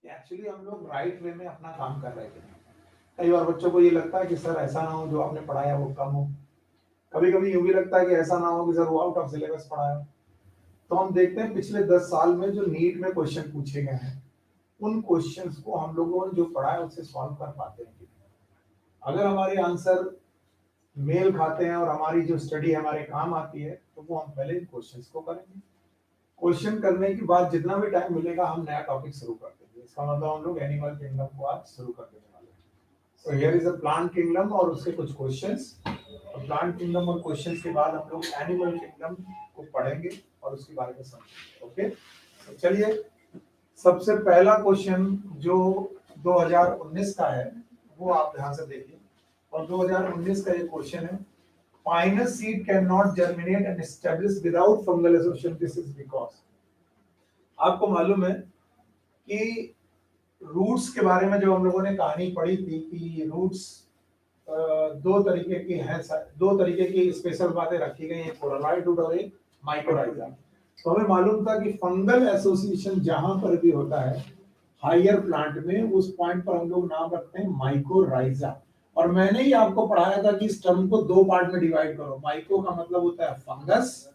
कि एक्चुअली हम लोग राइट वे में अपना काम कर रहे थे। कई बार बच्चों को ये लगता है कि सर ऐसा ना हो जो आपने पढ़ाया वो कम हो, कभी कभी यूं भी लगता है कि ऐसा ना हो कि सर वो आउट ऑफ सिलेबस पढ़ाया। तो हम देखते हैं पिछले 10 साल में जो नीट में क्वेश्चन पूछे गए हैं उन क्वेश्चंस को हम लोगों ने जो पढ़ा है उससे सॉल्व कर पाते हैं। अगर हमारे आंसर मेल खाते हैं और हमारी जो स्टडी हमारे काम आती है तो वो हम पहले इन क्वेश्चंस को करेंगे। क्वेश्चन करने के बाद जितना भी टाइम मिलेगा हम नया टॉपिक शुरू कर देंगे। इसका मतलब हम लोग एनिमल किंगडम को आज शुरू कर देने वाले हैं। So here is a plant kingdom और उसके कुछ क्वेश्चंस। प्लांट किंगडम और क्वेश्चंस के बाद हम लोग एनिमल किंगडम को पढ़ेंगे और उसके बारे में समझेंगे। ओके, तो चलिए सबसे पहला क्वेश्चन जो 2019 का है वो आप ध्यान से देखिए। और 2019 का ये क्वेश्चन है, Pinus seed can not germinate and establish without fungal association, this is because. आपको मालूम है कि रूट्स के बारे में जो हम लोगों ने कहानी पढ़ी थी कि रूट्स दो तरीके की हैं, दो तरीके की स्पेशल बातें रखी गई हैं, कोरोनॉइड रूट और एक माइक्रोराइजा। तो हमें मालूम था कि फंगल एसोसिएशन जहां पर भी होता है हायर प्लांट में उस पॉइंट पर हम लोग नाम रखते हैं माइक्रोराइजा। और मैंने ही आपको पढ़ाया था कि इस टर्म को दो पार्ट में डिवाइड करो। माइक्रो का मतलब होता है फंगस,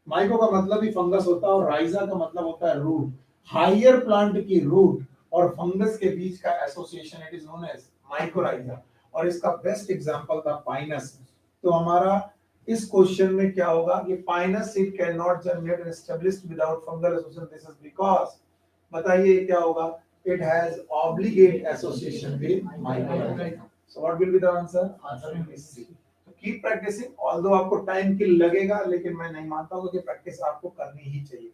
माइक्रो का मतलब ही फंगस होता है, और राइजा का मतलब होता है रूट। हायर प्लांट की रूट और फंगस के बीच का association it is known as mycorrhiza. और इसका बेस्ट एग्जांपल था पाइनस। तो हमारा इस क्वेश्चन में क्या होगा कि Pinus seed can not germinate and established without fungal association, this is because. बताइए क्या होगा? It has obligate association with mycorrhiza. So what will be the answer? Answer is C. तो कीप प्रैक्टिसिंग, ऑल्दो आपको time की लगेगा लेकिन मैं नहीं मानता हूं कि प्रैक्टिस आपको करनी ही चाहिए।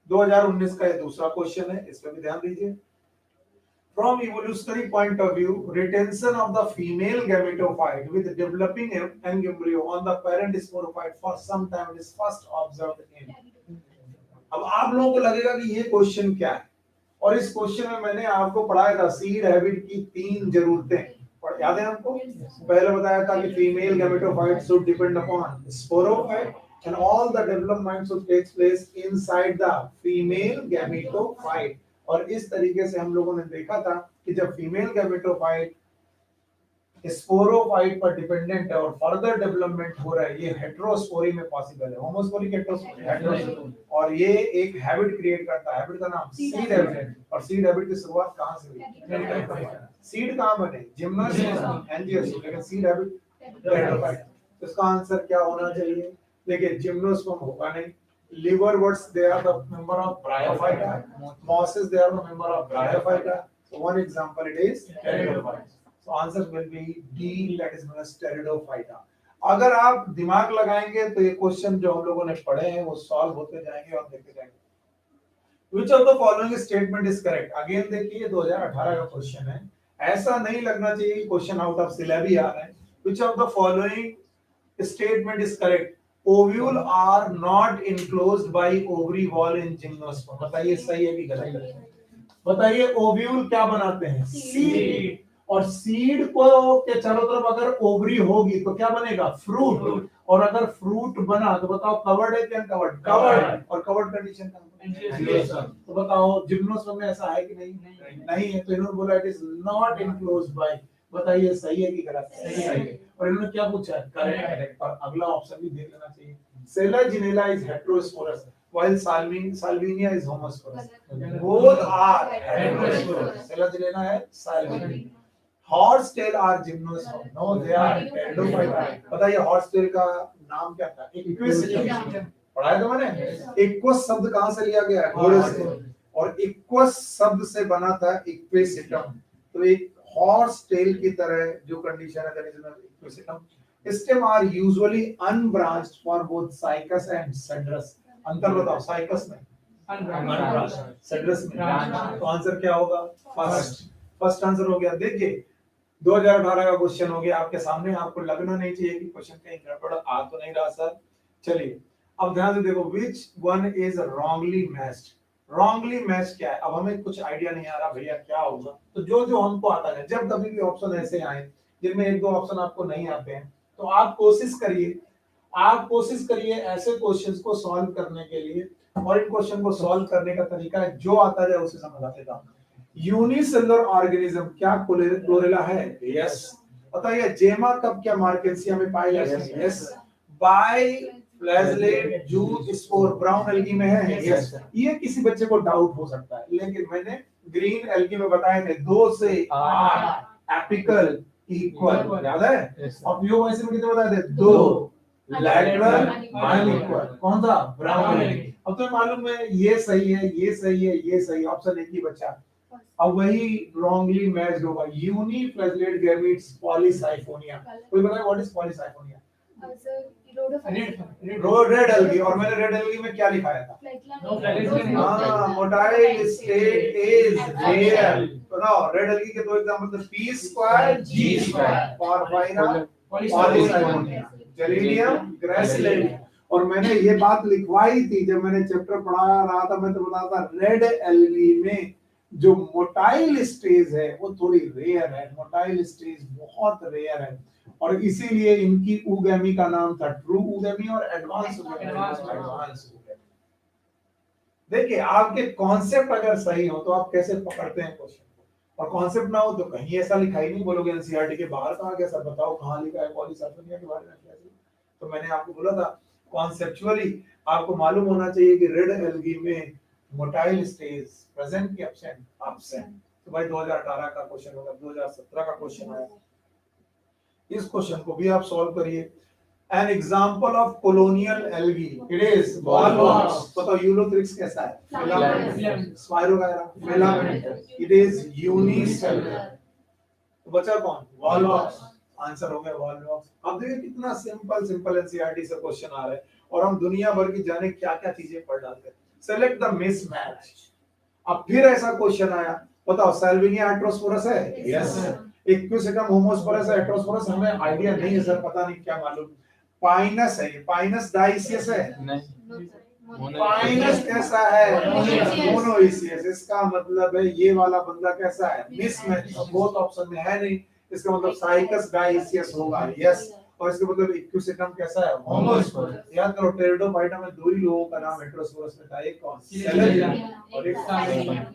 2019 का ये दूसरा क्वेश्चन है, इस पे भी ध्यान दीजिए। From evolutionary point of view, retention of the female gametophyte with developing embryo on the parent sporophyte for some time is first observed in। अब आप लोगों को लगेगा कि ये क्वेश्चन क्या है, और इस क्वेश्चन में मैंने आपको पढ़ाया था सीड हैबिट की 3 जरूरतें। और याद है आपको? पहले बताया था कि female gametophyte should depend upon sporophyte and all the development should takes place inside the female gametophyte. और इस तरीके से हम लोगों ने देखा था कि जब फीमेल गैमेटोफाइट स्पोरोफाइट पर डिपेंडेंट है और फर्दर डेवलपमेंट हो रहा है, ये हेटेरोस्पोरी में पॉसिबल है। होमोस्पोरी हेटेरोस्पोरी, और ये एक हैबिट क्रिएट करता है। हैबिट का नाम सीड हैबिट। और सीड हैबिट की शुरुआत कहां से हुई? सीड कहां बने? जिम्नोस्पर्म, एंजियोस्पर्म, लेकिन सीड हैबिट हेटेरोफाइट। तो इसका आंसर क्या होना चाहिए? देखिए जिम्नोस्पर्म होगा नहीं, liverworts they are the member of bryophyta, mosses they are the member of bryophyta. So one example it is pteridophyta. So answer will be D, that is known as pteridophyta. अगर आप दिमाग लगाएंगे तो ये question जो हम लोगों ने पढ़े हैं वो सॉल्व होते जाएंगे और देखते जाएंगे। Which of the following statement is correct? Again देखिए 2018 का क्वेश्चन है, ऐसा नहीं लगना चाहिए कि क्वेश्चन आउट ऑफ सिलेबस आ रहा है। Which of the following statement is correct? Ovule are not enclosed by ovary wall in gymnosperm। बताइए सही है कि गलत है? बताइए ओव्यूल क्या बनाते हैं? सीड। और सीड को के चारों तरफ अगर ओवरी होगी तो क्या बनेगा? फ्रूट। और अगर फ्रूट बना तो बताओ कवर्ड है क्या अनकवर्ड? कवर्ड। और कवर्ड कंडीशन का तो बताओ जिम्नोस्पर्म में ऐसा है कि नहीं? नहीं है। तो इन्होंने बोला it is not enclosed bye. बताइए सही है कि गलत है? सही है। और इन्होंने क्या पूछा है? करेक्ट। और अगला ऑप्शन भी देख लेना चाहिए। Selaginella is heterosporous while Salvinia is homosporous. Both are heterosporous. Selaginella है Salvinia. Horsetail are gymnosperm. No, they are pteridophyta. पता है horsetail का नाम क्या था? Equus। पढ़ाया था मैंने? Equus शब्द कहाँ से लिया गया है? घोड़े से। और Equus शब्द से बना था Equisetum। तो एक horsetail की तरह जो कंडीशन है that is known as Equisetum. Stem are usually unbranched for both Cycas and Cedrus. अंतर बताओ साइकस में, सेड्रस में। तो आंसर क्या होगा? फर्स्ट आंसर हो गया। देखिए 2018 का क्वेश्चन हो गया आपके सामने, आपको लगना नहीं चाहिए कि क्वेश्चन कहीं गड़बड़ आ तो नहीं रहा सर। चलिए अब ध्यान से देखो, which one is wrongly matched. Wrongly matched क्या है? अब हमें कुछ आइडिया नहीं आ रहा भैया क्या होगा, तो जो जो हमको आता है, जब कभी भी ऑप्शन ऐसे आए जिनमें एक दो ऑप्शन आपको नहीं आते हैं तो आप कोशिश करिए ऐसे क्वेश्चंस को सॉल्व करने के लिए। और इन क्वेश्चन को सॉल्व करने का तरीका है जो आता है उसे समझाते जाओ। यूनिसेलुलर ऑर्गेनिज्म क्या क्लोरेला है? यस। बताइए जेमा कब क्या मार्केंसिया में पाए जाते हैं? Yes. Biflagellate zoospore brown algae में है? यस। ये किसी बच्चे को डाउट हो सकता है, लेकिन मैंने ग्रीन एल्गी में बताए थे 2 से 8 एपिकल इक्वल, याद है? और प्यूमाइसिन में कितने बताए थे? 2 लैटरल अनइक्वल। कौन सा? Brown algae. अब तो मालूम है ये सही है, ये सही है, ये सही, ऑप्शन एक ही बचा। अब वही रॉन्गली मैच्ड होगा। यूनिफ्लैजलेट गैमेट्स पॉलीसाइफोनिया। कोई बताए what is Polysiphonia? Red algae. और मैंने रेड एल्गी में क्या लिखाया था? हाँ, मोटाइल स्टेट इज रेयर। बताओ रेड एल्गी के 2 एग्जांपल थे, पी स्क्वायर जी स्क्वायर, पॉरफाइरा पॉलीसाइफोनिया, जेलिडियम ग्रेसिलेडियम। और मैंने ये बात लिखवाई थी जब मैंने चैप्टर पढ़ा रहा था, मैं तो बताता था रेड एल्गी में जो मोटाइल स्टेज है वो थोड़ी रेयर है, मोटाइल स्टेज बहुत रेयर है, और इसीलिए इनकी उगैमी का नाम था ट्रू उगैमी और एडवांस उगैमी। देखिए आपके कॉन्सेप्ट अगर सही हो तो आप कैसे पकड़ते हैं क्वेश्चन को, और कॉन्सेप्ट ना हो तो कहीं ऐसा लिखा ही नहीं, बोलोगे एनसीईआरटी के बाहर कहा गया, सर बताओ कहां लिखा है पॉलीसाइफोनिया के बारे में कैसे। तो मैंने आपको बोला था कॉन्सेप्चुअली आपको मालूम होना चाहिए कि रेड एल्गी में मोटाइल स्टेज प्रेजेंट की एब्सेंट एब्सेंट। तो भाई 2018 का क्वेश्चन होगा, 2017 का क्वेश्चन है, इस क्वेश्चन को भी आप सॉल्व करिए। An example of colonial algae, it is Walvox। बताओ यूलोथ्रिक्स कैसा है? Filamentous. Spirogyra filamentous, it is unicellular। तो बचा कौन? Walvox। आंसर हो गया Walvox। अब देखिए कितना सिंपल एनसीईआरटी से क्वेश्चन आ रहे हैं और हम दुनिया भर की जाने क्या-क्या चीजें पढ़ डालते हैं। Select the mismatch. अब फिर ऐसा क्वेश्चन आया, बताओ साल्विनिया एट्रोस्पोरस है? यस। इक्विसेटम होमोस्पोरस है? एट्रोस्पोरस हमें आइडिया नहीं है सर, पता नहीं क्या मालूम। पाइनस है, पाइनस डाइसियस है? नहीं। पाइनस कैसा है? मोनोइसियस। इसका मतलब है ये वाला बंदा कैसा है? मिसमैच। बोथ ऑप्शन में है नहीं, इसका मतलब साइकस डाइसियस होगा। यस। और इसका मतलब इक्विसेटम कैसा है? होमोस्पोरस। याद करो टेरिडोफाइटा में 2 ही लोगों का नाम हेटेरोस्पोरस में था, एक कौन? सेलेरिया और एक साइक्लोपिया।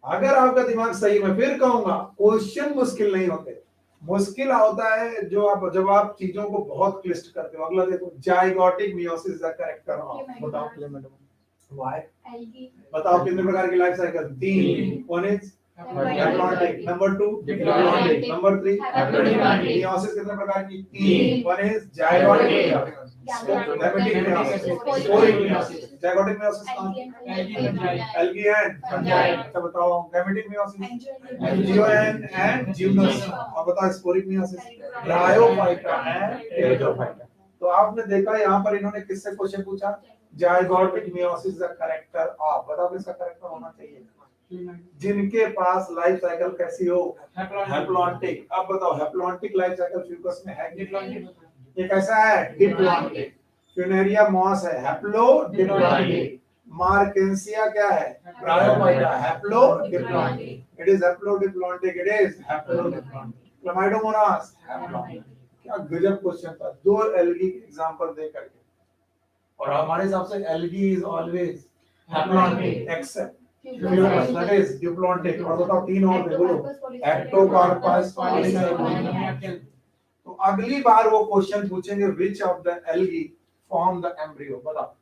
अगर आपका दिमाग सही, मैं फिर कहूंगा क्वेश्चन मुश्किल नहीं होते, मुश्किल होता है जो आप जब आप चीजों को बहुत क्लिष्ट करते हो। अगला देखो, zygotic meiosis is the correct term. बताओ व्हाई? बताओ कितने प्रकार की life cycle? 3। One is haplontic, number 2 diplontic, number 3 haplodiplontic. Meiosis कितने प्रकार की? 3। One is zygotic, gametic meiosis, sporic meiosis. Zygotic meiosis कौन? Algae and fungi. अच्छा बताओ गैमेटिक मियोसिस? एंजियोएन एंड जिम्नोस। और बताओ स्पोरिक मियोसिस? Bryophyta and pteridophyta. तो आपने देखा यहाँ पर इन्होंने किससे क्वेश्चन पूछा? Zygotic meiosis the character of. बताओ किसका करेक्टर होना चाहिए? जिनके पास लाइफ साइकिल कैसी हो? हैप्लॉन्टिक। अब बताओ हैप्लॉन्टिक लाइफ साइकिल फ्यूकस में है? डिप्लॉन्टिक। ये कैसा है? डिप्लॉन्टिक। फ्यूनेरिया मॉस है हैप्लो डिप्लॉन्टिक। मार्केंसिया क्या है? Bryophyta haplo diplontic. It is haplo diplontic, it is haplo diplontic. Chlamydomonas haplontic. क्या गजब क्वेश्चन था, 2 एल्गी एग्जांपल दे करके। और हमारे हिसाब से algae is always haplontic except Fucus that is diplontic. और बताओ 3 और दे, बोलो एक्टोकार्पस, पॉलीसाइफोनिया। तो अगली बार वो क्वेश्चन पूछेंगे which of the algae form the embryo. बताओ,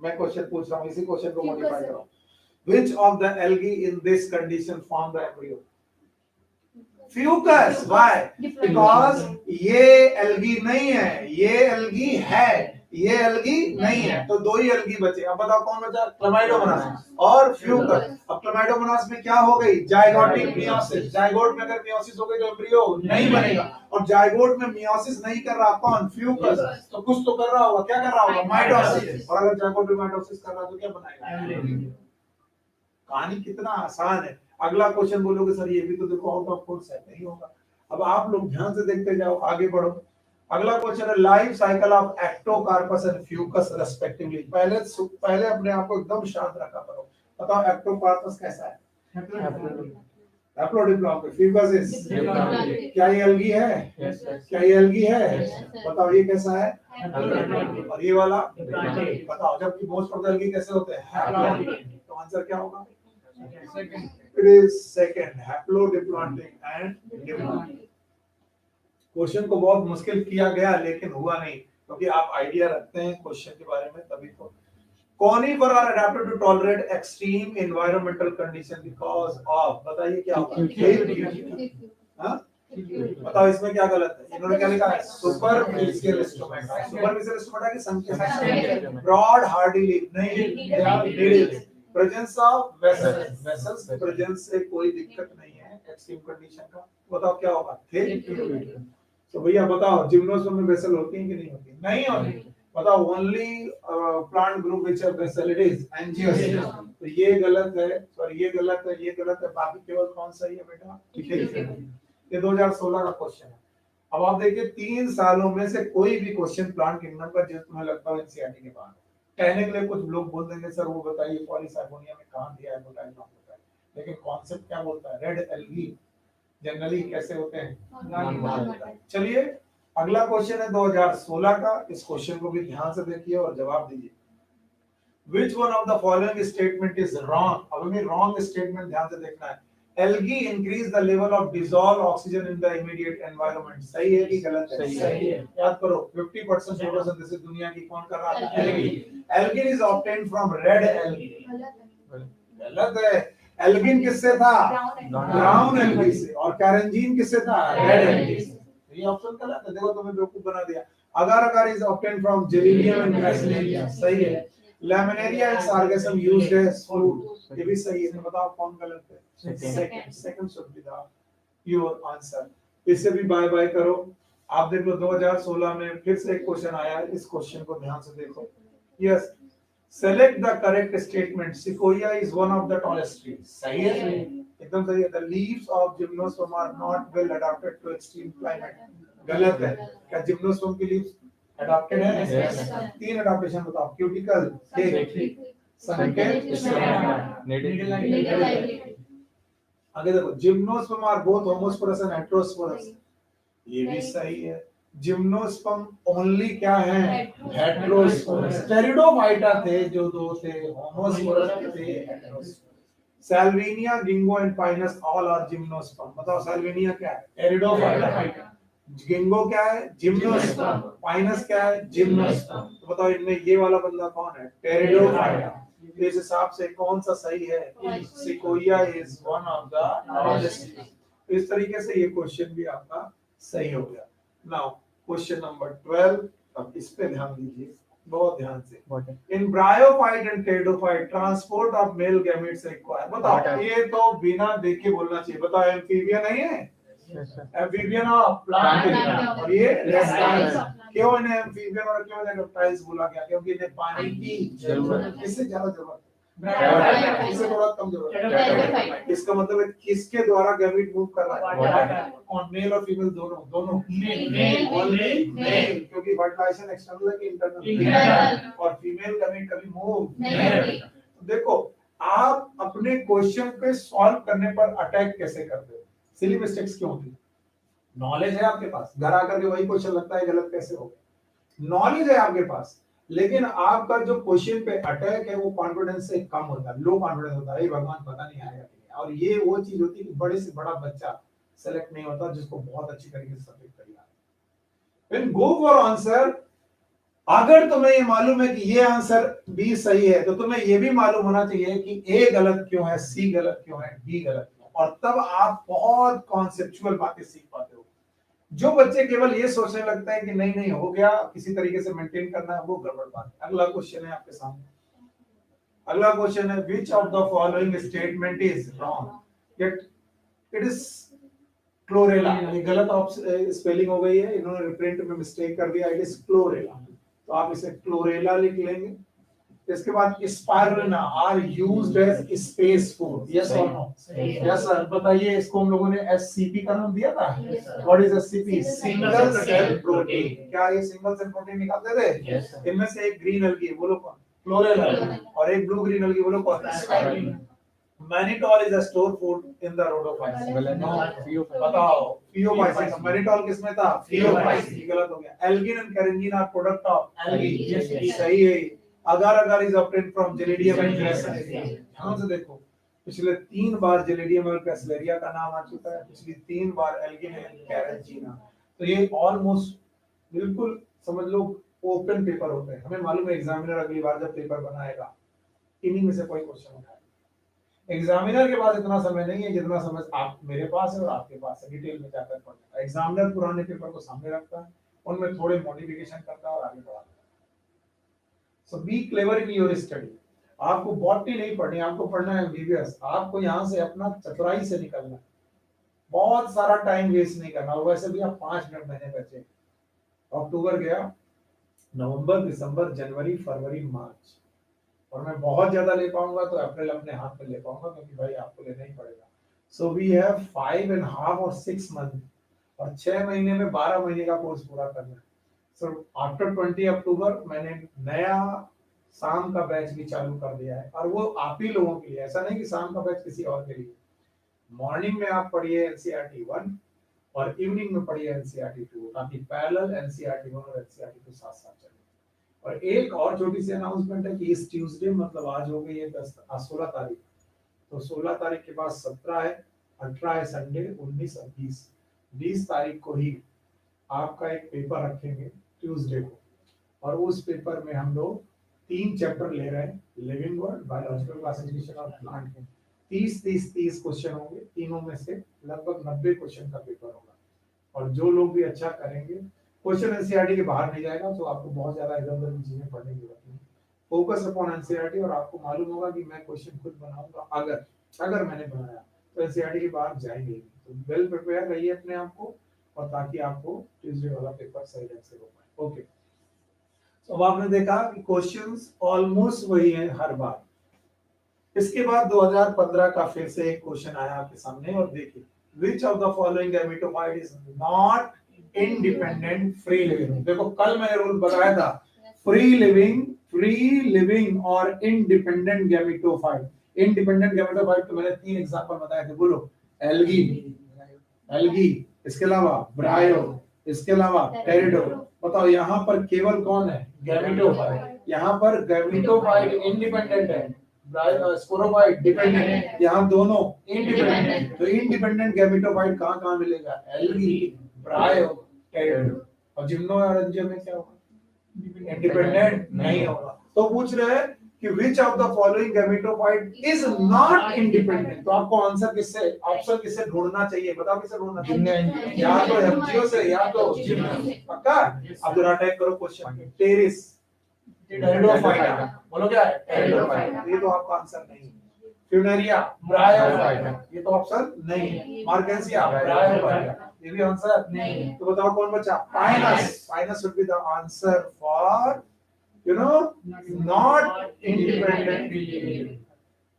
मैं क्वेश्चन पूछ रहा हूं, इसी क्वेश्चन को मॉडिफाई करो। Which of the algae in this condition form the embryo? Fucus. Why? Because ये एल्गी नहीं है, ये एल्गी है, ये एल्गी नहीं है, तो 2 ही एल्गी बचे। अब बताओ कौन बचा? क्लामाइडोमोनास और फ्यूकस। अब क्लामाइडोमोनास में क्या हो गई? Zygotic meiosis. जाइगोट में अगर मियोसिस हो गई तो एम्ब्रियो नहीं बनेगा, और जाइगोट में मियोसिस नहीं कर रहा कौन? फ्यूकस। तो कुछ तो कर रहा होगा, क्या कर रहा होगा? माइटोसिस। और अगर जाइगोट में माइटोसिस कर रहा तो क्या बनाएगा? कहानी कितना आसान है। अगला क्वेश्चन बोलोगे सर ये भी तो देखो आउट ऑफ कोर्स है, नहीं होगा। अब आप लोग ध्यान से देखते जाओ, आगे बढ़ो। अगला क्वेश्चन है life cycle of Ectocarpus and Fucus respectively. पहले अपने आप को एकदम शांत रखा करो। बताओ एक्टोकार्पस कैसा है? हैप्लोडिप्लॉन्टिक। Fucus is diplontic. क्या ये एल्गी है? क्या ये एल्गी है? बताओ ये कैसा है? और ये वाला? बताओ जबकि मोस्ट ऑफ द एल्गी कैसे होते हैं? हैप्लोडिप्लॉन्टिक। तो आंसर क्या होगा? It is second, haplodiploidic and diploidic. Question को बहुत मुश्किल किया गया लेकिन हुआ नहीं, क्योंकि आप आइडिया रखते हैं क्वेश्चन के बारे में, तभी तो। Conifer are adapted to tolerate extreme environmental condition because of, बताइए क्या होगा? हाँ? बताओ इसमें क्या गलत है? इन्होंने क्या लिखा है? Superficial stomata. सुपरफिशियल स्टोमेटा की संख्या ब्रॉड हार्डी लीफ नहीं, they are needles. Presence of vessels, vessels presence से कोई दिक्कत नहीं है एक्सट्रीम कंडीशन का। बताओ क्या होगा? थिक। तो भैया बताओ जिम्नोस्पर्म में वेसल होती है कि नहीं होती? नहीं होती। बताओ only plant group which have vessel it is angiosperm. तो ये गलत है, सॉरी ये गलत है, ये गलत है, बाकी केवल कौन सही है बेटा? ये 2016 का क्वेश्चन है। अब आप देखिए 3 सालों में से कोई भी क्वेश्चन प्लांट किंगडम का जो तुम्हें लगता है एनसीईआरटी के बाहर कहने के लिए कुछ लोग बोल देंगे सर वो बताइए पॉलीसाइफोनिया में कहां दिया है, बताइए ना बताइए, लेकिन कॉन्सेप्ट क्या बोलता है? रेड एल्गी जनरली कैसे होते हैं? चलिए अगला क्वेश्चन है 2016 का। इस क्वेश्चन को भी ध्यान से देखिए और जवाब दीजिए। Which one of the following statement is wrong? अब हमें wrong statement ध्यान से देखना है। Algae increase the level of dissolved oxygen in the immediate environment। सही है कि गलत है? सही है। याद करो 50% फोटोसिंथेसिस दुनिया की कौन कर रहा है? Algae। Algae is obtained from red algae। गलत है। एल्गिन किससे था? ब्राउन एल्गी से। और कैरेंजीन किससे था? रेड एल्गी से। ये ऑप्शन गलत है, देखो तुम्हें बेवकूफ बना दिया। Agar agar is obtained from Gelidium and Gracilaria, सही है। Laminaria and Sargassum used as food, ये भी सही है। बताओ कौन गलत है? Second. Second should be the your answer. इससे भी बाय बाय करो। आप देख लो 2016 में फिर से एक क्वेश्चन आया है, इस क्वेश्चन को ध्यान से देखो। Yes, select the correct statement। Sequoia is one of the tallest trees। सही है, एकदम सही है। The leaves of gymnosperm are not well adapted to extreme climate। गलत है। क्या gymnosperm की leaves adapted है? 3 adaptation बताओ। क्यूटिकल, संकेत, आगे देखो gymnosperm are both homosporous and heterosporous। ये भी सही है। जिम्नोस्पर्म ओनली क्या है? हेटेरोस्पोरस। टेरिडोफाइटा थे जो दो थे, होमोस्पोरस थे, heterosporous. Salvinia, Ginkgo and Pinus all are gymnosperm. बताओ सैल्विनिया क्या है? टेरिडोफाइटा। गिंगो क्या है? जिम्नोस्पर्म। पाइनस क्या है? जिम्नोस्पर्म। तो बताओ इनमें ये वाला बंदा कौन है? टेरिडोफाइटा। इस हिसाब से कौन सा सही है? Sequoia is one of the tallest. इस तरीके से ये क्वेश्चन भी आपका सही हो गया। नाउ क्वेश्चन नंबर 12, अब इस पे ध्यान दीजिए बहुत ध्यान से। In bryophyte and pteridophyte transport of male gametes required. बताओ ये तो बिना देखे बोलना चाहिए। बताओ एम्फीबियन नहीं है? Amphibian of plant. और ये रेप्टाइल्स। क्यों इन्हें एम्फीबियन और क्यों इन्हें रेप्टाइल्स बोला गया? क्योंकि इन्हें पानी की जरूरत, इससे ज्यादा जरूरत, इससे थोड़ा कम जरूरत। इसका मतलब है किसके द्वारा गैमेट मूव कर रहा है? और मेल और फीमेल दोनों, दोनों मेल, ओनली मेल, क्योंकि फर्टिलाइजेशन एक्सटर्नल है कि इंटरनल, और फीमेल गैमेट कभी मूव नहीं होती। देखो आप अपने क्वेश्चन पे सॉल्व करने पर अटैक कैसे करते हो? सिली मिस्टेक्स क्यों होती? नॉलेज है आपके पास, घर आकर के वही क्वेश्चन लगता है गलत कैसे हो गया। नॉलेज है आपके पास, लेकिन आपका जो क्वेश्चन पे अटैक है वो कॉन्फिडेंस से कम होता है, लो कॉन्फिडेंस होता है। भगवान पता नहीं आएगा कि नहीं। और ये वो चीज होती है कि बड़े से बड़ा बच्चा सेलेक्ट नहीं होता जिसको बहुत अच्छी तरीके से सब्जेक्ट तैयार। व्हेन गो फॉर आंसर, अगर तुम्हें ये मालूम है कि ये आंसर बी सही है तो तुम्हें ये भी मालूम होना चाहिए कि ए गलत क्यों है, सी गलत क्यों है, डी गलत क्यों, और तब आप बहुत कॉन्सेप्चुअल बातें सीख पाते हो। जो बच्चे केवल ये सोचने लगते हैं कि नहीं नहीं हो गया, किसी तरीके से मेंटेन करना है, वो गड़बड़ बात है। अगला क्वेश्चन है आपके सामने। अगला क्वेश्चन है which of the following statement is wrong? It is chlorella. ये गलत स्पेलिंग हो गई है, इन्होंने प्रिंट में मिस्टेक कर दिया। इट इज क्लोरेला, तो आप इसे क्लोरेला लिख लेंगे। इसके बाद Spirulina are used as space food. Yes or no? Yes sir. बताइए इसको हम लोगों ने एससीपी का नाम दिया था। What is SCP? Single cell protein. क्या ये सिंगल सेल प्रोटीन निकालते थे? इनमें से एक ग्रीन एल्गी, बोलो कौन? क्लोरेला। और एक ब्लू ग्रीन एल्गी, बोलो कौन? Spirulina. Mannitol is a store food in the rhodophytes. बताओ फियोफाइट्स। मैनिटोल किसमें था? फियोफाइट्स। गलत हो गया। Algin and carrageenan are product of algae. सही है। Agar agar is obtained from Gelidium and Gracilaria. ध्यान से देखो, पिछले 3 बार जेलिडियम और ग्रासिलेरिया का नाम आ चुका है, पिछली 3 बार एल्गिन एंड कैरेंटीना। तो ये ऑलमोस्ट बिल्कुल समझ लो ओपन पेपर होते हैं। हमें मालूम है एग्जामिनर अगली बार जब पेपर बनाएगा इन्हीं में से कोई क्वेश्चन उठाएगा। एग्जामिनर के पास इतना समय नहीं है जितना समय आप मेरे पास है और आपके पास है डिटेल में जाकर पढ़ने। एग्जामिनर पुराने पेपर को सामने रखता है, उनमें थोड़े मॉडिफिकेशन करता है और आगे बढ़ाता है। So be clever in your study. आपको बॉटनी नहीं पढ़नी, आपको पढ़ना है एमबीबीएस। आपको यहाँ से अपना चतुराई से निकलना है, बहुत सारा टाइम वेस्ट नहीं करना। और वैसे भी आप 5 मिनट महीने बचे। अक्टूबर गया, नवंबर, दिसंबर, जनवरी, फरवरी, मार्च, और मैं बहुत ज्यादा ले पाऊंगा तो अप्रैल अपने हाथ में ले पाऊंगा, क्योंकि भाई आपको लेना ही पड़ेगा। सो वी हैव 5.5 और 6 मंथ, और 6 महीने में 12 महीने का कोर्स पूरा करना है। सो आफ्टर 20 अक्टूबर मैंने नया शाम का बैच भी चालू कर दिया है, और वो आप ही लोगों के लिए, ऐसा नहीं कि शाम का बैच किसी और के लिए। मॉर्निंग में आप पढ़िए एनसीईआरटी 1 और इवनिंग में पढ़िए एनसीईआरटी 2, ताकि पैरेलल एनसीईआरटी 1 और एनसीईआरटी 2 साथ साथ चले। और एक और छोटी सी अनाउंसमेंट है कि इस ट्यूसडे, मतलब आज हो गई है 16 तारीख, तो 16 तारीख के बाद 17 है, 18 है संडे, 19 और 20 तारीख को ही आपका एक पेपर रखेंगे ट्यूसडे को। और उस पेपर में हम लोग 3 चैप्टर ले रहे हैं, लिविंग वर्ल्ड, बायोलॉजिकल क्लासिफिकेशन और प्लांट के। 30 क्वेश्चन होंगे, तीनों में से लगभग 90 क्वेश्चन का पेपर होगा। और जो लोग भी अच्छा करेंगे, क्वेश्चन एनसीईआरटी के बाहर नहीं जाएगा, तो आपको बहुत ज्यादा इधर उधर की चीजें पढ़ने की जरूरत नहीं। फोकस अपॉन एनसीईआरटी, और आपको मालूम होगा कि मैं क्वेश्चन खुद बनाऊंगा। अगर मैंने बनाया तो एनसीईआरटी के बाहर जाएंगे। तो वेल प्रिपेयर रहिए अपने आप को, और ताकि आपको ट्यूसडे वाला पेपर सही ढंग से हो पाए। ओके, तो आपने देखा कि क्वेश्चंस ऑलमोस्ट वही है हर बार। इसके बाद 2015 का फिर से एक क्वेश्चन आया आपके सामने, और देखिए, which of the following gametophyte is not independent free living। देखो कल मैंने रूल बताया था, फ्री लिविंग और इंडिपेंडेंट गैमेटोफाइट। इंडिपेंडेंट गैमेटोफाइट तो मैंने 3 एग्जांपल बताए थे, बोलो। एल्गी, इसके अलावा ब्रायो, इसके अलावा टेरिडो। बताओ यहाँ पर केवल कौन है? गैमेटोफाइट। यहाँ पर गैमेटोफाइट इंडिपेंडेंट है, स्पोरोफाइट डिपेंडेंट। यहाँ दोनों इंडिपेंडेंट। तो इंडिपेंडेंट गैमेटोफाइट कहाँ मिलेगा? एल्गी, ब्रायो, टेरिडो। और जिम्नोरेंजियम में क्या होगा? इंडिपेंडेंट नहीं होगा। तो पूछ रहे हैं कि which of the following gametophyte is not independent। तो आपको आंसर किससे, ऑप्शन किससे ढूंढना चाहिए? बताओ किससे ढूंढना चाहिए? या तो एमजीओ से, या तो जिम्नो। पक्का? अब जरा टाइप करो क्वेश्चन, टेरिस टेरिडोफाइटा, बोलो क्या है? टेरिडोफाइटा। ये तो आपका आंसर नहीं है। फ्यूनेरिया, ब्रायोफाइटा, ये तो ऑप्शन नहीं है। मार्केंसिया, ब्रायोफाइटा, ये भी आंसर नहीं। तो बताओ कौन बचा? Pinus. Pinus should be the answer for not independent living।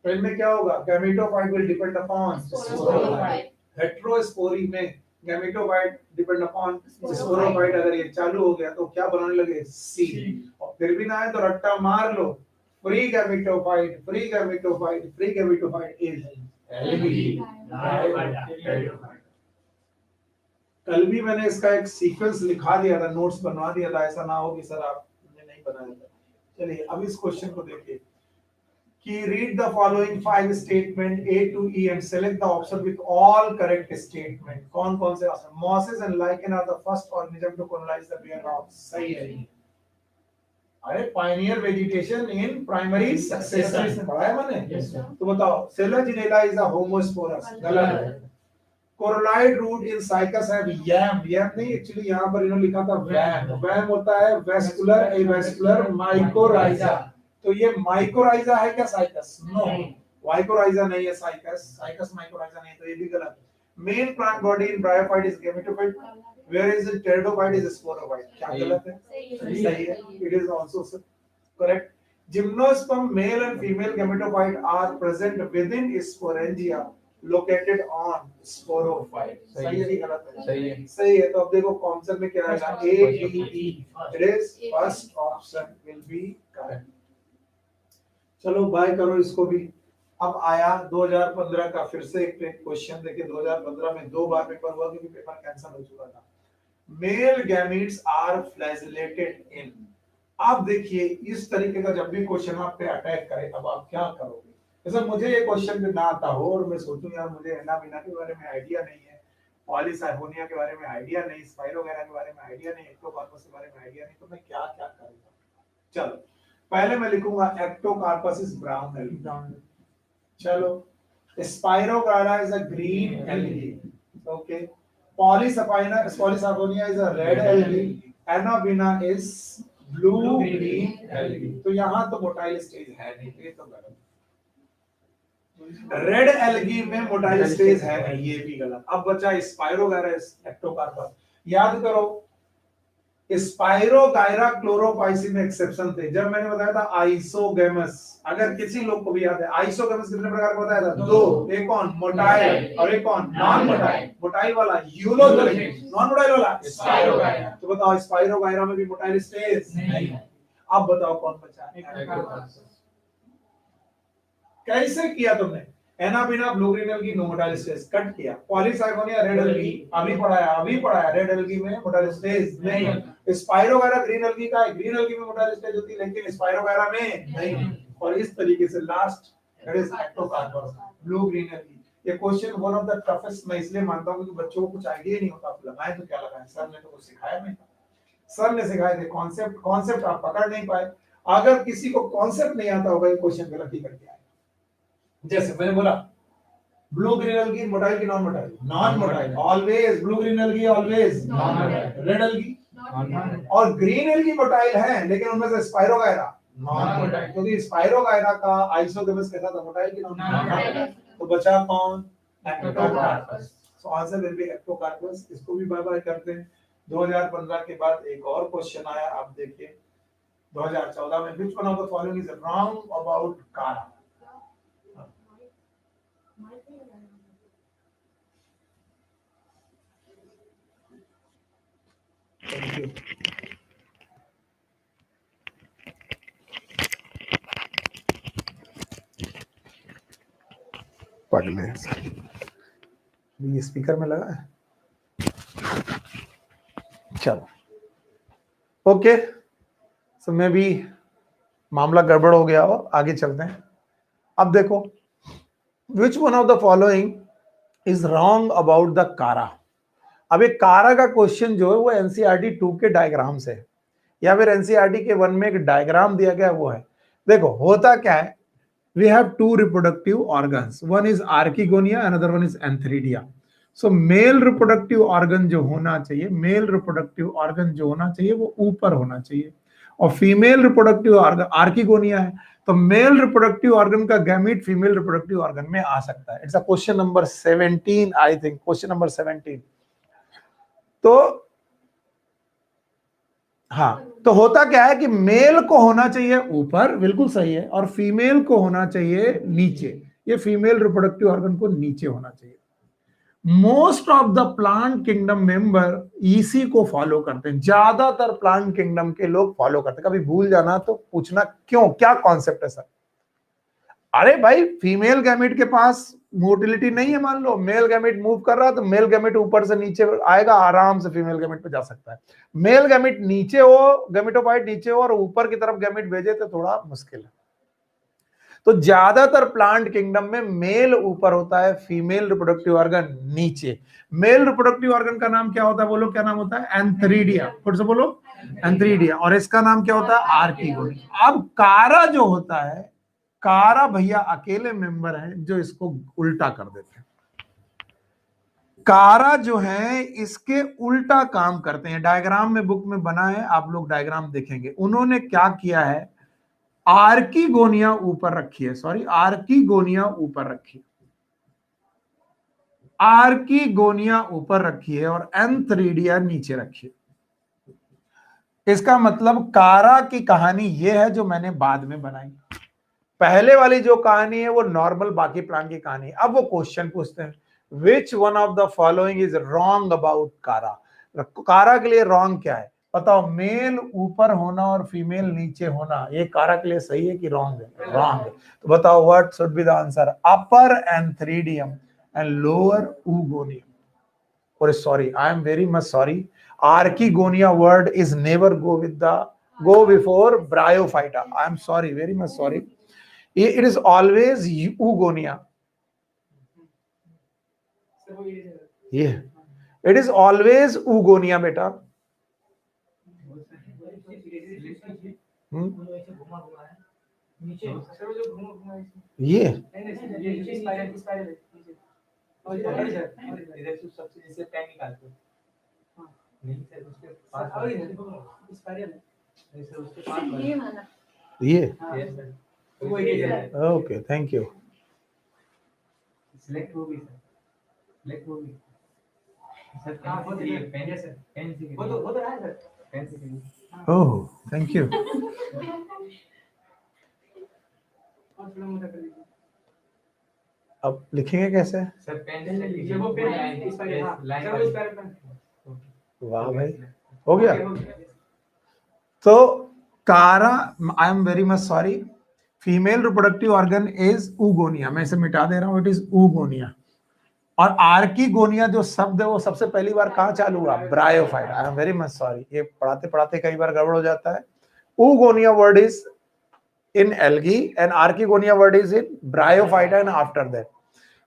तो इनमें क्या होगा? Gametophyte will depend upon sporophyte. Heterospory में गैमेटोफाइट डिपेंड अपॉन स्पोरोफाइट। अगर ये चालू हो गया तो क्या बनाने लगे? सीड। और फिर भी ना है तो रट्टा मार लो, फ्री गैमेटोफाइट इज एल्गी। कल भी मैंने इसका एक सीक्वेंस लिखा दिया था, नोट्स बनवा दिया था, ऐसा ना हो कि सर आपने नहीं बनाया था। चलिए अब इस क्वेश्चन को देखिए कि read the following 5 statement A to E and select the option with all correct statement। कौन कौन से option? mosses and lichen are the first organism to colonize the bare rocks। सही है। अरे Pioneer vegetation in primary succession पढ़ा है मैंने। तो बताओ, सेलोजिनेला इज अ होमोस्पोरस। गलत है। कोरोलाइड रूट इन साइकस है यम नहीं, एक्चुअली यहाँ पर इन्होंने लिखा था वैम होता है वेस्कुलर एवेस्कुलर माइकोराइजा। तो ये माइकोराइजा है क्या साइकस? नो, माइकोराइजा नहीं है साइकस माइकोराइजा नहीं, तो ये भी गलत है। Main plant body in bryophyte is gametophyte, where is pteridophyte is sporophyte. क्या गलत है? सही है, it is also correct. Gymnosperm male and female gametophyte are present within sporangia located on sporophyte। सही है कि गलत है? सही है। तो अब देखो कॉन्सेप्ट में क्या आएगा? A B E। It is first option will be correct. चलो बाय करो इसको भी। अब आया 2015 का फिर से एक क्वेश्चन। देखिए 2015 में 2 बार पेपर हुआ क्योंकि पेपर कैंसिल हो चुका था। मेल गैमीट्स आर फ्लैजिलेटेड इन आप देखिए इस तरीके का जब भी क्वेश्चन आप पे अटैक करे, अब आप क्या करोगे? जैसे मुझे ये क्वेश्चन भी ना आता हो और मैं सोचूं यार मुझे एना बिना के बारे में आइडिया नहीं है, पॉलीसाइफोनिया के बारे में आइडिया नहीं, स्पाइरोगैरा के बारे में आइडिया नहीं, एक्टोकार्पस के बारे में आइडिया नहीं, तो मैं क्या क्या करूंगा? चलो पहले मैं लिखूंगा एक्टोकार्पस इज ब्राउन एल्गी। चलो spirogyra is a green algae, okay. Polysiphonia is a red algae, anabaena is blue green algae. तो यहाँ तो मोटाइल स्टेज है नहीं, ये तो गलत। रेड एल्गी में मोटाइल स्टेज है नहीं, ये भी गलत। अब बचा स्पाइरोगैरस एक्टोकार्पस। याद करो स्पाइरोगायरा क्लोरोपाइसिन में एक्सेप्शन थे, जब मैंने बताया था आइसोगेमस। अगर किसी लोग को भी याद है आइसोगेमस कितने प्रकार का बताया था? दो, एक कौन मोटाइल और एक कौन नॉन मोटाइल। मोटाइल वाला यूलोथेरिक, नॉन मोटाइल वाला स्पाइरोगायरा। तो बताओ स्पाइरोगायरा में भी मोटाइल स्टेज नहीं है। अब बताओ कौन बचा? कैसे किया तुमने? Anabaena blue green algae no motile stage cut किया। पॉलीसाइफोनिया रेड एल्गी अभी पढ़ाया रेड एल्गी में मोटाइल स्टेज नहीं। स्पाइरोगैरा ग्रीन एल्गी का है, ग्रीन एल्गी में मोटाइल स्टेज होती है लेकिन स्पाइरोगैरा में नहीं। और इस तरीके से last that is ectocarpus blue green algae. ये question one of the toughest मैं इसलिए मानता हूं क्योंकि बच्चों को कुछ आईडिया ही नहीं होता, आप लगाए तो क्या लगाए, सर ने तो कुछ सिखाया नहीं। सर ने सिखाए थे कॉन्सेप्ट आप पकड़ नहीं पाए। अगर किसी को कॉन्सेप्ट नहीं आता होगा ये क्वेश्चन गलत ही करके आए। जैसे मैंने बोला ब्लू ग्रीन एल्गी मोटाइल की non motile? Non motile. Always blue green algae always non motile. Red algae और ग्रीन एल्गी मोटाइल है लेकिन उनमें से स्पाइरोगायरा नॉन मोटाइल, क्योंकि स्पाइरोगायरा का आइसोगेमस कैसा था? मोटाइल की नॉन मोटाइल। तो बचा कौन? Ectocarpus. So answer will be Ectocarpus. इसको भी बाय बाय करते हैं। 2015 के बाद एक और क्वेश्चन आया, आप देखिए 2014 में which one of the following is wrong about कारा? Thank you. पढ़ ले, ये स्पीकर में लगा है। चलो ओके, सो मैं भी मामला गड़बड़ हो गया हो, आगे चलते हैं। अब देखो विच one of the following is wrong about the कारा। अब एक कारा का क्वेश्चन जो है वो एनसीईआरटी 2 के डायग्राम से या फिर एनसीईआरटी के 1 में एक डायग्राम दिया गया वो है। देखो होता क्या है, we have two reproductive organs, one is archegonia, another one is antheridia. So male reproductive organ जो होना चाहिए, male reproductive organ जो होना चाहिए वो ऊपर होना चाहिए, और फीमेल रिप्रोडक्टिव ऑर्गन आर्किगोनिया है, तो मेल रिप्रोडक्टिव ऑर्गन का गैमीट फीमेल रिप्रोडक्टिव ऑर्गन में आ सकता है। It's a question number 17 I think, question number 17। तो हाँ, तो होता क्या है कि मेल को होना चाहिए ऊपर, बिल्कुल सही है, और फीमेल को होना चाहिए नीचे। ये फीमेल रिप्रोडक्टिव ऑर्गन को नीचे होना चाहिए। Most of the plant kingdom member इसी को फॉलो करते हैं, ज्यादातर प्लांट किंगडम के लोग फॉलो करते हैं। कभी भूल जाना तो पूछना क्यों, क्या कॉन्सेप्ट है सर? अरे भाई फीमेल गैमेट के पास मोटिलिटी नहीं है, मान लो मेल गैमेट मूव कर रहा है तो मेल गैमेट ऊपर से नीचे आएगा, आराम से फीमेल गैमेट पे जा सकता है। मेल गैमेट नीचे हो, गैमेटोफाइट नीचे हो और ऊपर की तरफ गैमेट भेजे तो थोड़ा मुश्किल है। तो ज्यादातर प्लांट किंगडम में मेल ऊपर होता है, फीमेल रिप्रोडक्टिव ऑर्गन नीचे। मेल रिप्रोडक्टिव ऑर्गन का नाम क्या होता है? बोलो क्या नाम होता है? एंथरीडिया। फिर से बोलो एंथरीडिया। और इसका नाम क्या होता है? आर्किगोनिया। अब कारा जो होता है, कारा भैया अकेले मेंबर है जो इसको उल्टा कर देते हैं। कारा जो है इसके उल्टा काम करते हैं। डायग्राम में बुक में बना है, आप लोग डायग्राम देखेंगे। उन्होंने क्या किया है, आर्किगोनिया ऊपर रखी है, सॉरी आर्किगोनिया ऊपर रखी है, आर्किगोनिया ऊपर रखी है और एंथरीडिया नीचे रखी है। इसका मतलब कारा की कहानी यह है जो मैंने बाद में बनाई। पहले वाली जो कहानी है वो नॉर्मल बाकी प्लांट की कहानी है। अब वो क्वेश्चन पूछते हैं विच one of the following is wrong about कारा। कारा के लिए रॉन्ग क्या है बताओ? मेल ऊपर होना और फीमेल नीचे होना, ये कारा के लिए सही है कि रॉन्ग है? रॉन्ग है। तो बताओ what should be the answer? Upper antheridium and lower oogonia. और sorry, I am very much sorry, archegonia word is never go with the go before Bryophyta. I am sorry, very much sorry. It is always oogonia. Yeah, it is always oogonia, beta. ये ये okay, thank you. Select हो गई sir, select हो गई sir. वो तो रहा है सर, पेन से. ओह, थैंक यू. अब लिखेंगे कैसे? सर पेन से लिखिए. वो पेन इस पर, हां सर, उस पर. वाह भाई, हो गया. तो कारा, I am very much sorry, female reproductive organ is oogonia. मैं इसे मिटा दे रहा हूं, इट इज ऊगोनिया. और आर्कीगोनिया जो शब्द है वो सबसे पहली बार कहां चालू हुआ? Bryophyta. I am very much sorry, ये पढ़ाते पढ़ाते कई बार गड़बड़ हो जाता है. Oogonia word is in algae and archegonia word is in bryophyta and after that.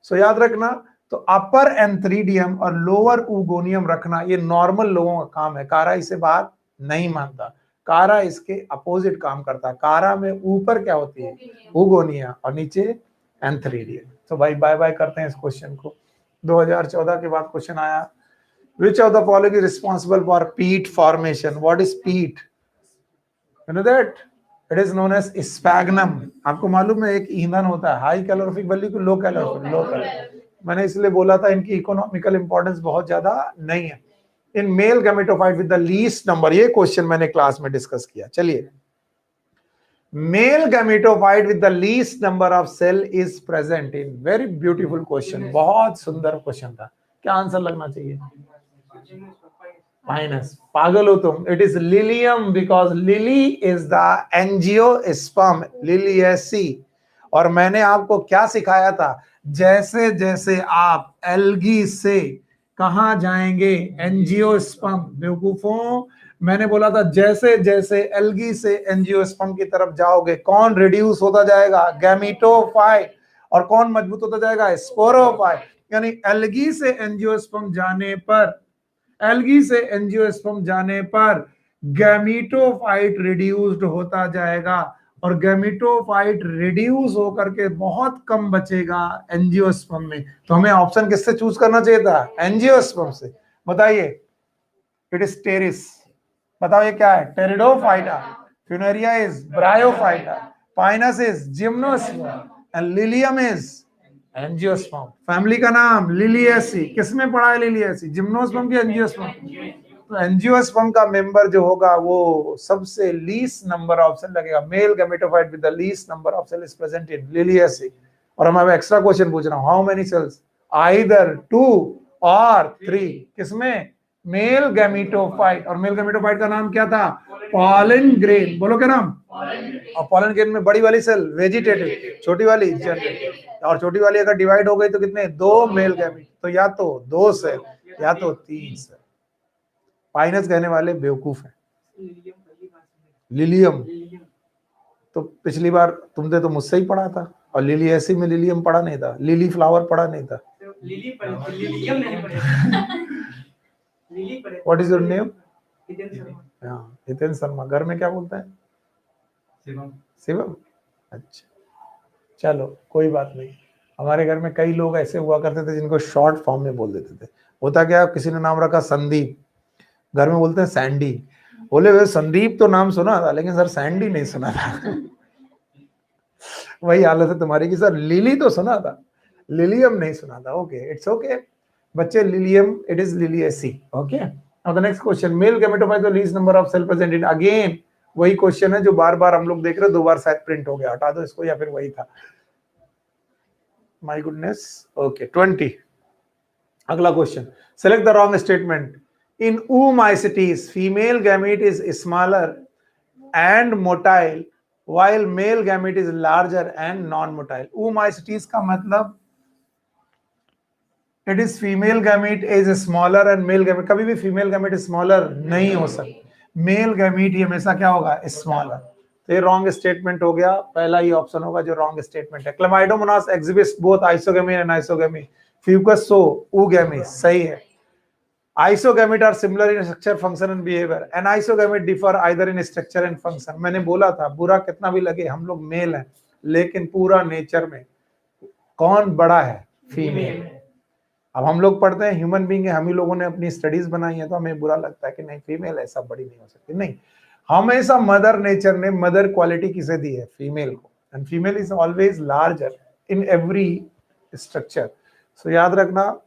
So याद रखना, तो अपर एंथ्रीडियम और लोअर ऊगोनियम रखना ये नॉर्मल लोगों का काम है. कारा इसे बात नहीं मानता. कारा इसके अपोजिट काम करता है. कारा में ऊपर क्या होती है? ऊगोनिया, और नीचे एंथ्रीडियम. तो भाई बाय बाय करते हैं इस क्वेश्चन को. 2014 के बाद क्वेश्चन आया, which of the following is responsible for peat formation? What is peat? You know that? It is known as sphagnum. आपको मालूम है एक ईंधन होता है हाई कैलोरीफिक वैल्यू को लो कैलोरीफिक, लो कैलोरीफिक. मैंने इसलिए बोला था इनकी इकोनॉमिकल इंपॉर्टेंस बहुत ज्यादा नहीं है. In male gametophyte with the least number, ये क्वेश्चन मैंने क्लास में डिस्कस किया. चलिए, male gametophyte with the least number of cell is present in. Very beautiful question, बहुत सुंदर क्वेश्चन था. क्या आंसर लगना चाहिए? माइनस. पागल हो तुम. It is lilium, because lily is the angiosperm, Liliaceae. और मैंने आपको क्या सिखाया था? जैसे जैसे आप एल्गी से कहां जाएंगे? एंजियोस्पर्म. बेवकूफों, मैंने बोला था जैसे जैसे एल्गी से एंजियोस्पर्म की तरफ जाओगे, कौन रिड्यूस होता जाएगा? गैमेटोफाइट. और कौन मजबूत होता जाएगा? स्पोरोफाइट. यानी एल्गी से एंजियोस्पर्म जाने पर, एल्गी से एंजियोस्पर्म जाने पर गैमेटोफाइट रिड्यूस्ड होता जाएगा, और गैमेटोफाइट रिड्यूस होकर के बहुत कम बचेगा एंजियोस्पर्म में. तो हमें ऑप्शन किससे चूज करना चाहिए था? एंजियोस्पर्म से. बताइए. It is Pteris. बताओ ये क्या है? Pteridophyta. Funaria is Bryophyta. Pinus is gymnosperm and Lilium is angiosperm. Family का नाम लिलियेसी. किसमें पढ़ा है लिलियेसी? जिम्नोस्पर्म की एंजियोस्पर्म? तो एंजियोस्पर्म का मेंबर जो होगा वो सबसे लीस्ट नंबर ऑप्शन लगेगा. Male gametophyte with the least number of cell is present in Liliaceae. और हम अब एक्स्ट्रा क्वेश्चन पूछ रहा हूं, हाउ मेनी सेल्स? आइदर 2 और 3. किसमें? Male gametophyte. और मेल गैमेटोफाइट का नाम क्या था? Pollen grain. बोलो क्या नाम? और पॉलन ग्रेन में बड़ी वाली सेल वेजिटेटिव, छोटी वाली जनरेटिव. और छोटी वाली अगर डिवाइड हो गई तो कितने? 2 मेल गैमेट. तो या तो 2 सेल या तो 3 सेल. पाइनस कहने वाले बेवकूफ है. लिलियम तो पिछली बार तुमने तो मुझसे ही पढ़ा था, और लिलियेसी में लिलियम पढ़ा नहीं था, लिली फ्लावर पढ़ा नहीं था. लिलियम नहीं पढ़ा. What is your name? Hiten Sharma. घर में क्या बोलता है? शिवम. शिवम. अच्छा, चलो कोई बात नहीं. हमारे घर में कई लोग ऐसे हुआ करते थे जिनको शॉर्ट फॉर्म में बोल देते थे. होता क्या, किसी ने नाम रखा संदीप, घर में बोलते हैं सैंडी. बोले वे संदीप तो नाम सुना था लेकिन सर सैंडी नहीं सुना था. वही हालत है तुम्हारी कि सर लिली तो सुना था, लिलियम नहीं सुना था. ओके, इट्स ओके बच्चे. Lilium, it is Liliaceae. Okay, now the next question. Male gametophyte the least number of cell present in. Again वही क्वेश्चन है जो बार बार हम लोग देख रहे हैं. 2 बार शायद प्रिंट हो गया, हटा दो इसको, या फिर वही था. My goodness. ओके, 20. अगला question. Select the wrong statement. In oomycetes, female gamete is smaller and motile, while male gamete is larger and non-motile. Oomycetes का मतलब it is female gamete is smaller and male gamete. कभी भी female gamete smaller नहीं हो सकती. Male gamete ही हमेशा क्या होगा, स्मॉल है। तो ये रॉन्ग स्टेटमेंट हो गया, पहला ही ऑप्शन होगा जो रॉन्ग स्टेटमेंट है। Chlamydomonas exhibits both isogamy and anisogamy, fucus so oogamete, सही है। Isogamete are similar in structure, function and behaviour, anisogamete differ either in structure and function. मैंने बोला था बुरा कितना भी लगे हम लोग मेल हैं, लेकिन पूरा नेचर में कौन बड़ा है, फीमेल। अब हम लोग पढ़ते हैं ह्यूमन बीइंग है, हम ही लोगों ने अपनी स्टडीज बनाई है, तो हमें बुरा लगता है कि नहीं फीमेल ऐसा बड़ी नहीं हो सकती, नहीं, हमेशा मदर नेचर ने मदर क्वालिटी किसे दी है, फीमेल को, and female is always larger in every structure. So याद रखना,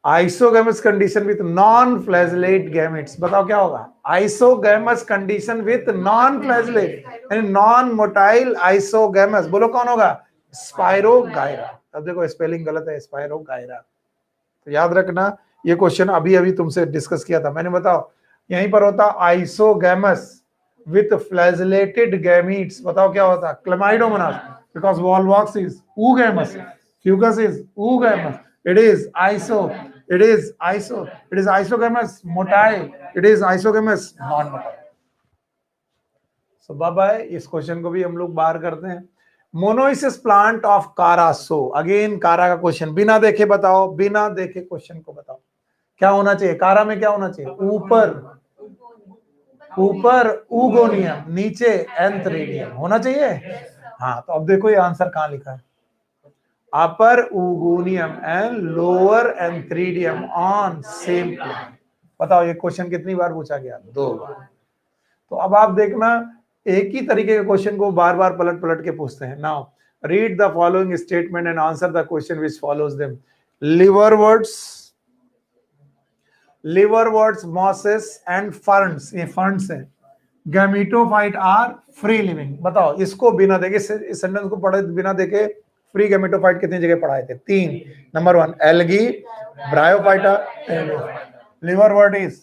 isogamous condition with non flagellate gametes, बताओ क्या होगा, isogamous condition with non flagellate यानी नॉन मोटाइल आइसोगेमस, बोलो कौन होगा, स्पाइरोगायरा। अब देखो स्पेलिंग गलत है, स्पाइरोगायरा। तो याद रखना ये क्वेश्चन अभी अभी तुमसे डिस्कस किया था मैंने, बताओ यहीं पर होता आइसोगेमस विथ फ्लैजेलेटेड गैमीट्स, बताओ क्या होता, Chlamydomonas, because Volvox is oogamous, Fucus is oogamous, it is isogamous motile, it is isogamous non motile। So by, इस क्वेश्चन को भी हम लोग बाहर करते हैं। मोनोइसिस प्लांट ऑफ कारा, सो अगेन कारा का क्वेश्चन, बिना देखे बताओ, बिना देखे क्वेश्चन को बताओ क्या होना चाहिए, कारा में क्या होना चाहिए, ऊपर ऊगोनियम, नीचे एंथ्रेडियम होना चाहिए। हाँ, तो अब देखो ये आंसर कहां लिखा है, upper oogonium and lower antheridium on same plant. बताओ ये क्वेश्चन कितनी बार पूछा गया, 2 बार। तो अब आप देखना एक ही तरीके के क्वेश्चन को बार बार पलट पलट के पूछते हैं। Now read the following statement and answer the question which follows them. Liverworts, mosses and ferns, ये फर्न्स हैं। गैमेटोफाइट आर फ्री लिविंग, बताओ इसको बिना देखे, इस सेंटेंस को पढ़े बिना देखे फ्री गैमेटोफाइट कितनी जगह पढ़ाए थे, 3। Number 1 algae, Bryophyta, liverwort is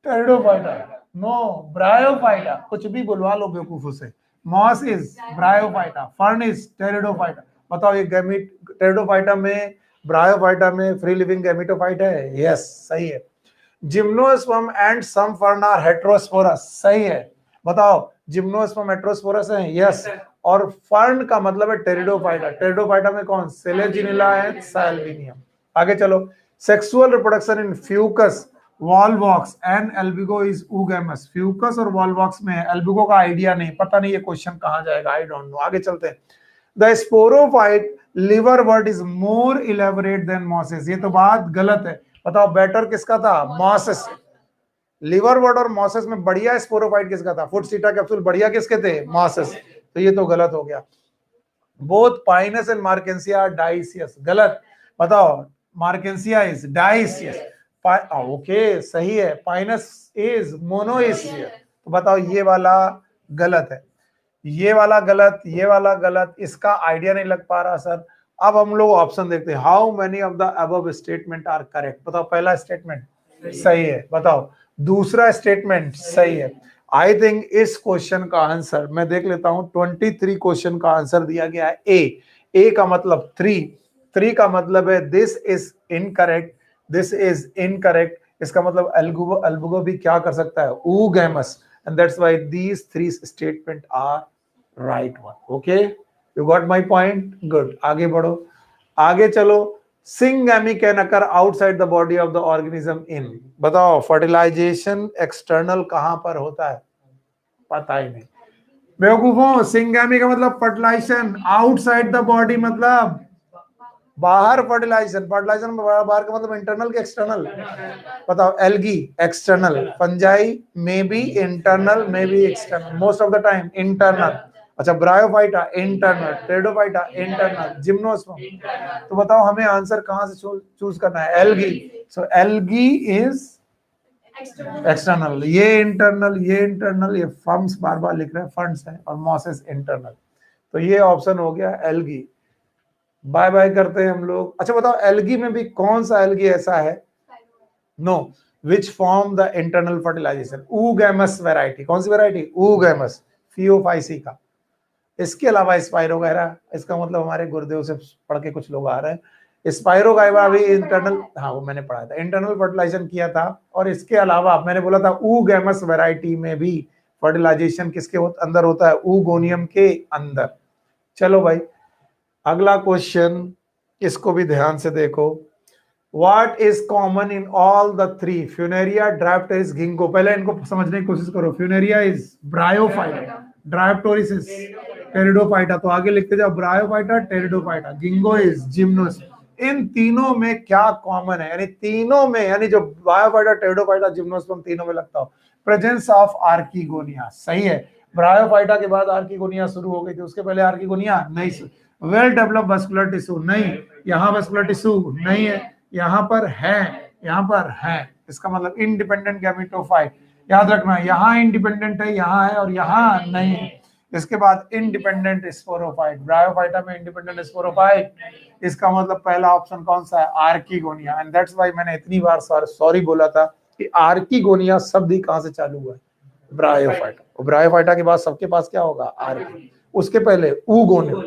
Pteridophyta, no Bryophyta, कुछ भी बुलवा लो बेवकूफों से। Moss is Bryophyta, fern is Pteridophyta. बताओ ये गैमेट टेरिडोफाइटा में, ब्रायोफाइटा में फ्री लिविंग गैमेटोफाइट है, यस सही है। Gymnosperm and some fern are heterosporous, सही है। बताओ जिम्नोस्पर्म हेटेरोस्पोरस है, यस। और फर्न का मतलब है टेरिडोफाइटा, टेरिडोफाइटा में कौन, सेलेजिनिला एंड साल्विनियम। आगे चलो, sexual reproduction in Fucus, Volvox and Albugo is oogamous। Fucus और वॉलवॉक्स में, एल्बिगो का आइडिया नहीं, पता नहीं ये क्वेश्चन कहां जाएगा, आई डोंट नो। आगे चलते हैं। The sporophyte liverwort is more elaborate than mosses, ये तो बात गलत है। बताओ बेटर किसका था, मॉसेस। लिवरवर्ट और मॉसेस में बढ़िया स्पोरोफाइट किसका था, फुटसीटा कैप्सूल बढ़िया किसके थे, मॉसेस। तो ये तो गलत हो गया। बोथ पाइनस एंड मार्केंसिया डाइसियस, गलत। बताओ मार्केंसिया इज डाइसियस, ओके सही है। पाइनस इज मोनोइसियस, तो बताओ ये वाला गलत है, ये वाला गलत, ये वाला गलत, इसका आइडिया नहीं लग पा रहा सर। अब हम लोग ऑप्शन देखते हैं, how many of the above statement are correct. बताओ पहला स्टेटमेंट सही है, बताओ दूसरा स्टेटमेंट सही है। आई थिंक इस क्वेश्चन का आंसर मैं देख लेता हूं, 23 क्वेश्चन का आंसर दिया गया है ए का मतलब 3 का मतलब है this is incorrect, this is incorrect, इसका मतलब एल्बुगो भी क्या कर सकता है, oogamous, and that's why these 3 statement are right one। okay, you got my point, good। आगे बढ़ो, आगे चलो। Syngamy can occur outside the body of the organism in, बताओ फर्टिलाइजेशन एक्सटर्नल कहां पर होता है, पता ही नहीं बेवकूफों। सिंगैमी का मतलब फर्टिलाइजेशन, आउटसाइड द बॉडी मतलब बाहर फर्टिलाइजेशन, फर्टिलाइजेशन बाहर का मतलब इंटरनल के एक्सटर्नल। बताओ algae external, fungi may be internal may be external, most of the time internal. अच्छा bryophyta internal, pteridophyta internal, gymnosperm. तो बताओ हमें आंसर कहां से चूज करना है, algae. So algae is external, ये इंटरनल, ये फर्म्स बार बार लिख रहे हैं, फंड्स है, और मॉसेस इंटरनल। तो ये ऑप्शन हो गया एल्गी। बाय बाय करते हैं हम लोग। अच्छा बताओ एल्गी में भी कौन सा एल्गी ऐसा है, no, which form the internal fertilization, oogamous variety, कौन सी वैरायटी, oogamous, फियोफाइसी का। इसके अलावा स्पाइरोगायरा, इसका मतलब हमारे गुरुदेव से पढ़ के कुछ लोग आ रहे हैं, स्पाइरोगाइवा भी इंटरनल, हाँ वो मैंने पढ़ा था, इंटरनल फर्टिलाइजेशन किया था। और इसके अलावा मैंने बोला था ऊगैमस वैरायटी में भी फर्टिलाइजेशन किसके अंदर होता है, ऊगोनियम के अंदर। चलो भाई अगला क्वेश्चन, इसको भी ध्यान से देखो। What is common in all the three? Funaria, Diapteris, Ginkgo. पहले इनको समझने की कोशिश करो। Funaria is Bryophyta, Diapteris is Pteridophyta। तो आगे लिखते जाओ, Bryophyta, Pteridophyta, Ginkgo is Gymnosperm। इन तीनों में क्या कॉमन है, यानी तीनों में, यानी जो Bryophyta, Pteridophyta, Gymnosperm तीनों में लगता हो, प्रेजेंस ऑफ आर्किगोनिया। सही है, ब्रायोफाइटा के बाद आर्किगोनिया शुरू हो गई थी, उसके पहले आर्किगोनिया नहीं। वेल डेवलप्ड मस्कुलर टिश्यू नहीं, यहाँ मस्कुलर टिश्यू नहीं है, यहाँ पर है, यहाँ पर है। इसका मतलब इंडिपेंडेंट गैमेटोफाइट। याद रखना, यहाँ इंडिपेंडेंट है, यहाँ है, और यहाँ नहीं है। इसके बाद इंडिपेंडेंट स्पोरोफाइट, ब्रायोफाइटा में इंडिपेंडेंट स्पोरोफाइट। इसका मतलब पहला ऑप्शन कौन सा है, आर्किगोनिया। एंड दैट्स व्हाई मैंने इतनी बार सॉरी बोला था कि आर्किगोनिया शब्द ही कहां से चालू हुआ है, ब्रायोफाइटा। और ब्रायोफाइटा के बाद सबके पास क्या होगा, आर्की, उसके पहले ऊगोनियम।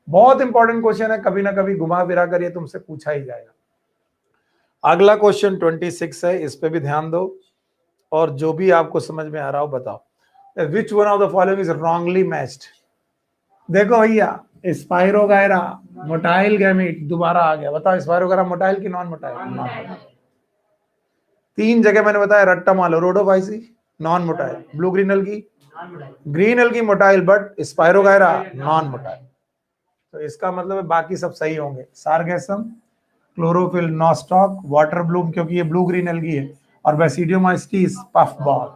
बहुत इंपॉर्टेंट क्वेश्चन है, कभी ना कभी घुमा फिरा कर ये तुमसे पूछा ही जाएगा। अगला क्वेश्चन 26 है, इस पे भी ध्यान दो और जो भी आपको समझ में आ रहा हो बताओ। विच one of the following is wrongly matched. देखो भैया, स्पाइरोगायरा मोटाइल गैमीट दोबारा आ गया, बताओ स्पाइरोगायरा मोटाइल की नॉन मोटाइल। तीन जगह मैंने बताया, रट्टा मालो, Rhodophyceae non motile, blue green algae motile, but spirogyra non motile. तो इसका मतलब है बाकी सब सही होंगे। सारगेसम, क्लोरोफिल, नॉस्टॉक, वाटर ब्लूम क्योंकि ये ब्लू ग्रीन एल्गी है, और बेसिडियोमाइस्टिस पफ बॉल।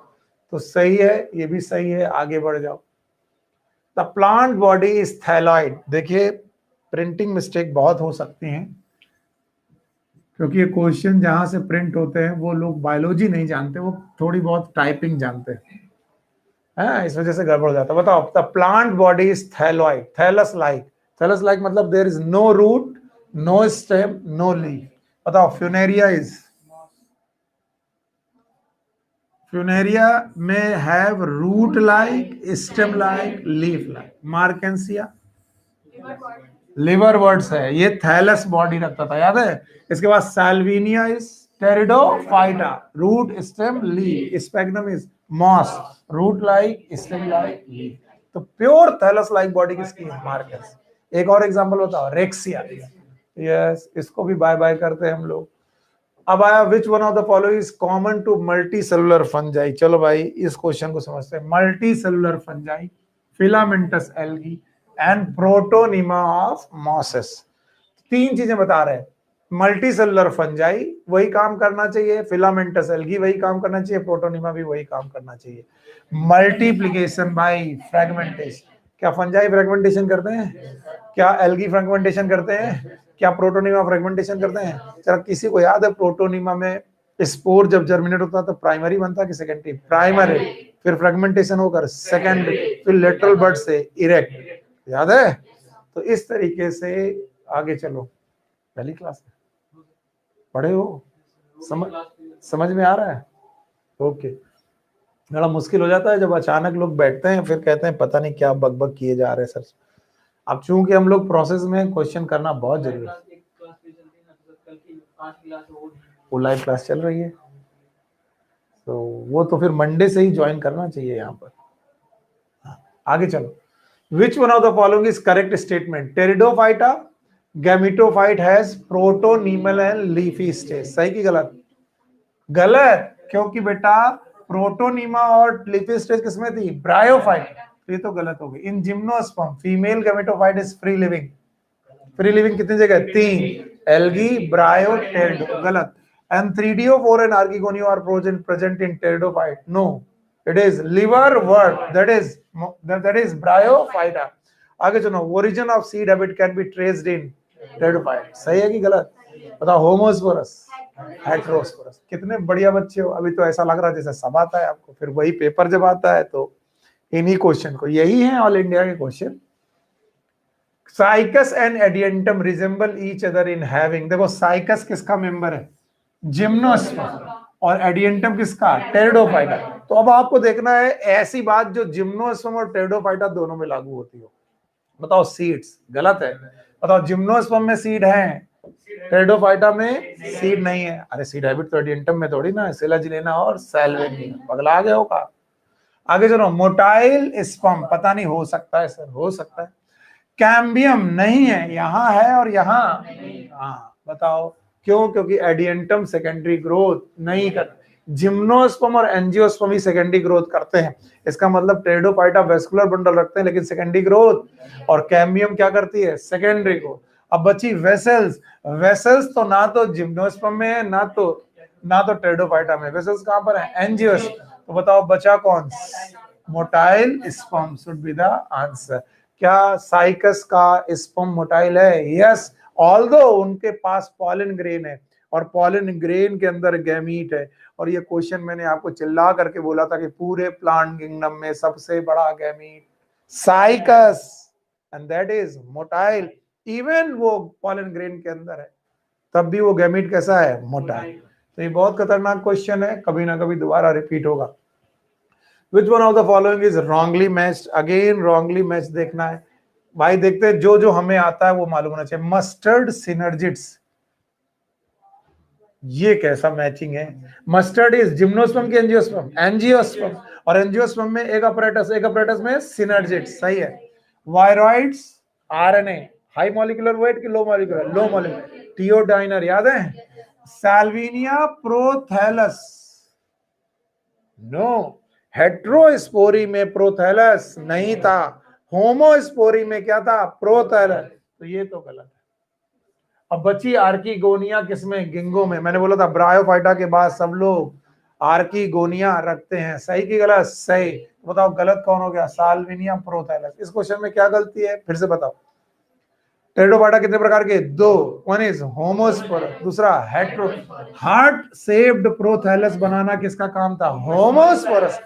तो सही है, ये भी सही है। आगे बढ़ जाओ। The plant body is thalloid. देखिए प्रिंटिंग मिस्टेक बहुत हो सकती हैं, क्योंकि ये क्वेश्चन जहां से प्रिंट होते हैं वो लोग बायोलॉजी नहीं जानते, वो थोड़ी बहुत टाइपिंग जानते हैं, इस वजह से गड़बड़ हो जाता है। बताओ, the plant body is thalloid, thallus like मतलब there is no root, no stem, no leaf. बताओ, फ्यूनेरिया में have root like, stem like, leaf like. Marchantia liverworts है, ये थैलस बॉडी रखता था, याद है। इसके बाद Salvinia is Pteridophyta, root stem leaf. Sphagnum is moss, root like, stem like, leaf. तो प्योर थैलस लाइक बॉडी किसकी है, मार्केंस। एक और एग्जांपल बताओ, रेक्सिया। यस, इसको भी बाय बाय करते हैं हम लोग। अब आया, which one of the following is common to multicellular fungi. चलो भाई इस क्वेश्चन को समझते हैं। Multicellular fungi, filamentous algae and protonema of mosses. तीन चीजें बता रहे हैं। मल्टी सेलुलर फंजाई वही काम करना चाहिए, फिलामेंटस एल्गी वही काम करना चाहिए, प्रोटोनिमा भी वही काम करना चाहिए। मल्टीप्लीकेशन बाय फ्रेगमेंटेशन, क्या फंजाई फ्रेगमेंटेशन करते हैं, क्या एल्गी फ्रेगमेंटेशन करते हैं, क्या प्रोटोनिमा फ्रेगमेंटेशन करते हैं। चलो किसी को याद है प्रोटोनिमा में स्पोर जब जर्मिनेट होता है तो प्राइमरी बनता है कि सेकेंडरी, प्राइमरी, फिर फ्रेगमेंटेशन होकर सेकेंडरी, फिर लेटरल बड से इरेक्ट, याद है। तो इस तरीके से आगे चलो। पहली क्लास में पढ़े हो, समझ में आ रहा है। ओके, बड़ा मुश्किल हो जाता है जब अचानक लोग बैठते हैं फिर कहते हैं पता नहीं क्या बकबक किए जा रहे हैं सर। अब चूंकि हम लोग प्रोसेस में क्वेश्चन करना बहुत जरूरी है। वो लाइव क्लास चल रही है, तो वो तो फिर मंडे से ही ज्वाइन करना चाहिए यहाँ पर। आगे चलो। Which one of the following is correct statement. Pteridophyta gametophyte has protonemal and leafy stage. सही की गलत? गलत, क्योंकि बेटा प्रोटोनीमा और लीफी स्टेज किसमें थी, ब्रायोफाइट। ये तो गलत हो गई। इन gymnosperm female gametophyte is free living. Free living कितनी जगह, तीन, एल्गी, ब्रायो, टेरिडो। गलत। And 3DO4 and archegonium are present in pteridophyte. No, it is liverwort, that is bryophyta. आगे चलो। origin of seed habit can be traced in pteridophyte. सही है कि गलत? बताओ। Homosporous, heterosporous. कितने बढ़िया बच्चे हो। अभी तो ऐसा लग रहा है जैसे सब आता है आपको, फिर वही पेपर जब आता है तो इन्हीं क्वेश्चन को, यही है ऑल इंडिया के question. Cycas and Adiantum resemble each other in having. देखो साइकस किसका मेंबर है, जिम्नोस्पर्म, और एडियंटम किसका, टेरिडोफाइटा। तो अब आपको देखना है ऐसी बात जो जिम्नोस्पर्म और टेरिडोफाइटा दोनों में लागू होती हो। बताओ सीड्स। गलत है। बताओ जिम्नोस्पर्म में सीड है, टेरिडोफाइटा में सीड नहीं है। अरे सीड हैबिट तो एडियंटम में थोड़ी ना, सिलाजिलेना और सैल्विनिया। पगला गए हो का? आगे चलो, मोटाइल स्पर्म, पता नहीं, हो सकता है सर, हो सकता है। कैम्बियम नहीं है, यहाँ है और यहाँ, हाँ बताओ क्यों? क्योंकि एडियंटम सेकेंडरी ग्रोथ नहीं कर, जिम्नोस्पर्म और एंजियोस्पर्म ही सेकेंडरी ग्रोथ करते हैं। इसका मतलब टेरिडोफाइटा वेस्कुलर बंडल रखते हैं लेकिन सेकेंडरी ग्रोथ, और कैम्बियम क्या करती है? Secondary growth. अब बची वेसल्स। वेसल्स तो ना तो जिम्नोस्पर्म में है ना तो टेरिडोफाइटा में। वेसल्स कहां पर है? एंजियोस्पर्म। तो बताओ बचा कौन? Motile sperm should be the answer. क्या साइकस का स्पर्म मोटाइल है? यस, ऑल्दो उनके पास पॉलन ग्रेन है और पॉलन ग्रेन के अंदर गैमीट है। और ये क्वेश्चन मैंने आपको चिल्ला करके बोला था कि पूरे प्लांट किंगडम में सबसे बड़ा gamete cycas, and that is motile. Even वो पॉलन ग्रेन के अंदर है तब भी वो गैमीट कैसा है? मोटाइल। तो ये बहुत खतरनाक क्वेश्चन है, कभी ना कभी दोबारा रिपीट होगा। Which one of the following is wrongly matched? Again wrongly matched देखना है भाई। देखते हैं जो हमें आता है वो मालूम होना चाहिए। मस्टर्ड सिनर्जिट्स, ये कैसा मैचिंग है? मस्टर्ड इज जिम्नोस्पर्म की एंजियोस्पर्म? एंजियोस्पर्म, और एंजियोस्पर्म में एक अपरेटस में सिनर्जिट्स, सही है। Viroids RNA, high molecular weight की लो मॉलिक्यूलर? Low molecular. टियोडाइनर याद है? Salvinia prothallus, no. हेट्रोस्पोरी में प्रोथैलस नहीं था, होमोस्पोरी में क्या था? प्रोथैलस। तो ये तो गलत है। अब बची आर्कीगोनिया, किसमें? गिंगो में। मैंने बोला था ब्रायोफाइटा के बाद सब लोग आर्कीगोनिया रखते हैं, सही की गलत? सही। तो बताओ गलत कौन हो गया? Salvinia prothallus. इस क्वेश्चन में क्या गलती है फिर से बताओ? टेरिडोफाइटा कितने प्रकार के? दो। वन इज होमोस्पोरस, दूसरा हेट्रो। हार्ट शेप्ड प्रोथैलस बनाना किसका काम था? होमोस्पोरस।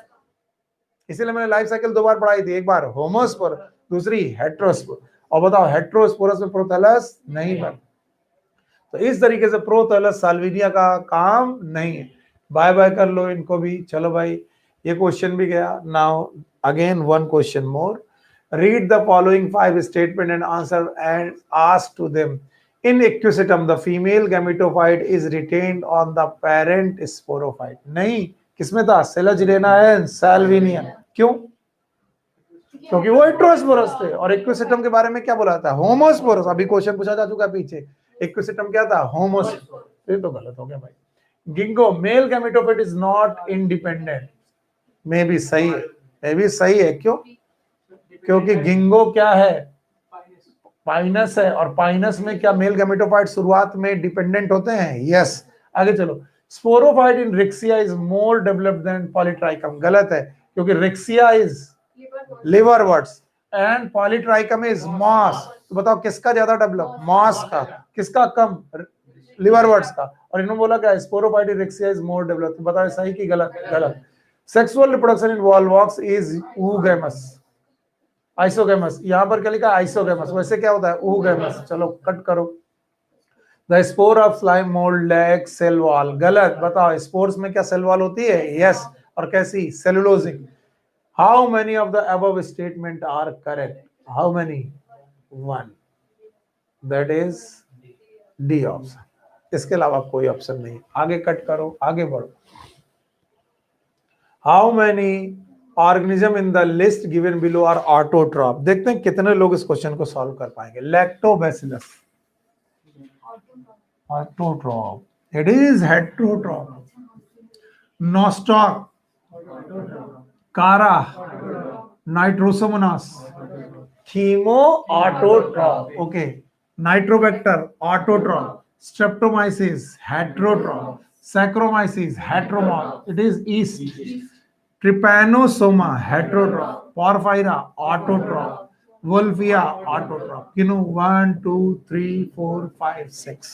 इसीलिए मैंने लाइफ साइकिल दो बार पढ़ाई थी, एक बार होमोस्पोरस, दूसरी हेट्रोस्पोरस। और बताओ हेट्रोस्पोरस में प्रोथैलस नहीं बन। तो इस तरीके से प्रोथैलस साल्विनिया का काम नहीं है। बाय बाय कर लो इनको भी। चलो भाई, ये क्वेश्चन भी गया। Now again one question more. Read the following 5 statement and answer and ask to them. In equisetum, the female gametophyte is retained on the parent sporophyte. नहीं, किसमें था? सेलाजिलेना एंड सैल्विनिया। क्यों? क्योंकि वो हेट्रोस्पोरस थे। और इक्विसेटम के बारे में क्या बोला था? होमोस्पोरस। अभी क्वेश्चन पूछा जा चुका है पीछे, इक्विसेटम क्या था? होमोस्पोरस। ये तो गलत हो गया भाई। गिंगो, male gametophyte is not independent, में भी सही है, में भी सही है। क्यों? क्योंकि गिंगो क्या है? पाइनस है, और पाइनस में क्या मेल गैमेटोफाइट शुरुआत में डिपेंडेंट होते हैं? यस। आगे चलो, sporophyte in riccia is more developed than polytrichum. गलत है, क्योंकि riccia is liverworts and polytrichum is moss. तो बताओ किसका ज्यादा डेवलप? मॉस का। किसका कम? लिवरवर्ट्स का। और इन्होंने बोला क्या? Sporophyte in riccia is more developed. तो बताओ सही की गलत? गलत। Sexual reproduction in Volvox is oogamous, isogamous. यहां पर क्या लिखा? आइसोगेमस। वैसे क्या होता है? oogamous। चलो कट करो। The spore of slime mould lack cell wall. गलत। बताओ स्पोर्स में क्या सेल वॉल होती है? यस। और कैसी? Cellulosic. How many of the above statement are correct? How many? 1, that is D option. इसके अलावा कोई ऑप्शन नहीं। आगे कट करो, आगे बढ़ो। How many organism in the list given below are autotroph? देखते हैं कितने लोग इस क्वेश्चन को सॉल्व कर पाएंगे। Lactobacillus autotroph, it is heterotroph. Nostoc, chara, nitrosomonas, chemo autotroph. Okay. Nitrobacter autotroph, streptomyces heterotroph, saccharomyces heteromorph, it is yeast. Trypanosoma heterotroph, porphyra autotroph, wolffia autotroph. किनो 1 2 3 4 5 6।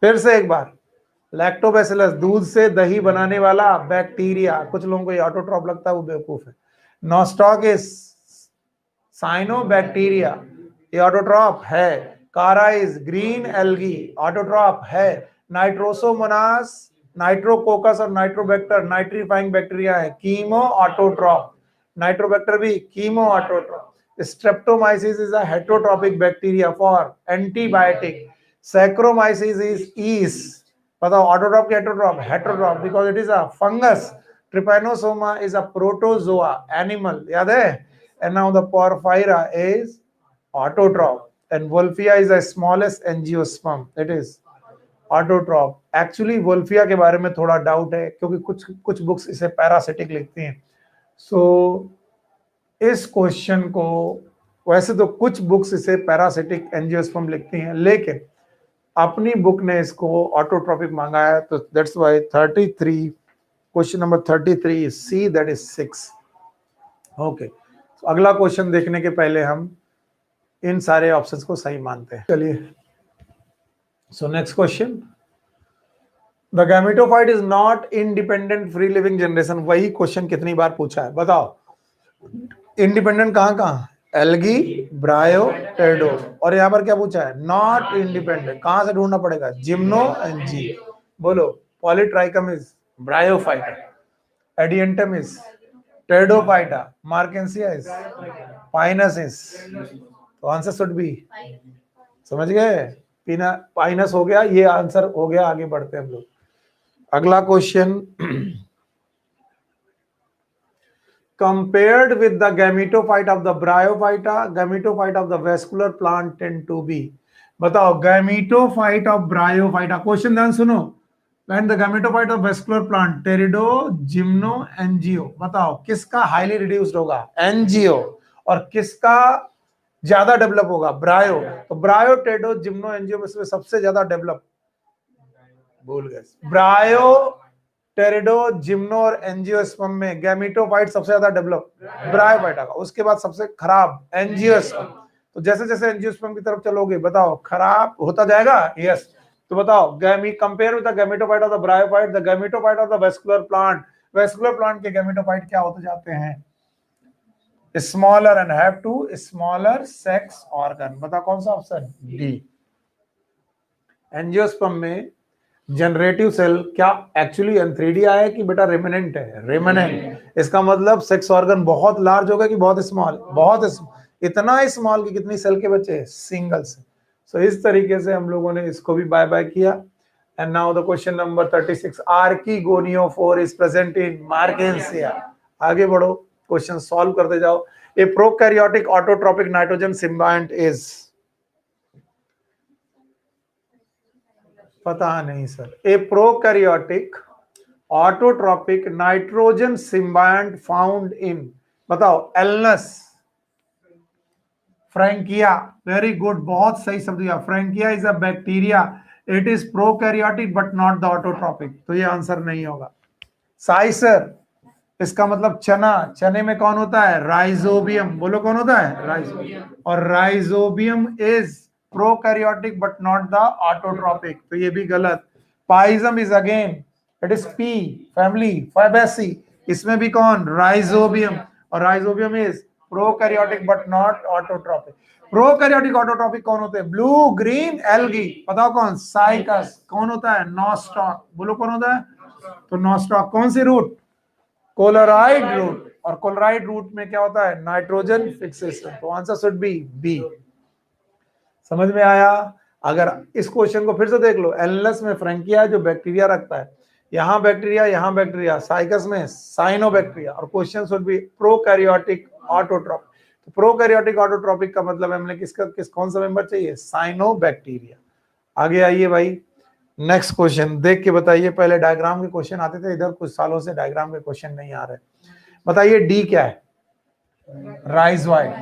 फिर से एक बार, लैक्टोबैसिलस दूध से दही बनाने वाला बैक्टीरिया। कुछ लोगों को ये ऑटोट्रॉप लगता है, वो बेवकूफ है। नॉस्टॉक इज साइनोबैक्टीरिया, ये ऑटोट्रॉप है। कारा इज ग्रीन एल्गी, ऑटोट्रॉप है। नाइट्रोसोमोनास, नाइट्रोकोकस और नाइट्रोबैक्टर नाइट्रीफाइंग बैक्टीरिया है, कीमो ऑटोट्रॉप। नाइट्रोबैक्टर भी chemo autotroph. Streptomyces is a heterotrophic bacteria for antibiotic. Saccharomyces is yeast. बताओ ऑटोट्रॉप क्या हेटरोट्रॉप? हेटरोट्रॉप because it is a fungus. Trypanosoma is a protozoa animal. याद है? And now the Porphyra is autotroph. And Wolffia is the smallest angiosperm. It is autotroph. Actually Wolffia के बारे में थोड़ा doubt है क्योंकि कुछ बुक्स इसे पैरासिटिक लिखती हैं. सो इस क्वेश्चन को वैसे तो कुछ बुक्स इसे पैरासिटिक एंजियोस्पर्म लिखती हैं, लेकिन अपनी बुक ने इसको ऑटोट्रॉपिक मांगा है, तो that's why 33 question number 33 is C, that is 6. Okay, तो अगला क्वेश्चन देखने के पहले हम इन सारे ऑप्शंस को सही मानते हैं. चलिए, so next question, the gametophyte is not independent free living generation. वही क्वेश्चन कितनी बार पूछा है बताओ. इंडिपेंडेंट कहाँ? एल्गी, ब्रायो, टेडो. और यहाँ पर क्या पूछा है? Not independent. कहां से ढूंढना पड़ेगा? जिम्नो एंड जी. बोलो. Polytrichum is bryophyta, Adiantum is Pteridophyta, मार्केंसिया is Pinus. तो आंसर शुड बी, समझ गए? पाइनस हो गया, ये आंसर हो गया. आगे बढ़ते हैं हम लोग. अगला question, compared with the gametophyte of the bryophyta, gametophyte of the vascular plant tend to be. बताओ, gametophyte of bryophyta. क्वेश्चन ध्यान सुनो. And the gametophyte of vascular plant, pterido, gymno, angio. बताओ किसका हाईली रिड्यूस्ड होगा? Angio. और किसका ज्यादा develop होगा? ब्रायो. तो ब्रायो, टेडो, जिम्नो, एंजियो में सबसे ज्यादा डेवलप, भूल गए, ब्रायो, टेरिडो, जिम्नो और एंजियोस्पर्म में गैमेटोफाइट सबसे ज्यादा डेवलप ब्रायोफाइटा का. उसके बाद सबसे खराब एंजियोस्पर्म. तो जैसे जैसे एंजियोस्पर्म की तरफ चलोगे बताओ खराब होता जाएगा. यस. तो बताओ, compare with the gametophyte of the bryophyte, the gametophyte of the vascular plant. Vascular plant के गैमेटोफाइट क्या होते जाते हैं? Smaller and have two smaller sex organ. बताओ कौन सा ऑप्शन? डी. एंजियोस्पर्म में जनरेटिव सेल क्या एक्चुअली एंथ्रीडिया है कि बेटा रेमिनेंट है? रेमिनेंट. इसका मतलब सेक्स ऑर्गन बहुत लार्ज होगा कि बहुत स्मॉल? बहुत इतना स्मॉल कि कितनी सेल के बच्चे? सिंगल से. सो इस तरीके से हम लोगों ने इसको भी बाय बाय किया. And now the question number 36, archegoniophore is present in marchantia. आगे बढ़ो, क्वेश्चन सॉल्व करते जाओ. A prokaryotic autotrophic nitrogen symbiont is, पता नहीं sir. A prokaryotic autotrophic nitrogen symbiont found in, बताओ, एल्नस, फ्रैंकिया. वेरी गुड, बहुत सही शब्द दिया. Frankia is a bacteria. It is prokaryotic but not the autotrophic. तो ये आंसर नहीं होगा. साइसर, इसका मतलब चना. चने में कौन होता है? राइजोबियम. बोलो कौन होता है? राइजोबियम. और rhizobium is prokaryotic but not the autotrophic. तो ये भी गलत. Pisum is again, it is pea family, fabaceae. इसमें भी कौन? राइजोबियम. और rhizobium is prokaryotic but not autotrophic. Prokaryotic autotrophic कौन होते हैं? Blue green algae. बताओ कौन? साइकस. कौन होता है? नॉस्टॉक. बोलो कौन होता है? तो नॉस्टॉक. कौन सी रूट? Coralloid root. और कोलोराइड रूट में क्या होता है? Nitrogen fixation. तो आंसर शुड बी बी. समझ में आया? अगर इस क्वेश्चन को फिर से देख लो, एल्नस में फ्रैंकिया है जो बैक्टीरिया रखता है, यहाँ बैक्टीरिया, यहाँ बैक्टीरिया, साइकस में साइनोबैक्टीरिया. और question should be prokaryotic autotrophic. तो प्रोकैरियोटिक ऑटोट्रोपिक का मतलब हमने कौन सा मेंबर चाहिए? साइनोबैक्टीरिया. आगे आइए भाई, नेक्स्ट क्वेश्चन देख के बताइए. पहले डायग्राम के क्वेश्चन आते थे, इधर कुछ सालों से डायग्राम के क्वेश्चन नहीं आ रहे. बताइए डी क्या है? राइजोइड.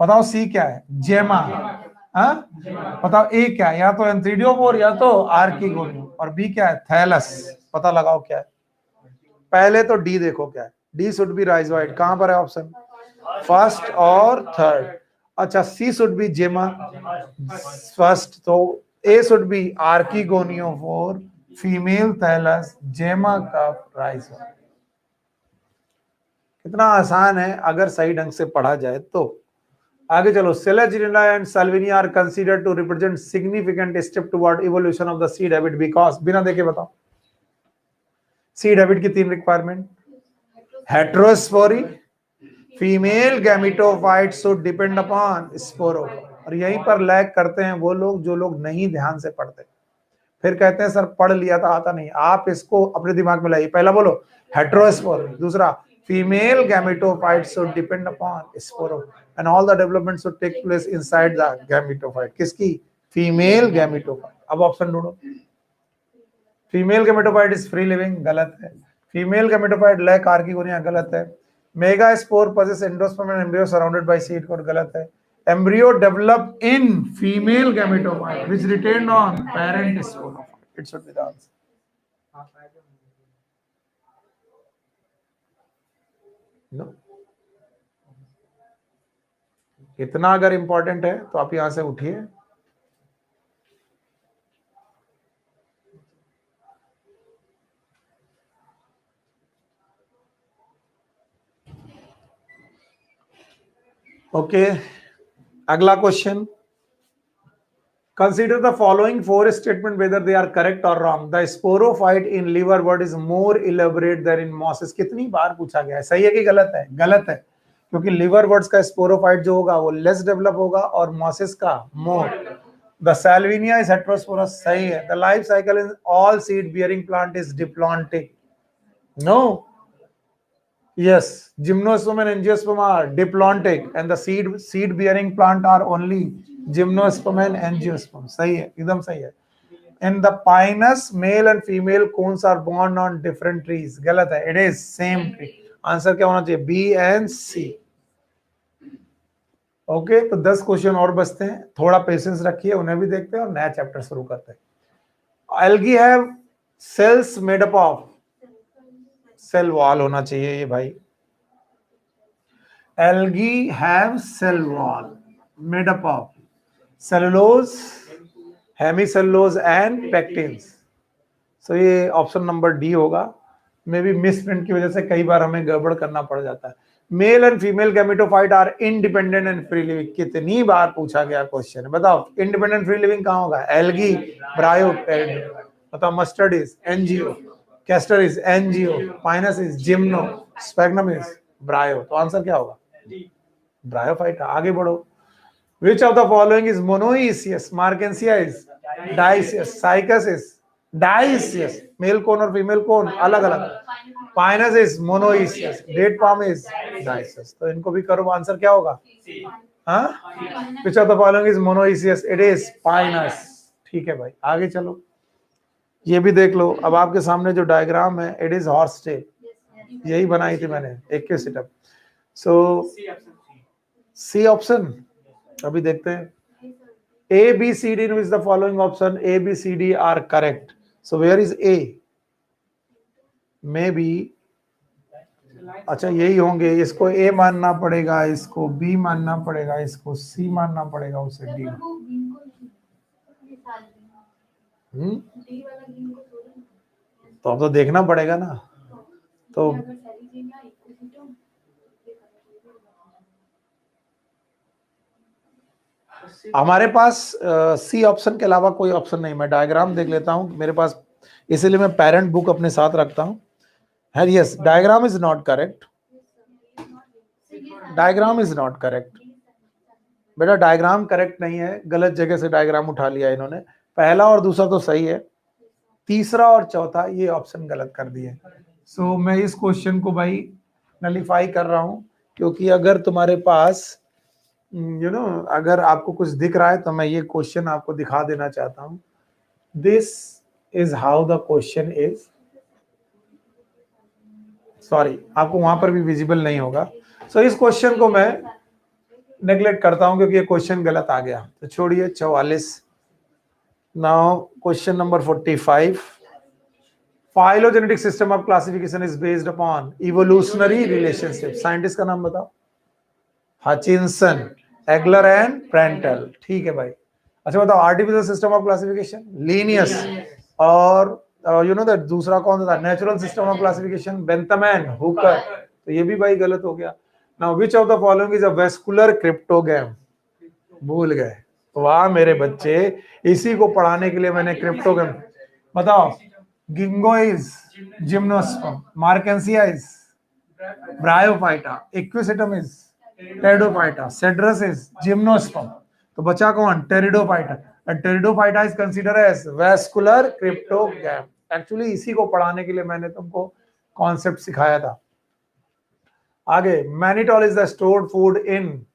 बताओ सी क्या है? जेमा. हाँ बताओ ए क्या है? या तो एंथ्रीडियोफोर या तो आर्कीगोनियो. और बी क्या है? थैलस. पता लगाओ क्या है. पहले तो डी देखो क्या है. D should be rhizoid. कहां पर है ऑप्शन? फर्स्ट और थर्ड. अच्छा, सी शुड बी जेमा फर्स्ट. तो ए शुड बी आर्कीगोनियोफोर, फीमेल थैलस, जेमा कफ, राइजोइड. कितना आसान है अगर सही ढंग से पढ़ा जाए तो. आगे चलो. Selaginella and salvinia are considered to represent significant step toward evolution of the seed habit because. बिना देखे बताओ. सीड हैबिट की 3 requirement: heterospory, female gametophyte should depend upon sporo. और यहीं पर लैग करते हैं वो लोग जो लोग नहीं ध्यान से पढ़ते, फिर कहते हैं सर पढ़ लिया था आता नहीं। आप इसको अपने दिमाग में लाइए। पहला बोलो हेटेरोस्पोर, दूसरा female gametophyte should depend upon sporo and all the development should take place inside the gametophyte. किसकी? Female gametophyte. अब ऑप्शन ढूंढो। Female gametophyte is free living, गलत है। फीमेल गैमेटोफाइट लैक आर्किगोनिया, गलत है। Megaspore possess endosperm and embryo surrounded by seed coat, गलत है। Embryo develop in female gametophyte which retained on parent sporophyte. It should be the answer. No. इतना अगर important है तो आप यहां से उठिए। ओके, अगला question. Consider the following four statements whether they are correct or wrong. The sporophyte in liverwort is more elaborate than in mosses. कितनी बार पूछा गया है, सही है कि गलत है? गलत है, क्योंकि liverworts का sporophyte जो होगा वो less develop होगा और mosses का more. The salvinia is heterosporous, सही है। The life cycle in all seed bearing plant is diplontic. No. Yes, gymnosperm and angiosperm are diplontic and the seed bearing plant are only gymnosperm and angiosperm. सही है, एकदम सही है। In the pinus, male and female cones are born on different trees. गलत है, it is same tree. Answer क्या होना चाहिए? B and C. ओके, तो 10 क्वेश्चन और बचते हैं, थोड़ा पेशेंस रखिए, उन्हें भी देखते हैं और नया चैप्टर शुरू करते हैं। Algae have cells made up of, cell wall होना चाहिए ये भाई। Algae have cell wall made up of cellulose, hemicellulose and pectins. So ये ऑप्शन नंबर डी होगा। मे बी मिसप्रिंट की वजह से कई बार हमें गड़बड़ करना पड़ जाता है। Male and female gametophyte are independent and free living. कितनी बार पूछा गया क्वेश्चन है, बताओ। इंडिपेंडेंट फ्री लिविंग कहाँ होगा? एल्गी, ब्रायो, बताओ। Mustard is angio, castor is angio, pinus is gymno, sphagnum is bryo. तो आंसर क्या होगा? ब्रायोफाइट। आगे बढ़ो। Which of the following is monoecious? Markensia is dioecious, Cycas is dioecious. Male cone और female cone अलग अलग। Pinus is monoecious, date palm is dioecious. तो इनको भी करो, आंसर क्या होगा? हाँ? Which of the following is monoecious? It is Pinus. ठीक है भाई, आगे चलो। ये भी देख लो। अब आपके सामने जो डायग्राम है, it is horsetail, यही बनाई थी मैंने, एक के सेटअप। So सी ऑप्शन अभी देखते हैं। A, B, C, D in which the following option A, B, C, D are correct. So where is A? Maybe, अच्छा यही होंगे। इसको A मानना पड़ेगा, इसको B मानना पड़ेगा, इसको C मानना पड़ेगा, उसे D। तो अब तो देखना पड़ेगा ना। तो हमारे पास सी ऑप्शन के अलावा कोई ऑप्शन नहीं। मैं डायग्राम देख लेता हूं मेरे पास, इसीलिए मैं पेरेंट बुक अपने साथ रखता हूं। Yes, diagram is not correct. Diagram is not correct बेटा, डायग्राम करेक्ट नहीं है, गलत जगह से डायग्राम उठा लिया इन्होंने। पहला और दूसरा तो सही है, तीसरा और चौथा ये ऑप्शन गलत कर दिए। सो मैं इस क्वेश्चन को भाई नलीफाई कर रहा हूं, क्योंकि अगर तुम्हारे पास अगर आपको कुछ दिख रहा है तो मैं ये क्वेश्चन आपको दिखा देना चाहता हूं। This is how the question is. Sorry, आपको वहां पर भी विजिबल नहीं होगा। सो इस क्वेश्चन को मैं नेग्लेक्ट करता हूं क्योंकि ये क्वेश्चन गलत आ गया, तो छोड़िए। 44। Now question number 45। Phylogenetic system of classification is based upon evolutionary relationship. Scientist का नाम बताओ। Hutchinson, Engler and Prantl. ठीक है भाई। अच्छा बताओ, artificial system of classification Linnaeus, और दैट दूसरा कौन था? Natural system of classification Bentham and Hooker. तो ये भी भाई गलत हो गया। Now which of the following is a vascular cryptogam? भूल गए? वाह मेरे बच्चे, इसी को पढ़ाने के लिए मैंने क्रिप्टोगैम। बताओ। Ginkgo is gymnosperm, Marchantia is Bryophyta, Equisetum is Pteridophyta, Cedrus is gymnosperm. तो बचा कौन? Pteridophyta. And Pteridophyta is consider as vascular cryptogam. Actually इसी को पढ़ाने के लिए मैंने तुमको कॉन्सेप्ट सिखाया था। आगे, mannitol is the stored food in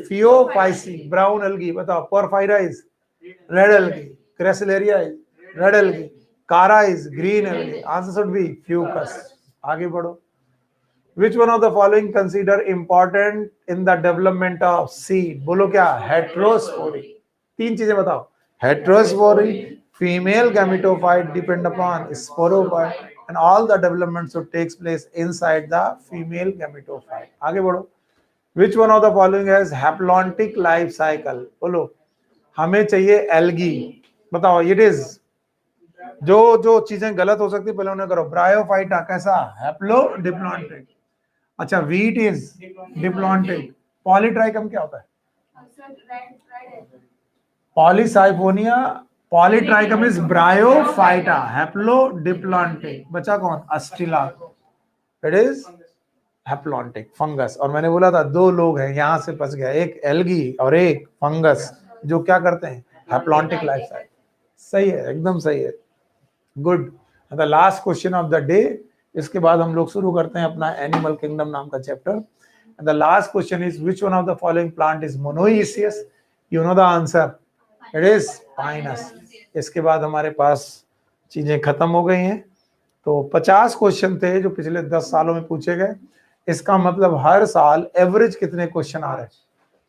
phaeophyceae, brown algae. बताओ, porphyra is red algae, gracilaria is red algae, chara is green algae. Answer should be fucus. आगे बढ़ो। Which one of the following consider important in the development of seed? बोलो क्या? Heterospory. तीन चीजें बताओ। Heterospory, female gametophyte depend upon sporophyte, and all the development should takes place inside the female gametophyte. आगे बढ़ो। Which one of the following has haplontic life cycle? बोलो। हमें चाहिए एल्गी। बताओ, it is जो चीजें गलत हो सकती पहले उन्हें करो। ब्रायोफाइटा कैसा? Haplo diplontic. अच्छा, वीट इज डिप्लॉन्टिक। पॉलीट्राइकम क्या होता है? Polysiphonia. Polytrichum is bryophyta, haplo diplontic. बचा कौन? अस्टिला, इट इज हैप्लॉन्टिक, फंगस। और मैंने बोला था दो लोग हैं, यहां से फंस गया, एक एल्गी और एक फंगस, जो क्या करते हैं? Haplontic life cycle. सही है, एकदम सही है, good. The last question of the day. इसके बाद हम लोग शुरू करते हैं अपना एनिमल किंगडम नाम का chapter. The last question is which one of the following plant is monoecious? You know the answer, it is Pinus. इसके बाद हमारे पास चीजें खत्म हो गई हैं। तो 50 क्वेश्चन थे जो पिछले 10 सालों में पूछे गए। इसका मतलब हर साल एवरेज कितने क्वेश्चन आ रहे हैं?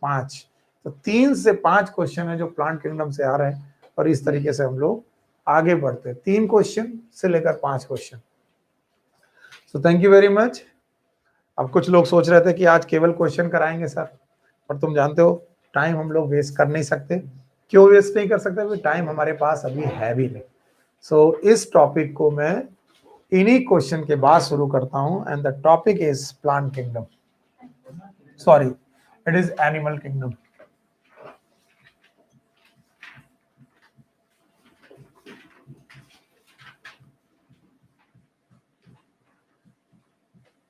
5। तो 3 से 5 क्वेश्चन है जो प्लांट किंगडम से आ रहे हैं, और इस तरीके से हम लोग आगे बढ़ते हैं, 3 क्वेश्चन से लेकर 5 question. So thank you very much. अब कुछ लोग सोच रहे थे कि आज केवल क्वेश्चन कराएंगे सर, पर तुम जानते हो टाइम हम लोग वेस्ट कर नहीं सकते। क्यों वेस्ट नहीं कर सकते? क्योंकि टाइम हमारे पास अभी है भी नहीं। सो इस टॉपिक को मैं इन्हीं क्वेश्चन के बाद शुरू करता हूं। And the topic is plant kingdom, sorry, it is animal kingdom.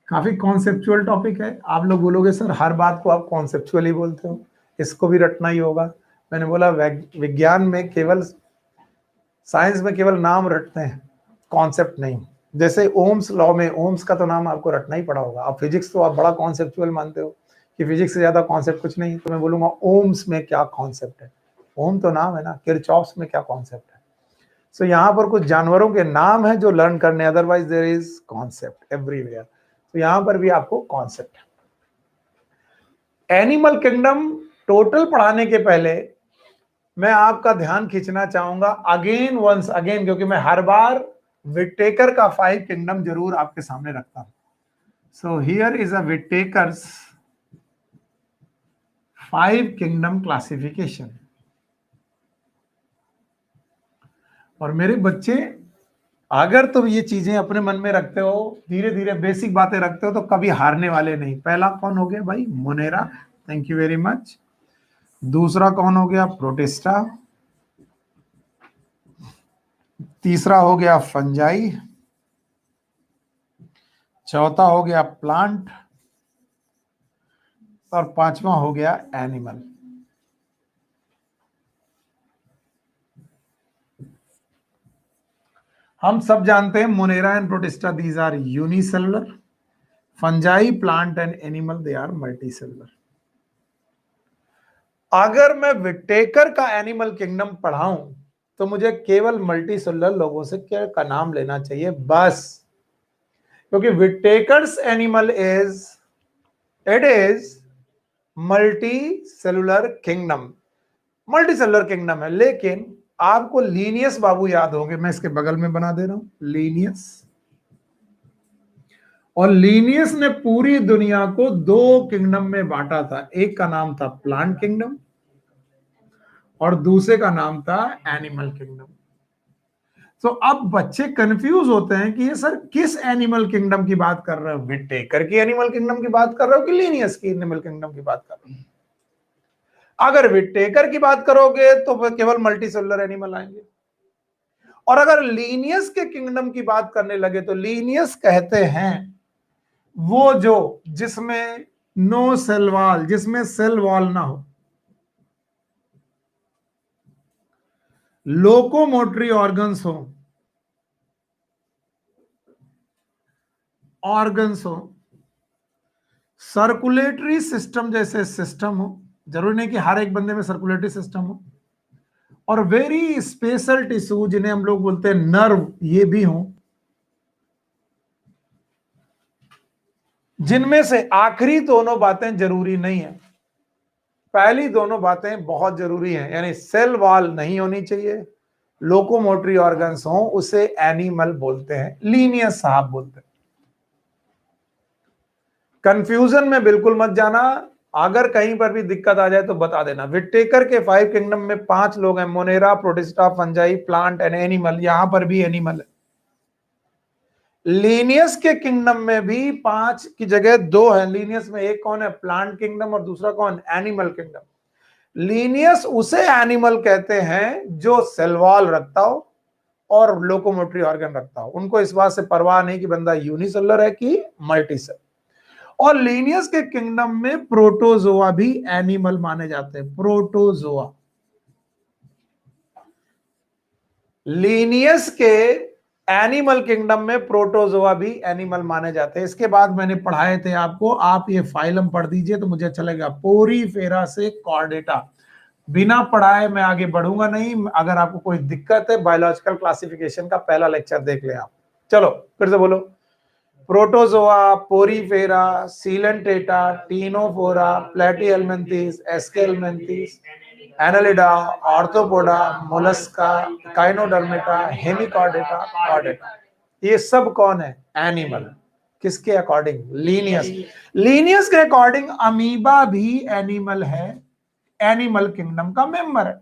काफी कॉन्सेप्चुअल टॉपिक है। आप लोग बोलोगे सर हर बात को आप कॉन्सेप्चुअली बोलते हो, इसको भी रटना ही होगा। मैंने बोला विज्ञान में केवल, साइंस में केवल नाम रटते हैं, कॉन्सेप्ट नहीं। जैसे ओम्स लॉ में ओम्स का तो नाम आपको रटना ही पड़ा होगा। आप फिजिक्स तो आप बड़ा कॉन्सेप्चुअल मानते हो कि फिजिक्स से ज्यादा कॉन्सेप्ट कुछ नहीं, तो मैं बोलूंगा ओम्स में क्या कॉन्सेप्ट है? ओम तो नाम है ना। किरचॉफ्स में क्या कॉन्सेप्ट है? सो यहाँ पर कुछ जानवरों के नाम है जो लर्न करने, otherwise there is concept everywhere. तो यहां पर भी आपको कॉन्सेप्ट है। एनिमल किंगडम टोटल पढ़ाने के पहले मैं आपका ध्यान खींचना चाहूंगा अगेन, वंस अगेन, क्योंकि मैं हर बार विटेकर का 5 किंगडम जरूर आपके सामने रखता हूं। So here is a Whittaker's 5 kingdom classification. और मेरे बच्चे, अगर तुम ये चीजें अपने मन में रखते हो, धीरे धीरे बेसिक बातें रखते हो, तो कभी हारने वाले नहीं। पहला कौन हो गया भाई? Monera, thank you very much. दूसरा कौन हो गया? प्रोटिस्टा। तीसरा हो गया फंजाई। चौथा हो गया प्लांट। और 5वां हो गया एनिमल। हम सब जानते हैं Monera and Protista, these are unicellular. Fungi, plant and animal, they are multicellular. अगर मैं विटेकर का एनिमल किंगडम पढ़ाऊं तो मुझे केवल मल्टीसेलुलर लोगों से क्या का नाम लेना चाहिए बस, क्योंकि Whittaker's animal is, it is multi cellular kingdom. Multi cellular kingdom है, लेकिन आपको लीनियस बाबू याद होंगे, मैं इसके बगल में बना दे रहा हूं, लीनियस। और लीनियस ने पूरी दुनिया को 2 किंगडम में बांटा था। एक का नाम था प्लांट किंगडम और दूसरे का नाम था एनिमल किंगडम। तो अब बच्चे कंफ्यूज होते हैं कि ये सर किस एनिमल किंगडम की बात कर रहे हो? विटेकर की एनिमल किंगडम की बात कर रहे हो कि लीनियस की एनिमल किंगडम की बात कर रहे हो? अगर विटेकर की बात करोगे तो केवल मल्टी सेलुलर एनिमल आएंगे, और अगर लीनियस के किंगडम की बात करने लगे तो लीनियस कहते हैं वो जो जिसमें नो सेल वॉल, जिसमें सेल वॉल ना हो, लोकोमोटरी ऑर्गन्स हो, सर्कुलेटरी सिस्टम जैसे सिस्टम हो, जरूरी नहीं कि हर एक बंदे में सर्कुलेटरी सिस्टम हो, और वेरी स्पेशल टिश्यू जिन्हें हम लोग बोलते हैं नर्व, ये भी हो, जिनमें से आखिरी दोनों बातें जरूरी नहीं है, पहली दोनों बातें बहुत जरूरी हैं, यानी सेल वॉल नहीं होनी चाहिए, लोकोमोटरी ऑर्गन्स हो, उसे एनिमल बोलते हैं, लीनियस साहब बोलते हैं। कंफ्यूजन में बिल्कुल मत जाना, अगर कहीं पर भी दिक्कत आ जाए तो बता देना। विटेकर के 5 किंगडम में 5 लोग हैं, Monera, protista, fungi, plant and animal, यहां पर भी एनिमल है। लीनियस के किंगडम में भी 5 की जगह 2 है, लीनियस में एक कौन है, प्लांट किंगडम, और दूसरा कौन, एनिमल किंगडम। लीनियस उसे एनिमल कहते हैं जो सेल वॉल रखता हो और लोकोमोटरी ऑर्गन रखता हो, उनको इस बात से परवाह नहीं कि बंदा यूनिसेलुलर है कि मल्टीसेल। और लीनियस के किंगडम में प्रोटोजोआ भी एनिमल माने जाते हैं, प्रोटोजोआ। लीनियस के एनिमल किंगडम में प्रोटोजोआ भी एनिमल माने जाते हैं। इसके बाद मैंने पढ़ाए थे आपको, आप ये फाइलम पढ़ दीजिए तो मुझे अच्छा लगेगा, पोरीफेरा से कॉर्डेटा। बिना पढ़ाए मैं आगे बढ़ूंगा नहीं। अगर आपको कोई दिक्कत है, बायोलॉजिकल क्लासिफिकेशन का पहला लेक्चर देख ले आप। चलो फिर से बोलो, protozoa, porifera, coelenterata, ctenophora, platyhelminthes, aschelminthes, annelida, arthropoda, mollusca, echinodermata, hemichordata, chordata, ये सब कौन है, एनिमल। किसके अकॉर्डिंग, लीनियस। लीनियस के अकॉर्डिंग अमीबा भी एनिमल है, एनिमल किंगडम का मेंबर है।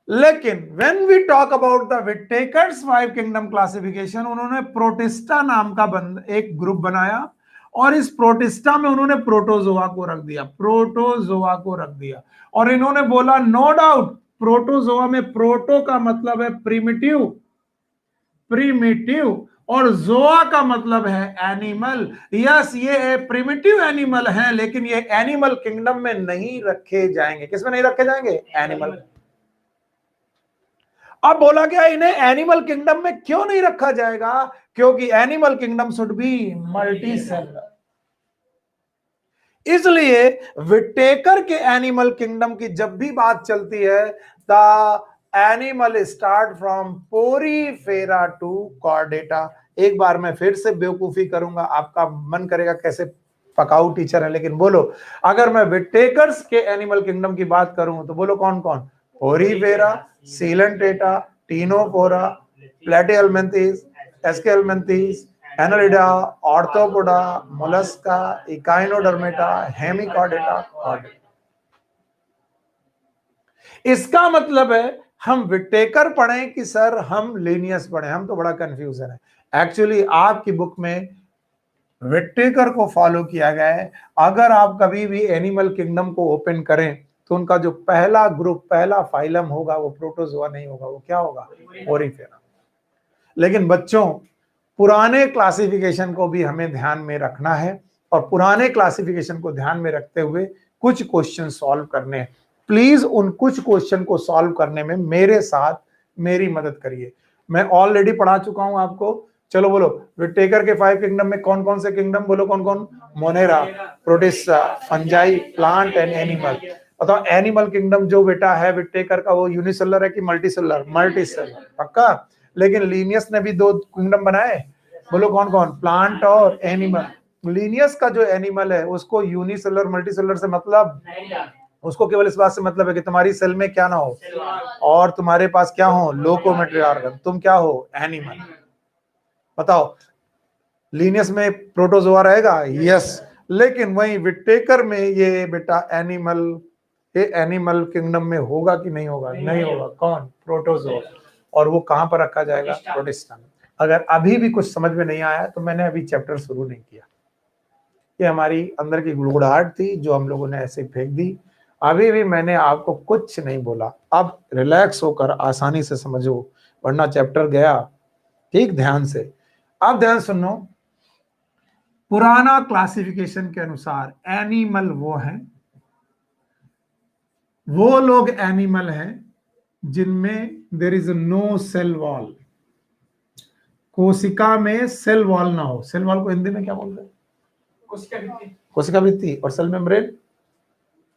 लेकिन when we talk about the Whittaker's 5 kingdom classification, उन्होंने प्रोटिस्टा नाम का एक ग्रुप बनाया और इस प्रोटिस्टा में उन्होंने प्रोटोजोआ को रख दिया, प्रोटोजोआ को रख दिया। और इन्होंने बोला नो डाउट प्रोटोजोआ में प्रोटो का मतलब है प्रिमिटिव, प्रिमिटिव, और जोआ का मतलब है एनिमल। यस, ये प्रिमिटिव एनिमल है, लेकिन ये एनिमल किंगडम में नहीं रखे जाएंगे। किसमें नहीं रखे जाएंगे, एनिमल। अब बोला गया इन्हें एनिमल किंगडम में क्यों नहीं रखा जाएगा, क्योंकि animal kingdom should be multicellular. इसलिए विटेकर के एनिमल किंगडम की जब भी बात चलती है, the animal start from Porifera to Chordata. एक बार मैं फिर से बेवकूफी करूंगा, आपका मन करेगा कैसे पकाऊ टीचर है, लेकिन बोलो, अगर मैं विटेकर्स के एनिमल किंगडम की बात करूं तो बोलो कौन कौन, porifera, coelenterata, ctenophora, platyhelminthes, aschelminthes, annelida, arthropoda, mollusca, echinodermata, hemichordata, chordata. इसका मतलब है हम विटेकर पढ़ें कि सर हम लीनियस पढ़ें, हम तो बड़ा कंफ्यूजन है। एक्चुअली आपकी बुक में विटेकर को फॉलो किया गया है। अगर आप कभी भी एनिमल किंगडम को ओपन करें तो उनका जो पहला ग्रुप, पहला फाइलम होगा वो प्रोटोजोआ नहीं होगा, वो क्या होगा, पोरीफेरा। लेकिन बच्चों, पुराने क्लासिफिकेशन को भी हमें ध्यान में रखना है और पुराने क्लासिफिकेशन को ध्यान में रखते हुए कुछ क्वेश्चन सॉल्व करने हैं। प्लीज उन कुछ क्वेश्चन को सॉल्व करने में मेरे साथ मेरी मदद करिए। मैं ऑलरेडी पढ़ा चुका हूं आपको। चलो बोलो, विटेकर के 5 किंगडम में कौन कौन से किंगडम, बोलो कौन कौन, Monera, protista, fungi, plant and animal. बताओ एनिमल किंगडम जो बेटा है विटेकर का, वो यूनिसेलुलर है कि मल्टीसेलुलर, मल्टीसेलुलर, पक्का। लेकिन लीनियस ने भी 2 किंगडम बनाए, बोलो कौन कौन, प्लांट और एनिमल। लीनियस का जो एनिमल है उसको यूनिसेलुलर मल्टीसेलुलर से मतलब, उसको केवल इस बात से मतलब है कि तुम्हारी सेल में क्या ना हो और तुम्हारे पास क्या हो, लोकोमोटरी ऑर्गन, तुम क्या हो, एनिमल। बताओ लीनियस में प्रोटोजोआ रहेगा, यस, लेकिन वहीं विटेकर में ये बेटा एनिमल, ये एनिमल किंगडम में होगा कि नहीं होगा, नहीं होगा। कौन, प्रोटोजोआ। और वो कहां पर रखा जाएगा, प्रोटिस्टा में। अगर अभी भी कुछ समझ में नहीं आया तो मैंने अभी चैप्टर शुरू नहीं किया, ये हमारी अंदर की गुड़गुड़ाहट थी जो हम लोगों ने ऐसे फेंक दी। अभी भी मैंने आपको कुछ नहीं बोला, अब रिलैक्स होकर आसानी से समझो, वरना चैप्टर गया। ठीक, ध्यान से अब ध्यान सुनो। पुराना क्लासिफिकेशन के अनुसार एनिमल वो लोग एनिमल हैं जिनमें there is no cell wall, कोशिका में सेल वॉल ना हो। सेल वॉल को हिंदी में क्या बोलते हैं? कोशिका भित्ति। और सेल मेम्ब्रेन?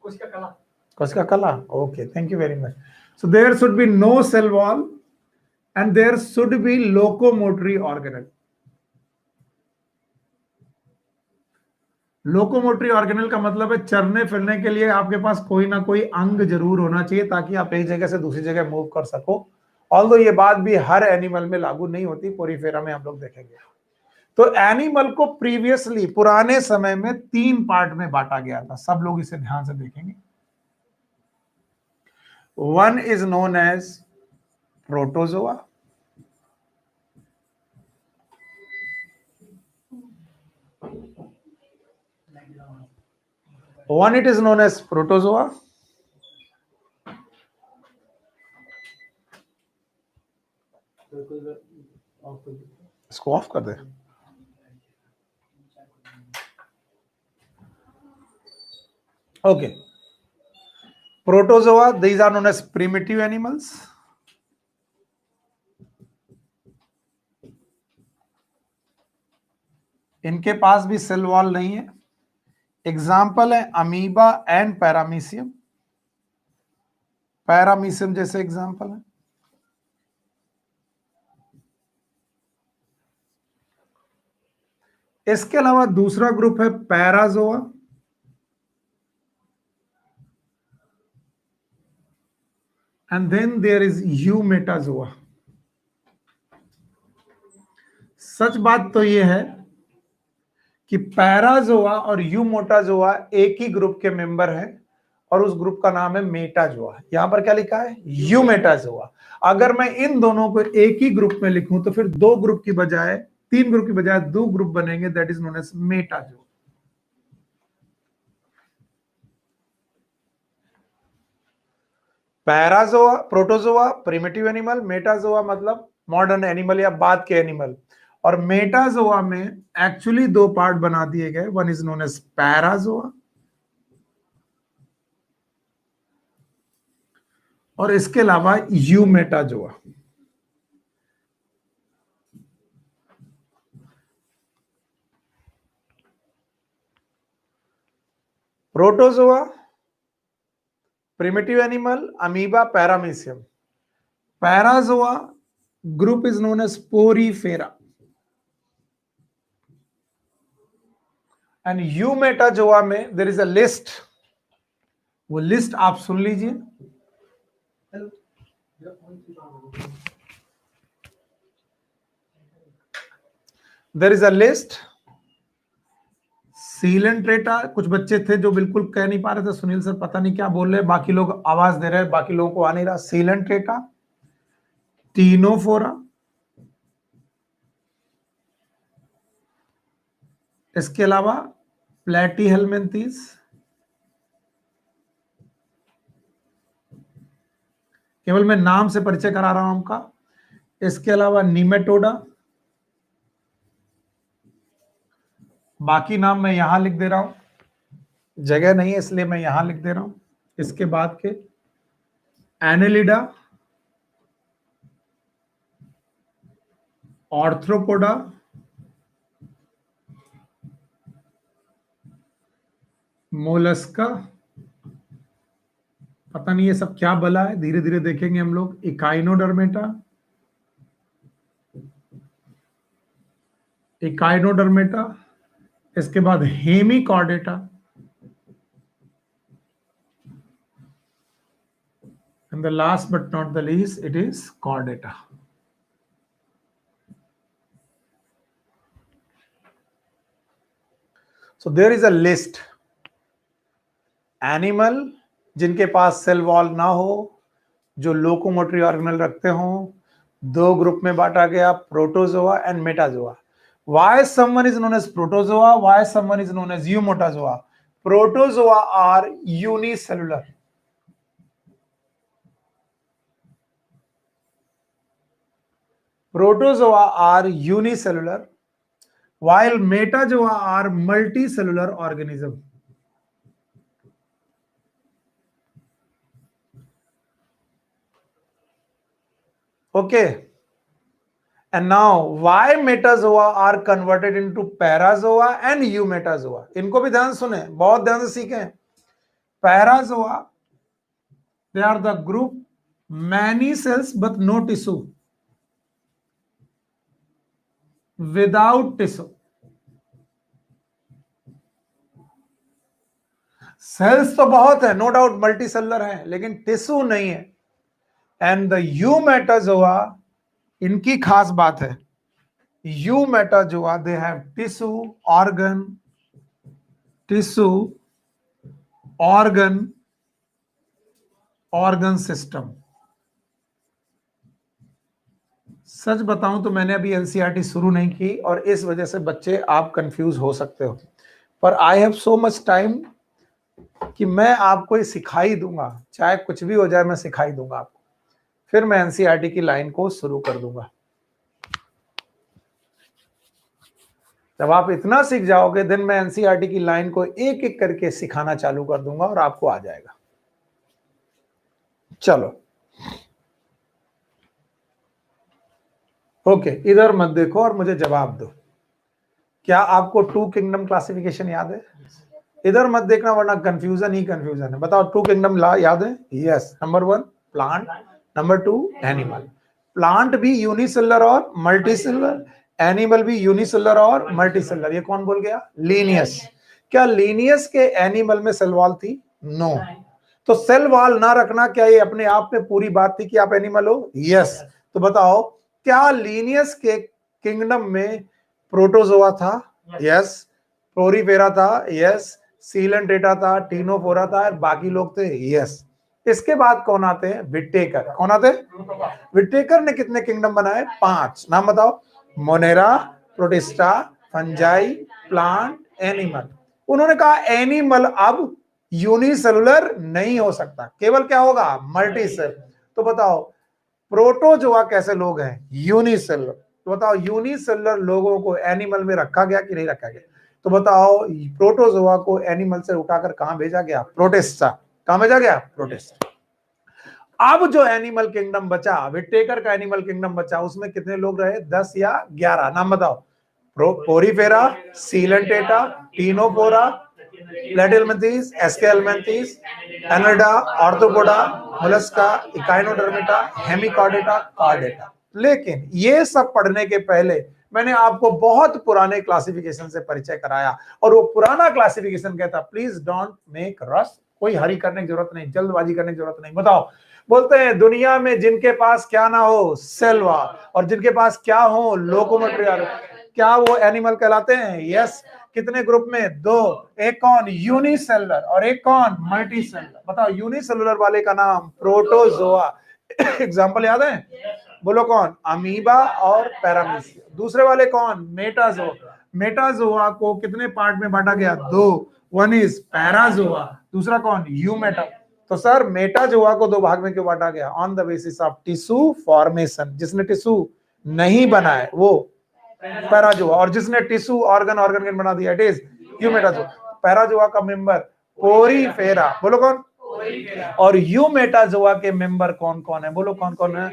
कोशिका कला। Okay, thank you very much. So there should be no cell wall and there should be locomotory organelle. Locomotory organelle का मतलब है चलने फिरने के लिए आपके पास कोई ना कोई अंग जरूर होना चाहिए ताकि आप एक जगह से दूसरी जगह मूव कर सको। ऑल्दो ये बात भी हर एनिमल में लागू नहीं होती, पोरीफेरा में हम लोग देखेंगे। तो एनिमल को प्रीवियसली पुराने समय में 3 पार्ट में बांटा गया था, सब लोग इसे ध्यान से देखेंगे। One is known as protozoa, one it is known as protozoa, इसको ऑफ कर दे। Okay, protozoa, these are known as primitive animals. इनके पास भी सेल वॉल नहीं है। एग्जाम्पल है अमीबा एंड पैरामीशियम। पैरामीशियम जैसे एग्जाम्पल है। इसके अलावा दूसरा ग्रुप है parazoa, and then there is eumetazoa. सच बात तो यह है कि पैराजोआ और यूमोटाजोआ एक ही ग्रुप के मेंबर हैं और उस ग्रुप का नाम है मेटाजोआ। यहां पर क्या लिखा है? यूमेटाजोआ। अगर मैं इन दोनों को एक ही ग्रुप में लिखूं तो फिर 2 ग्रुप की बजाय 3 ग्रुप की बजाय 2 ग्रुप बनेंगे, that is known as metazoa. Parazoa, protozoa primitive animal, metazoa मतलब मॉडर्न एनिमल या बाद के एनिमल। और मेटाजोआ में एक्चुअली 2 पार्ट बना दिए गए, one is known as parazoa और इसके अलावा eumetazoa. Protozoa, primitive animal, amoeba, paramecium. Parazoa group is known as Porifera. And Eumetazoa में there is a list. वो लिस्ट आप सुन लीजिए। There is a list. Coelenterata, कुछ बच्चे थे जो बिल्कुल कह नहीं पा रहे थे, सुनील सर पता नहीं क्या बोल रहे हैं, बाकी लोग आवाज दे रहे हैं, बाकी लोगों को आ नहीं रहा। सीलेंट्रेटा, टीनोफोरा, इसके अलावा प्लेटीहेल्मिन्थीस, केवल मैं नाम से परिचय करा रहा हूं आपका। इसके अलावा निमेटोडा, बाकी नाम मैं यहां लिख दे रहा हूं, जगह नहीं है इसलिए मैं यहां लिख दे रहा हूं। इसके बाद के एनेलिडा, ऑर्थ्रोपोडा, मोलस्का, पता नहीं ये सब क्या बला है, धीरे धीरे देखेंगे हम लोग। इकाइनोडर्मेटा, इकाइनोडर्मेटा, इसके बाद Hemichordata, and the last but not the least it is chordata. So there is a list. Animal जिनके पास सेल वॉल ना हो, जो लोकोमोटरी ऑर्गेनल रखते हो, 2 ग्रुप में बांटा गया, protozoa and Metazoa. Why someone is known as protozoa? Why someone is known as eumotazoa? Protozoa are unicellular. Protozoa are unicellular while metazoa are multicellular organism. Okay. And now why metazoa are converted into parazoa and eumetazoa? इनको भी ध्यान सुने, बहुत ध्यान से सीखें. Parazoa, they are the group many cells but no tissue, without tissue. Cells तो बहुत है, नो डाउट मल्टी सेलुलर है, लेकिन टिश्यू नहीं है. एंड द यूमेटाजोआ, इनकी खास बात है, eumetazoa they have tissue organ system. सच बताऊं तो मैंने अभी एनसीईआरटी शुरू नहीं की और इस वजह से बच्चे आप कंफ्यूज हो सकते हो, पर I have so much time कि मैं आपको ये सिखाई दूंगा, चाहे कुछ भी हो जाए मैं सिखाई दूंगा आपको, फिर मैं एनसीईआरटी की लाइन को शुरू कर दूंगा. जब आप इतना सीख जाओगे देन मैं एनसीईआरटी की लाइन को एक एक करके सिखाना चालू कर दूंगा और आपको आ जाएगा. चलो ओके, इधर मत देखो और मुझे जवाब दो. क्या आपको टू किंगडम क्लासिफिकेशन याद है? इधर मत देखना वरना कंफ्यूजन ही कंफ्यूजन है. बताओ टू किंगडम ला याद है? Yes. Number 1 plant, number 2 animal. Plant भी यूनिसेलुलर और मल्टीसेलुलर, एनिमल भी यूनिसेलुलर और मल्टीसेलुलर. ये कौन बोल गया? लीनियस. क्या लीनियस के एनिमल में सेल वॉल थी? नो. तो सेल वॉल ना रखना क्या ये अपने आप में पूरी बात थी कि आप एनिमल हो? यस. तो बताओ क्या लीनियस के किंगडम में प्रोटोजोआ था? यस. प्लोरीफेरा था? यस. सीलेंट्रेटा था, टीनोफोरा था, बाकी लोग थे? यस. इसके बाद कौन आते हैं? विटेकर. कौन आते हैं? विटेकर ने कितने किंगडम बनाए? 5. नाम बताओ. Monera, protista, fungi, plant, animal. उन्होंने कहा एनिमल अब यूनिसेलुलर नहीं हो सकता, केवल क्या होगा? मल्टीसेल. तो बताओ प्रोटोजोआ कैसे लोग हैं? यूनिसेलुलर. तो बताओ यूनिसेलुलर लोगों को एनिमल में रखा गया कि नहीं रखा गया? तो बताओ प्रोटोजोआ को एनिमल से उठाकर कहां भेजा गया? प्रोटिस्टा. कहां भेजा गया? प्रोटिस्टा. अब जो एनिमल किंगडम बचा, विटेकर का एनिमल किंगडम बचा, उसमें कितने लोग रहे? 10 या 11. नाम बताओ. Porifera, coelenterata, ctenophora, platyhelminthes, aschelminthes, annelida, arthropoda, mollusca, echinodermata, hemichordata, chordata. लेकिन ये सब पढ़ने के पहले मैंने आपको बहुत पुराने क्लासिफिकेशन से परिचय कराया और वो पुराना क्लासिफिकेशन कहता प्लीज डोंट मेक रश. कोई हरी करने की जरूरत नहीं, जल्दबाजी करने की जरूरत नहीं. बताओ, बोलते हैं दुनिया में जिनके पास क्या ना हो? Cell wall. और जिनके पास क्या हो? Locomotory organ. क्या वो एनिमल कहलाते हैं? यस. कितने ग्रुप में? 2. एक कौन? यूनिसेलुलर और एक कौन? मल्टीसेलुलर. बताओ यूनिसेलुलर वाले का नाम प्रोटोजोआ. एग्जांपल याद है? बोलो कौन? अमीबा और पैरामीशिया. दूसरे वाले कौन? मेटाजोआ. मेटाजोआ को कितने पार्ट में बांटा गया? 2. 1 इज पैराजोआ, दूसरा कौन? यूमेटा. तो सर मेटाजोआ को 2 भाग में क्यों बांटा गया? On the basis of tissue formation. जिसने टिश्यू नहीं बनाए वो पैराजोआ, और जिसने टिश्यू ऑर्गन बना दिया इट इज यूमेटाजोआ. पैराजोआ का मेंबर पोरीफेरा. बोलो कौन? और यूमेटाजोआ के मेंबर कौन कौन है? बोलो कौन कौन है?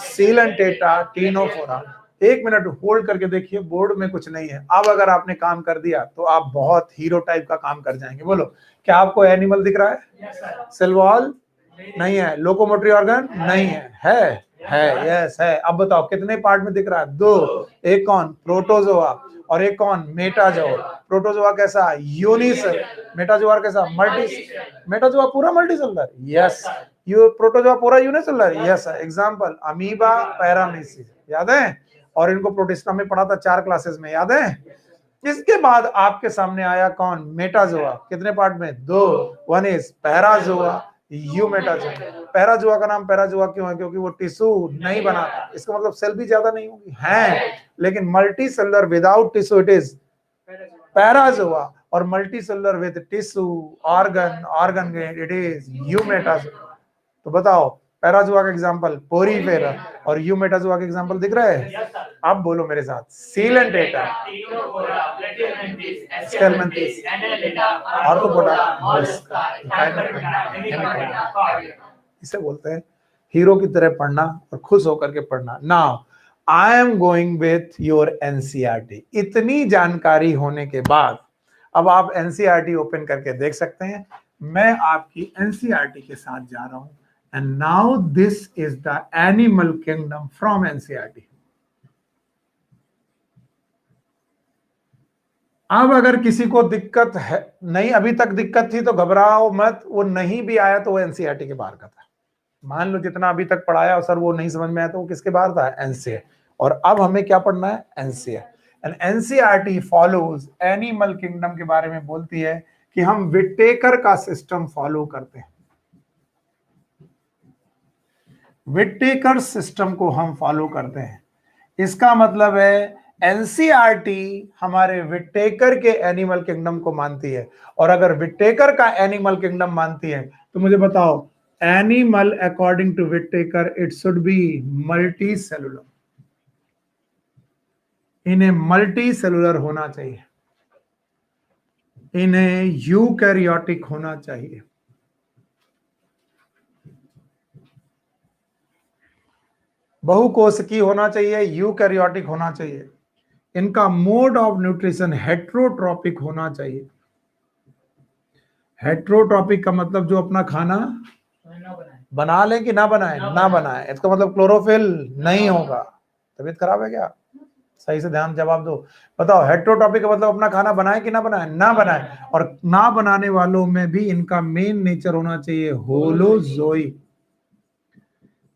Coelenterata, Ctenophora. 1 मिनट होल्ड करके देखिए, बोर्ड में कुछ नहीं है. अब अगर आपने काम कर दिया तो आप बहुत हीरो टाइप का काम कर जाएंगे. बोलो क्या आपको एनिमल दिख रहा है? सेल वॉल नहीं है. लोकोमोटरी ऑर्गन नहीं है. है यस है. अब बताओ कितने पार्ट में दिख रहा है? 2. एक कौन? प्रोटोजोआ और एक कौन? मेटाजोआ. प्रोटोजोआ कैसा? यूनिसेलुलर. मेटाजोआ कैसा? मल्टी. मेटाजोआ पूरा मल्टीसेलुलर. यस. यू प्रोटोजोआ पूरा यूनिसेलुलर. यस. Example amoeba, पैरामीशिया. याद है? और इनको प्रोटिस्टा में पढ़ा था 4 क्लासेस में. याद है? इसके बाद आपके सामने आया कौन? मेटाजोआ. कितने पार्ट में? 2. 1 इज पैराजोआ, यूमेटाजोआ. पैराजोआ का नाम पैराजोआ क्यों है? क्योंकि वो टिश्यू नहीं बनाता. इसका मतलब सेल भी ज्यादा नहीं होगी है, लेकिन multi cellular without tissue it is parazoa, और multi cellular with tissue organ it is eumetazoa. तो बताओ पैराजुआ का एग्जांपल पोरीफेरा, और यूमेटाजुआ का एग्जांपल दिख रहा है? अब बोलो मेरे साथ, सीलेंट डेटा, स्केलमेंथिस, आर्थ्रोपोडा, इसे बोलते हैं हीरो की तरह पढ़ना और खुश होकर के पढ़ना। Now I am going with your NCERT. इतनी जानकारी होने के बाद अब आप एनसीईआरटी ओपन करके देख सकते हैं। मैं आपकी एनसीईआरटी के साथ जा रहा हूं, and now this is the animal kingdom from NCERT. अब अगर किसी को दिक्कत है, नहीं अभी तक दिक्कत थी तो घबराओ मत, वो नहीं भी आया तो वो एनसीईआरटी के बाहर का था। मान लो जितना अभी तक पढ़ाया और सर वो नहीं समझ में आया तो वो किसके बाहर था? एनसीईआर। और अब हमें क्या पढ़ना है? NCERT. And NCERT follows animal kingdom के बारे में बोलती है कि हम विटेकर का सिस्टम फॉलो करते हैं। विटेकर सिस्टम को हम फॉलो करते हैं। इसका मतलब है एनसीईआरटी हमारे विटेकर के एनिमल किंगडम को मानती है। और अगर विटेकर का एनिमल किंगडम मानती है तो मुझे बताओ, animal according to Whittaker it should be multicellular. इन्हें मल्टी सेलुलर होना चाहिए, इन्हें यूकैरियोटिक होना चाहिए। बहुकोशिकी होना चाहिए, यूकैरियोटिक होना चाहिए। इनका मोड ऑफ न्यूट्रिशन हेट्रोट्रॉपिक होना चाहिए। हेट्रोट्रॉपिक का मतलब जो अपना खाना बना ले कि ना बनाए? ना बनाए। इसका मतलब क्लोरोफिल नहीं होगा। तबीयत खराब है क्या? सही से ध्यान जवाब दो। बताओ, हेट्रोट्रॉपिक का मतलब अपना खाना बनाए कि ना बनाए? ना बनाए। और ना बनाने वालों में भी इनका मेन नेचर होना चाहिए होलोजोइक।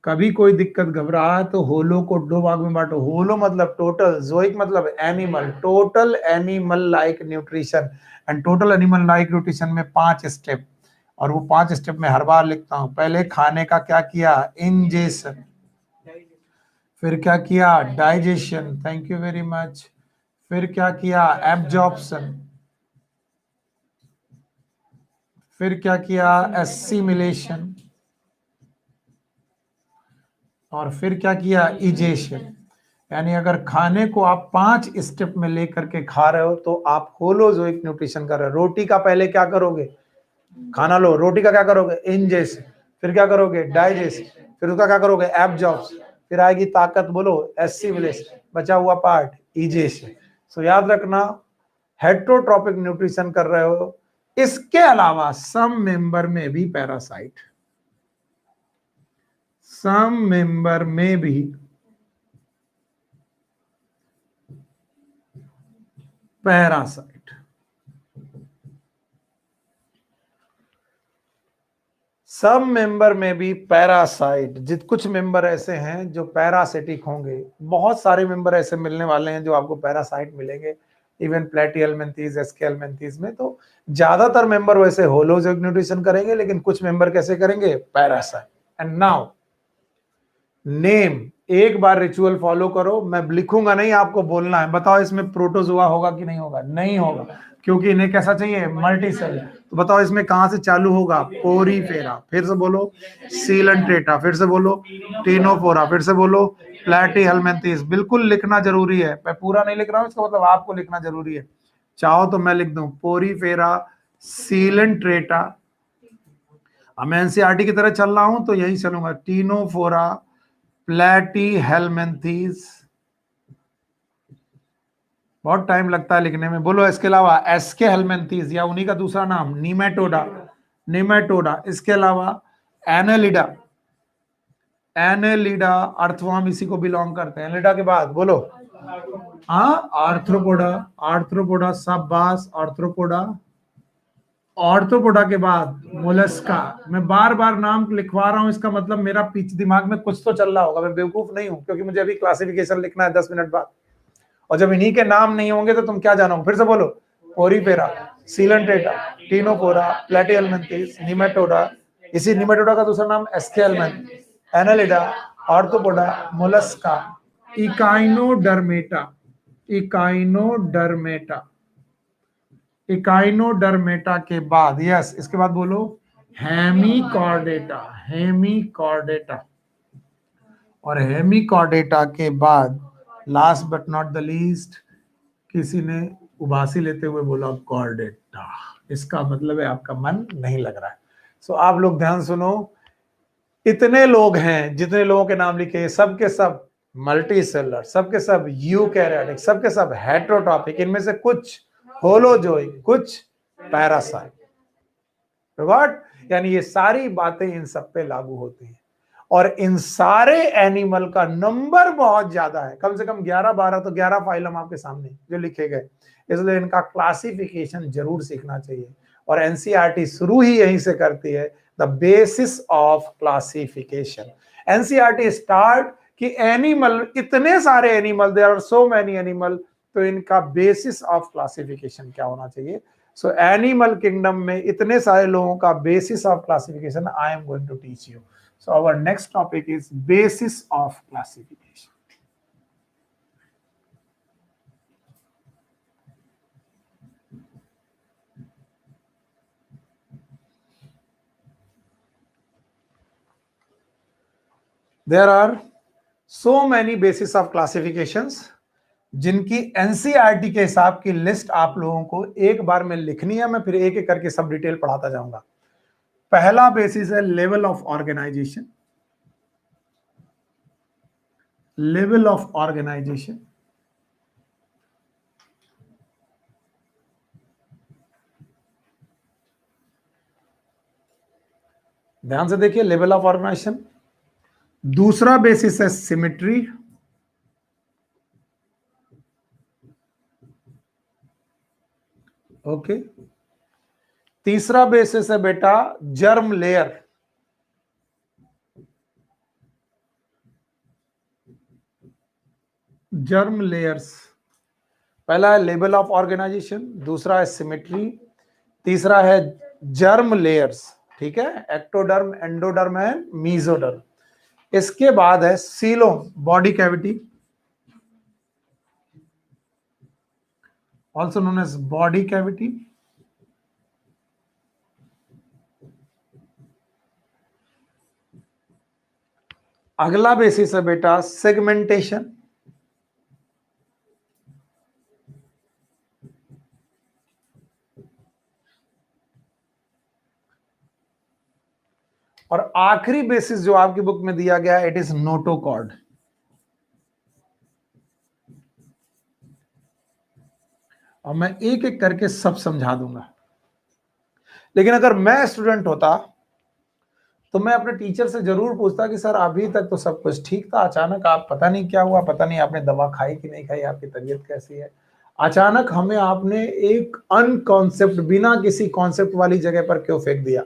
कभी कोई दिक्कत घबराहट तो होलो को दो भाग में बांटो। होलो मतलब टोटल, जोइक मतलब animal, total animal like nutrition. And total animal like nutrition में 5 स्टेप, और वो 5 स्टेप में हर बार लिखता हूं। पहले खाने का क्या किया? इंजेशन। फिर क्या किया? Digestion. Thank you very much. फिर क्या किया? एब्जॉर्प्शन। फिर क्या किया? एसिमिलेशन। और फिर क्या किया? इजेशन। यानी अगर खाने को आप 5 स्टेप में लेकर के खा रहे हो तो आप होलोजोइक न्यूट्रिशन कर रहे हो। रोटी का पहले क्या करोगे? खाना लो, रोटी का क्या करोगे? इंजेशन। फिर क्या करोगे? डाइजेशन। फिर उसका क्या करोगे? एब्जॉर्प्शन। फिर आएगी ताकत, बोलो एसिमिलेशन। बचा हुआ पार्ट इजेशन। सो याद रखना, हेट्रोट्रॉपिक न्यूट्रिशन कर रहे हो। इसके अलावा सम मेंबर में भी पैरासाइट, सम मेंबर में भी पैरासाइट। सब मेंबर में भी पैरासाइट। जित कुछ मेंबर ऐसे हैं जो पैरासिटिक होंगे, बहुत सारे मेंबर ऐसे मिलने वाले हैं जो आपको पैरासाइट मिलेंगे, इवन प्लेटिहेल्मिन्थीज, एस्केल्मिन्थीज में। तो ज्यादातर मेंबर वैसे होलोजोइक न्यूट्रिशन करेंगे, लेकिन कुछ मेंबर कैसे करेंगे? पैरासाइट। एंड नाउ नेम, एक बार रिचुअल फॉलो करो, मैं लिखूंगा नहीं, आपको बोलना है। बताओ इसमें प्रोटोजोआ होगा कि नहीं होगा? नहीं होगा, क्योंकि इन्हें कैसा चाहिए? Multi cell. तो बताओ इसमें कहां से चालू होगा? पोरीफेरा। फिर से बोलो सीलेंट्रेटा। फिर से बोलो टीनोफोरा। फिर से बोलो प्लैटीहेल्मिन्थीज। बिल्कुल लिखना जरूरी है, मैं पूरा नहीं लिख रहा हूं, इसका मतलब आपको लिखना जरूरी है। चाहो तो मैं लिख दूं पोरीफेरा, सीलेंट्रेटा। अब मैं एनसीईआरटी की तरह चल रहा हूं तो यही चलूंगा, टीनोफोरा, प्लैटीहेल्मिन्थीज। बहुत टाइम लगता है लिखने में। बोलो इसके अलावा एस्केहेल्मिन्थीज, या उन्हीं का दूसरा नाम निमेटोडा, निमेटोडा। इसके अलावा एनेलिडा, एनेलिडा अर्थवर्म इसी को बिलोंग करते हैं। एनेलिडा के बाद बोलो आर्थ्रोपोडा, आर्थ्रोपोडा शाबाश, आर्थ्रोपोडा। ऑर्थोपोडा के बाद मोलस्का। मैं बार बार नाम लिखवा रहा हूं, इसका मतलब मेरा पीछे दिमाग में कुछ तो चल रहा होगा, मैं बेवकूफ नहीं हूं, क्योंकि मुझे अभी क्लासिफिकेशन लिखना है 10 मिनट बाद। और जब इन्हीं के नाम नहीं होंगे तो तुम क्या जानोगे? फिर से बोलो porifera, coelenterata, ctenophora, platyhelminthes, nematoda. इसी निमेटोडा का दूसरा नाम aschelminth, annelida, arthropoda, mollusca, echinodermata, echinodermata. Echinodermata के बाद, यस, इसके बाद बोलो हेमिकॉर्डेटा, हेमिकॉर्डेटा। और हेमिकॉर्डेटा के बाद last but not the least किसी ने उबासी लेते हुए बोला कॉर्डेटा। इसका मतलब है आपका मन नहीं लग रहा है। सो आप लोग ध्यान सुनो, इतने लोग हैं, जितने लोगों के नाम लिखे सबके सब मल्टी सेलुलर, सबके सब यूकैरियोटिक, सबके सब हेटेरोटॉपिक, इनमें से कुछ होलोजोइक, कुछ पैरासाइट। गॉट, यानी ये सारी बातें इन सब पे लागू होती हैं। और इन सारे एनिमल का नंबर बहुत ज्यादा है, कम से कम 11-12, तो 11 फाइलम आपके सामने जो लिखे गए, इसलिए इनका क्लासिफिकेशन जरूर सीखना चाहिए। और एनसीईआरटी शुरू ही यहीं से करती है, the basis of classification. NCERT start कि एनिमल, इतने सारे animal, there are so many animal, तो इनका बेसिस ऑफ क्लासिफिकेशन क्या होना चाहिए। सो एनिमल किंगडम में इतने सारे लोगों का basis of classification I am going to teach you. So our next topic is basis of classification. There are so many basis of classifications जिनकी एनसीईआरटी के हिसाब की लिस्ट आप लोगों को एक बार में लिखनी है। मैं फिर एक एक करके सब डिटेल पढ़ाता जाऊंगा। पहला बेसिस है level of organization, level of organization. ध्यान से देखिए, लेवल ऑफ ऑर्गेनाइजेशन। दूसरा बेसिस है सिमेट्री, ओके। तीसरा बेसिस है बेटा जर्म लेयर, जर्म लेयर्स। पहला है लेवल ऑफ ऑर्गेनाइजेशन, दूसरा है सिमेट्री, तीसरा है जर्म लेयर्स, ठीक है, एक्टोडर्म, एंडोडर्म एंड मीजोडर्म। इसके बाद है coelom, body cavity, also known as body cavity. अगला बेसिस है बेटा सेगमेंटेशन, और आखिरी बेसिस जो आपकी बुक में दिया गया है, इट इज नोटोकॉर्ड। और मैं एक एक करके सब समझा दूंगा। लेकिन अगर मैं स्टूडेंट होता तो मैं अपने टीचर से जरूर पूछता कि सर अभी तक तो सब कुछ ठीक था, अचानक आप पता नहीं क्या हुआ, पता नहीं आपने दवा खाई कि नहीं खाई, आपकी तबीयत कैसी है, अचानक हमें आपने एक अनकॉन्सेप्ट, बिना किसी कॉन्सेप्ट वाली जगह पर क्यों फेंक दिया?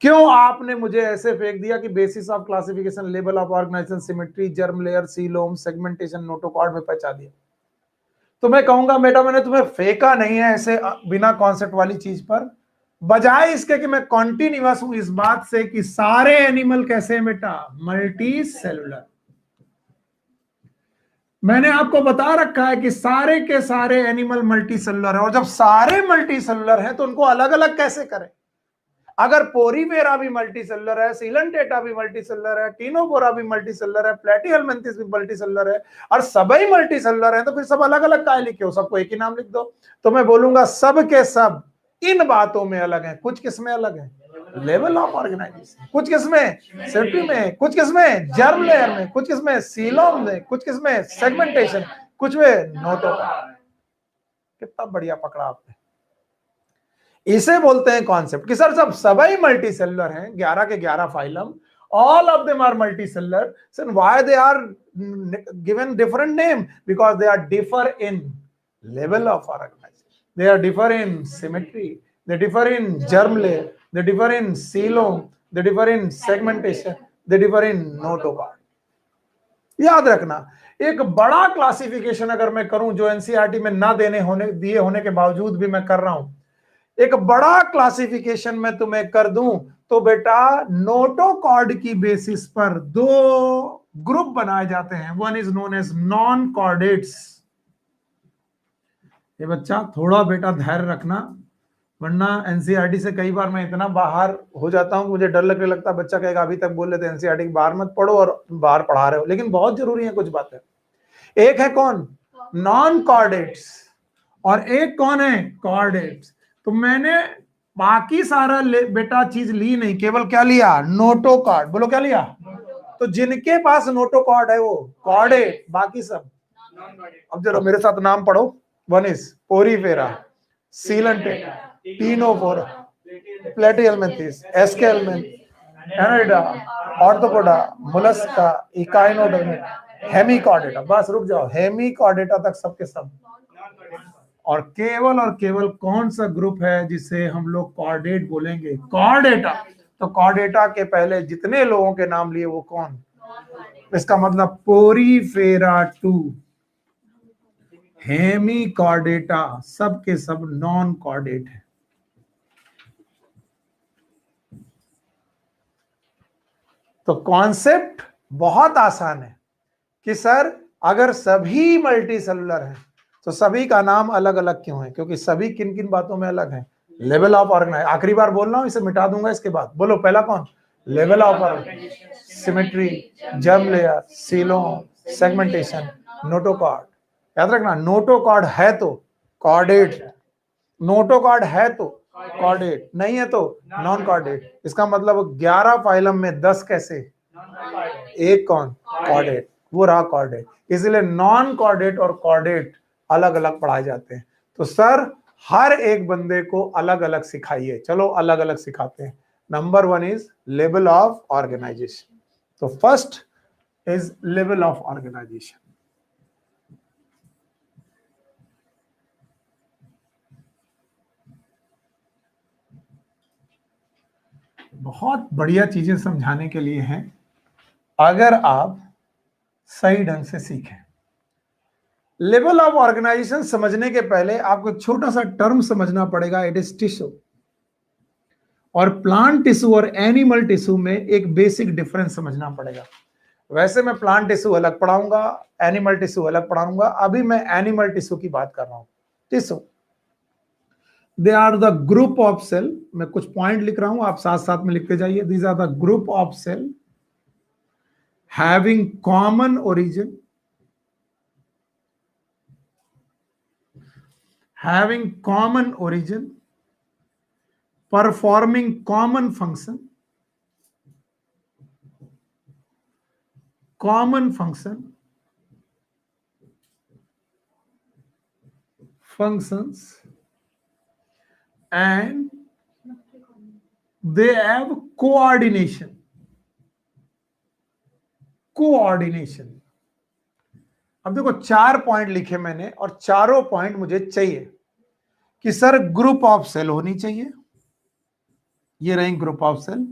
क्यों आपने मुझे ऐसे फेंक दिया कि basis of classification, level of organization, symmetry, germ layer, coelom, segmentation, notochord में पहुंचा दिया? तो मैं कहूंगा बेटा मैंने तुम्हें फेंका नहीं है ऐसे बिना कॉन्सेप्ट वाली चीज पर, बजाय इसके कि मैं कॉन्टिन्यूअस हूं इस बात से कि सारे एनिमल कैसे हैं बेटा, मल्टी सेलुलर। मैंने आपको बता रखा है कि सारे के सारे एनिमल मल्टी सेलुलर है, और जब सारे मल्टी सेलुलर हैं तो उनको अलग अलग कैसे करें? अगर पोरीफेरा भी मल्टी सेलुलर है, सीलेंटेटा भी मल्टी सेलुलर है, टीनोफोरा भी मल्टी सेलुलर है, प्लेटीहेलमिन्थिस भी मल्टी सेलुलर है, और सभी मल्टी सेलुलर है, तो फिर सब अलग अलग काहे लिखे हो? सबको एक ही नाम लिख दो। तो मैं बोलूंगा सब के सब इन बातों में अलग है। कुछ किसमें अलग है? Level of organization. कुछ किसमें? सिमेट्री में। कुछ किसमें? जर्म लेयर में। कुछ किसमें? सीलोम में। कुछ किसमें? सेगमेंटेशन। कुछ में नोटोकॉर्ड। कितना बढ़िया पकड़ा आपने। इसे बोलते हैं कॉन्सेप्ट कि सर सब सभी मल्टी सेलुलर हैं, 11 के 11 phylum, all of them are multicellular. So why they are given different name? Because they are differ in level of organization, they are differ in symmetry, they differ in germ layer, they differ in coelom, they differ in segmentation, they differ in notochord. याद रखना, एक बड़ा classification अगर मैं करूं जो NCERT में ना दिए होने के बावजूद भी मैं कर रहा हूं, एक बड़ा क्लासिफिकेशन में तुम्हें कर दूं, तो बेटा नोटोकॉर्ड की बेसिस पर दो ग्रुप बनाए जाते हैं। One is known as non chordates. ये बच्चा थोड़ा बेटा धैर्य रखना, वरना एनसीईआरटी से कई बार मैं इतना बाहर हो जाता हूँ, मुझे डर लगने लगता है, बच्चा कहेगा अभी तक बोल रहे थे एनसीईआरटी के बाहर मत पढ़ो और बाहर पढ़ा रहे हो, लेकिन बहुत जरूरी है कुछ बातें। एक है कौन, नॉन कॉर्डेट्स, और एक कौन है, कॉर्डेट्स। तो मैंने बाकी सारा बेटा चीज ली नहीं, केवल क्या लिया, नोटोकॉर्ड। बोलो क्या लिया, तो जिनके पास नोटोकॉर्ड है वो कॉर्डेट, बाकी सब। अब जरा मेरे साथ नाम पढ़ो, one is porifera, coelenterata, ctenophora, platyhelminthes, aschelminthes, annelida, arthropoda, mollusca, echinodermata, hemichordata. बस रुक जाओ, हेमिकॉर्डेटा तक सबके सब। और केवल कौन सा ग्रुप है जिसे हम लोग कॉर्डेट बोलेंगे, कॉर्डेटा। तो कॉर्डेटा के पहले जितने लोगों के नाम लिए वो कौन, इसका मतलब पोरीफेरा 2, हेमिकॉर्डेटा, सब के सब नॉन कॉर्डेट है। तो कॉन्सेप्ट बहुत आसान है कि सर अगर सभी मल्टी सेलुलर हैं तो सभी का नाम अलग अलग क्यों है, क्योंकि सभी किन किन बातों में अलग है, लेवल ऑफ ऑर्गेनाइजेशन। आखिरी बार बोल रहा हूं, इसे मिटा दूंगा इसके बाद। बोलो पहला कौन, level of organization, symmetry, germ layer, coelom, segmentation, notochord. याद रखना, नोटोकॉर्ड है तो कॉर्डेट, नोटोकॉर्ड है तो कॉर्डेट, नहीं है तो नॉन कॉर्डेट। इसका मतलब 11 फाइलम में 10 कैसे, एक कौन, कॉर्डेट, वो रहा कॉर्डेट। इसलिए नॉन कॉर्डेट और कॉर्डेट अलग अलग पढ़ाए जाते हैं। तो सर हर एक बंदे को अलग अलग सिखाइए। चलो अलग अलग सिखाते हैं। Number 1 is level of organization. तो first is level of organization. बहुत बढ़िया चीजें समझाने के लिए हैं अगर आप सही ढंग से सीखें। लेवल ऑफ ऑर्गेनाइजेशन समझने के पहले आपको एक छोटा सा टर्म समझना पड़ेगा, इट इज टिश्यू। और प्लांट टिश्यू और एनिमल टिश्यू में एक बेसिक डिफरेंस समझना पड़ेगा। वैसे मैं प्लांट टिश्यू अलग पढ़ाऊंगा, एनिमल टिश्यू अलग पढ़ाऊंगा। अभी मैं एनिमल टिश्यू की बात कर रहा हूं। Tissue, they are the group of cell. मैं कुछ पॉइंट लिख रहा हूं, आप साथ साथ में लिखते जाइए। These are the group of cell having common origin, having common origin, performing common function, functions, and they have coordination. अब देखो 4 पॉइंट लिखे मैंने और चारों पॉइंट मुझे चाहिए कि सर ग्रुप ऑफ सेल होनी चाहिए। ये रही ग्रुप ऑफ सेल।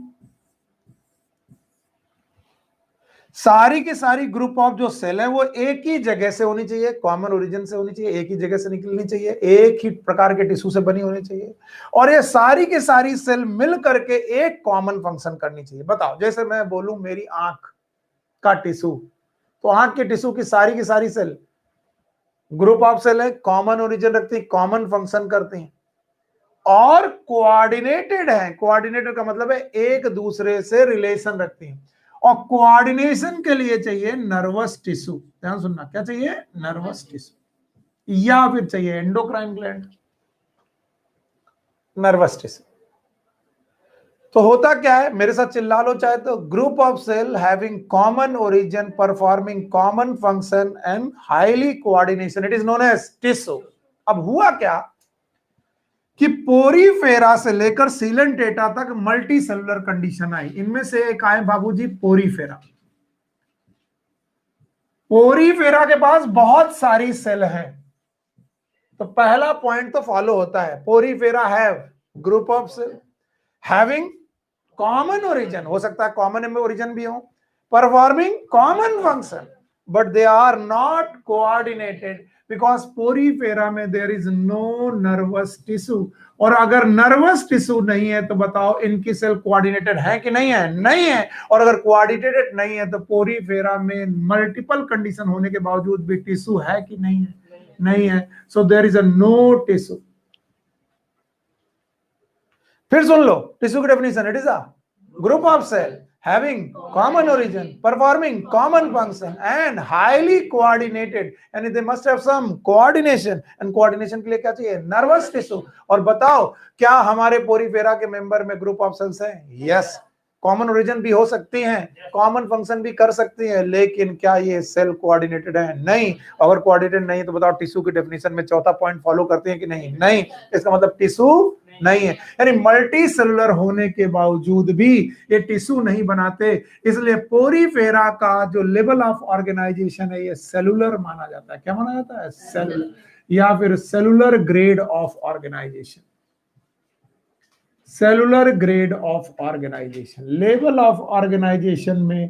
सारी की सारी ग्रुप ऑफ जो सेल है वो एक ही जगह से होनी चाहिए, कॉमन ओरिजिन से होनी चाहिए, एक ही जगह से निकलनी चाहिए, एक ही प्रकार के टिश्यू से बनी होनी चाहिए। और ये सारी की सारी सेल मिल करके एक कॉमन फंक्शन करनी चाहिए। बताओ, जैसे मैं बोलूं मेरी आंख का टिश्यू, तो आंख के टिश्यू की सारी सेल ग्रुप ऑफ सेल है, कॉमन ओरिजिन रखती है, कॉमन फंक्शन करती हैं और कोऑर्डिनेटेड है। कोऑर्डिनेटेड का मतलब है एक दूसरे से रिलेशन रखती हैं। और कोऑर्डिनेशन के लिए चाहिए नर्वस टिश्यू। ध्यान सुनना, क्या चाहिए, नर्वस टिश्यू, या फिर चाहिए एंडोक्राइन ग्लैंड, नर्वस टिश्यू। तो होता क्या है, मेरे साथ चिल्ला लो चाहे तो, group of cell having common origin, performing common function and highly coordination, it is known as tissue. अब हुआ क्या कि पोरीफेरा से लेकर सीलेंटेटा तक मल्टी सेलुलर कंडीशन आई। इनमें से एक आए बाबूजी पोरीफेरा। पोरीफेरा के पास बहुत सारी सेल हैं। तो पहला पॉइंट तो फॉलो होता है, porifera have group of cell having common origin, हो सकता है कॉमन ओरिजिन भी हो, performing common function, but they are not coordinated because porifera में there is no nervous tissue. और अगर नर्वस टिश्यू नहीं है तो बताओ इनकी सेल कोऑर्डिनेटेड है कि नहीं है, नहीं है। और अगर कोऑर्डिनेटेड नहीं है तो पोरीफेरा में मल्टीपल कंडीशन होने के बावजूद भी टिश्यू है कि नहीं है, नहीं है। So there is a no tissue. फिर सुन लो टिश्यू की definition, it is a group of cell having common origin, performing common function and highly coordinated, यानी they must have some coordination, and coordination के लिए क्या चाहिए, nervous tissue। और बताओ क्या हमारे पोरीफेरा के मेंबर में ग्रुप ऑफ सेल्स हैं? यस। कॉमन ओरिजिन भी हो सकती हैं, कॉमन फंक्शन भी कर सकती हैं, लेकिन क्या ये सेल कोऑर्डिनेटेड है? नहीं। अगर कोऑर्डिनेटेड नहीं तो बताओ टिश्यू की डेफिनेशन में चौथा पॉइंट फॉलो करते हैं कि नहीं? नहीं। इसका मतलब टिश्यू नहीं है, यानी मल्टी सेलुलर होने के बावजूद भी ये टिश्यू नहीं बनाते, इसलिए पोरीफेरा का जो लेवल ऑफ ऑर्गेनाइजेशन है ये सेलुलर माना जाता है। क्या माना जाता है? सेलुलर, या फिर cellular grade of organization. Cellular grade of organization, level of organization में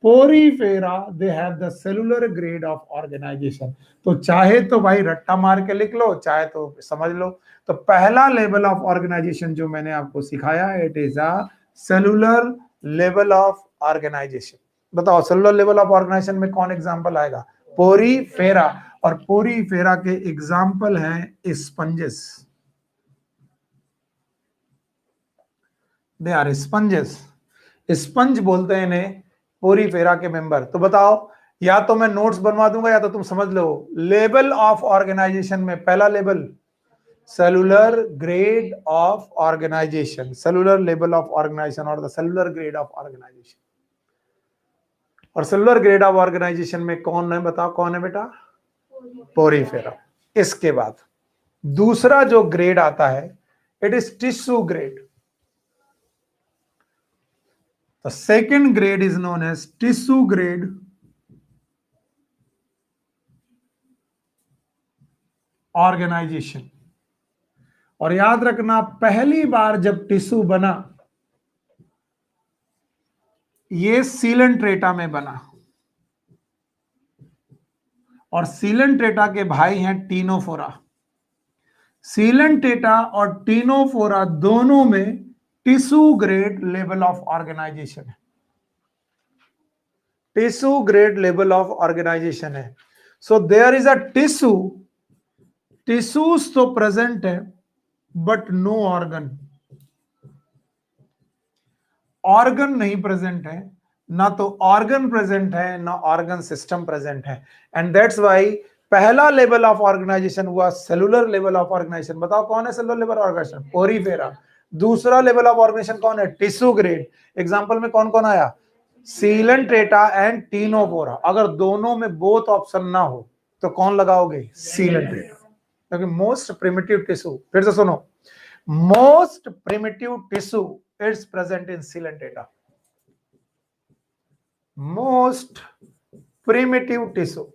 porifera they have the cellular grade of organization. तो चाहे तो भाई रट्टा मार के लिख लो, चाहे तो समझ लो। तो पहला लेवल ऑफ ऑर्गेनाइजेशन जो मैंने आपको सिखाया, it is a cellular level of organization. बताओ सेलुलर लेवल ऑफ ऑर्गेनाइजेशन में कौन एग्जांपल आएगा? पोरीफेरा। और पोरीफेरा के एग्जांपल हैं sponges, they are sponges. Sponge बोलते हैं इन्हें, पोरीफेरा के मेंबर। तो बताओ, या तो मैं नोट्स बनवा दूंगा या तो तुम समझ लो। लेवल ऑफ ऑर्गेनाइजेशन में पहला level cellular grade of organization, cellular level of organization और the cellular grade of organization. और सेलुलर ग्रेड ऑफ ऑर्गेनाइजेशन में कौन है? बताओ कौन है बेटा? पोरीफेरा। इसके बाद दूसरा जो ग्रेड आता है, it is tissue grade. The second grade is known as tissue grade organization। और याद रखना, पहली बार जब टिश्यू बना ये सीलेंट्रेटा में बना, और सीलेंट्रेटा के भाई हैं टीनोफोरा। सीलेंट्रेटा और टीनोफोरा दोनों में tissue grade level of organization है, tissue grade level of organization है। So there is a tissue, tissues तो प्रेजेंट है बट नो ऑर्गन, ऑर्गन नहीं प्रेजेंट है, ना तो ऑर्गन प्रेजेंट है ना ऑर्गन सिस्टम प्रेजेंट है। एंड दैट्स व्हाई पहला लेवल ऑफ ऑर्गेनाइजेशन हुआ सेलुलर लेवल ऑफ ऑर्गेनाइजेशन। बताओ कौन है सेलुलर लेवल ऑर्गेनाइजेशन? पोरीफेरा। दूसरा लेवल ऑफ ऑर्गेनाइजेशन कौन है? Tissue grade. एग्जांपल में कौन कौन आया? Coelenterata and Ctenophora. अगर दोनों में बोथ ऑप्शन ना हो तो कौन लगाओगे? सीलेंट्रेटा, क्योंकि मोस्ट प्रिमिटिव टिश्यू, फिर से सुनो, most primitive tissue it's present in Coelenterata, most primitive tissue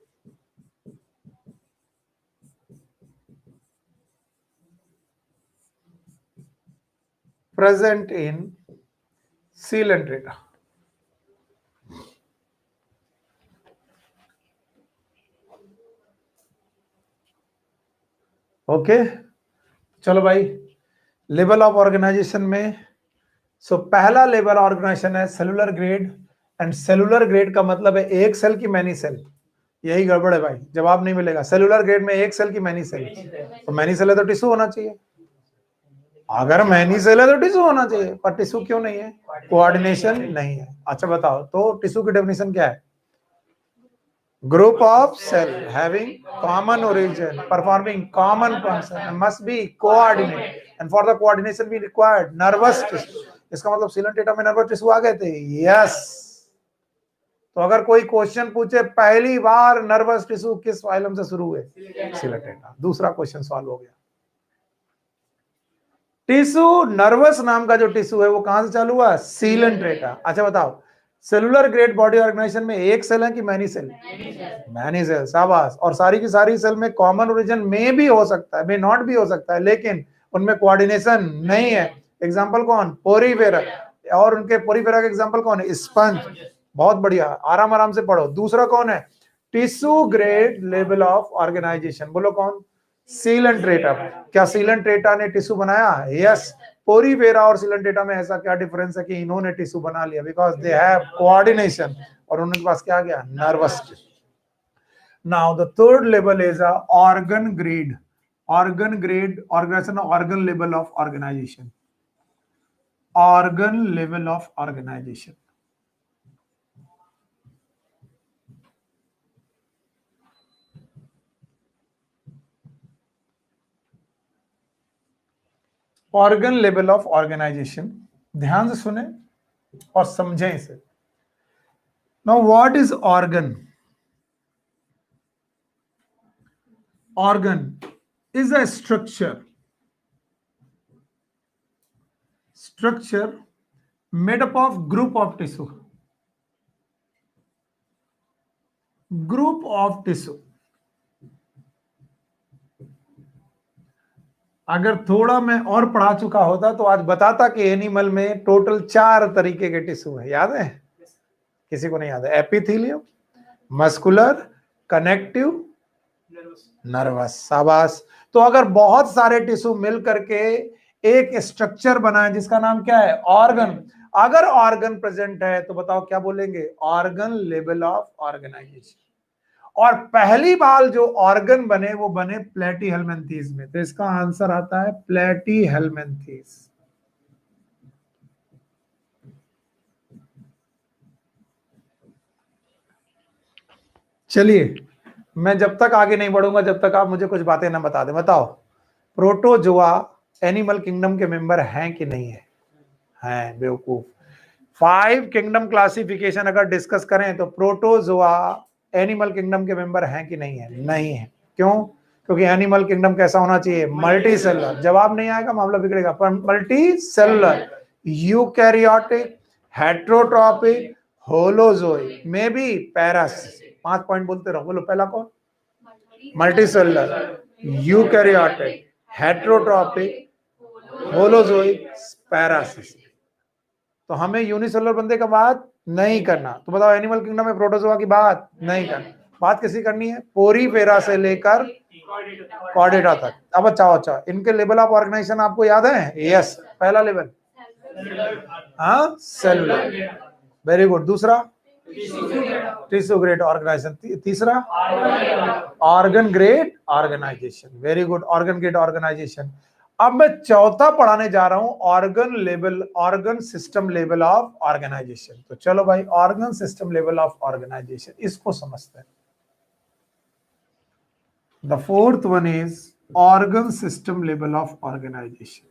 present in Coelenterata। Okay, चलो भाई, लेवल ऑफ ऑर्गेनाइजेशन में पहला लेवल ऑर्गेनाइजेशन है cellular grade. And cellular grade का मतलब है एक सेल की मैनी सेल। यही गड़बड़ है भाई, जवाब नहीं मिलेगा। सेलुलर ग्रेड में एक सेल की मैनी सेल, तो मैनी सेल है तो टिश्यू होना चाहिए। अगर मैनी सेल है तो टिश्यू होना चाहिए, पर टिश्यू क्यों नहीं है? कोऑर्डिनेशन नहीं है। अच्छा बताओ, तो टिश्यू की डेफिनेशन क्या है? Group of cell having common origin, performing common function, must be coordinate, and for the coordination we required nervous tissue. इसका मतलब सीलेंट्रेटा में नर्वस टिश्यू आ गए थे। यस। तो अगर कोई क्वेश्चन पूछे पहली बार नर्वस टिश्यू किस फाइलम से शुरू हुए? सीलेंट्रेटा। दूसरा क्वेश्चन सॉल्व हो गया। टिश्यू, नर्वस नाम का जो टिश्यू है वो कहां से चालू हुआ? सीलेंट्रेटा। अच्छा बताओ, सेलुलर ग्रेड बॉडी ऑर्गेनाइजेशन में एक सेल है कि मैनी सेल? Many cell. शाबाश। और सारी की सारी सेल में कॉमन ओरिजिन में भी हो सकता है, में नॉट भी हो सकता है, लेकिन उनमें कोऑर्डिनेशन नहीं है। एग्जांपल कौन? पोरीफेरा। और उनके पोरीफेरा के एग्जांपल कौन है? स्पंज। बहुत बढ़िया, आराम आराम से पढ़ो। दूसरा कौन है? Tissue grade level of organization. बोलो कौन? सीलेंट्रेटा। क्या सीलेंट्रेटा ने टिश्यू बनाया? यस। पोरीफेरा और सीलेंट्रेटा में ऐसा क्या डिफरेंस है कि इन्होंने टिश्यू बना लिया? बिकॉज दे हैव कोऑर्डिनेशन, और उनके पास क्या गया? Nervous tissue. Now the third level is a organ grade, organ grade organization, organ level of organization. organ level of organization. Organ level of organization, ध्यान से सुने और समझें इसे. Now what is organ? Organ is a structure made up of group of tissue. अगर थोड़ा मैं और पढ़ा चुका होता तो आज बताता कि एनिमल में टोटल 4 तरीके के टिश्यू है. याद है? किसी को नहीं याद है? Epithelium, muscular, connective, nervous. शाबाश. तो अगर बहुत सारे टिश्यू मिल करके एक स्ट्रक्चर बनाए जिसका नाम क्या है? ऑर्गन. अगर ऑर्गन प्रेजेंट है तो बताओ क्या बोलेंगे? Organ level of organization. और पहली बार जो ऑर्गन बने वो बने प्लेटीहेल्मिन्थेस में. तो इसका आंसर आता है प्लेटीहेल्मिन्थेस. चलिए, मैं जब तक आगे नहीं बढ़ूंगा जब तक आप मुझे कुछ बातें ना बता दें. बताओ, प्रोटोजोआ एनिमल किंगडम के मेंबर हैं कि नहीं है? हैं. बेवकूफ. 5 किंगडम क्लासिफिकेशन अगर डिस्कस करें तो प्रोटोजोआ एनिमल किंगडम के मेंबर हैं कि नहीं है? नहीं है. क्यों? क्योंकि एनिमल किंगडम कैसा होना चाहिए? Multi cellular. जवाब नहीं आएगा, मामला बिगड़ेगा. पर multi cellular, eukaryotic, heterotrophic, holozoic, may be parasitic. 5 point बोलते रहो. बोलो पहला कौन? Multi cellular, eukaryotic, heterotrophic, holozoic, parasitic. तो हमें यूनिसेलुलर बंदे का बात नहीं करना. तो बताओ, एनिमल किंगडम में प्रोटोजोआ की बात नहीं करना. बात किसी करनी है? पोरीफेरा से लेकर कॉर्डेटा तक. अब अच्छा, इनके लेवल ऑफ ऑर्गेनाइजेशन आपको याद है? यस. पहला लेवल हाँ, सेलुलर. Very good. दूसरा टिश्यू ग्रेड ऑर्गेनाइजेशन. तीसरा organ grade organization. Very good. Organ grade organization. अब मैं चौथा पढ़ाने जा रहा हूं, organ system level of organization. तो चलो भाई, organ system level of organization, इसको समझते हैं. The fourth one is organ system level of organization.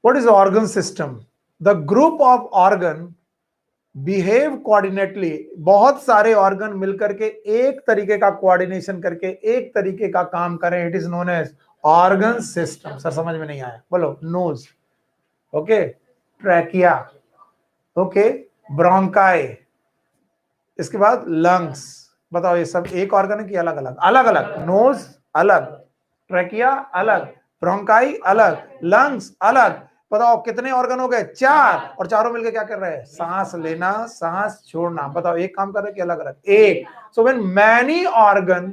What is organ system? The group of organ behave coordinately. बहुत सारे ऑर्गन मिलकर के एक तरीके का कोऑर्डिनेशन करके एक तरीके का काम करें. It is known as organ system. Sir समझ में नहीं आया? बोलो. Nose, okay, trachea, okay, bronchi, इसके बाद लंग्स. बताओ, ये सब एक ऑर्गन है कि अलग अलग? अलग अलग. नोज अलग, ट्रैकिया अलग, ब्रोंकाई अलग, लंग्स अलग. बताओ कितने ऑर्गन हो गए? 4. और चारों मिलकर क्या कर रहे हैं? सांस लेना, सांस छोड़ना. बताओ, एक काम कर रहे हैं कि अलग अलग? एक. So when many organ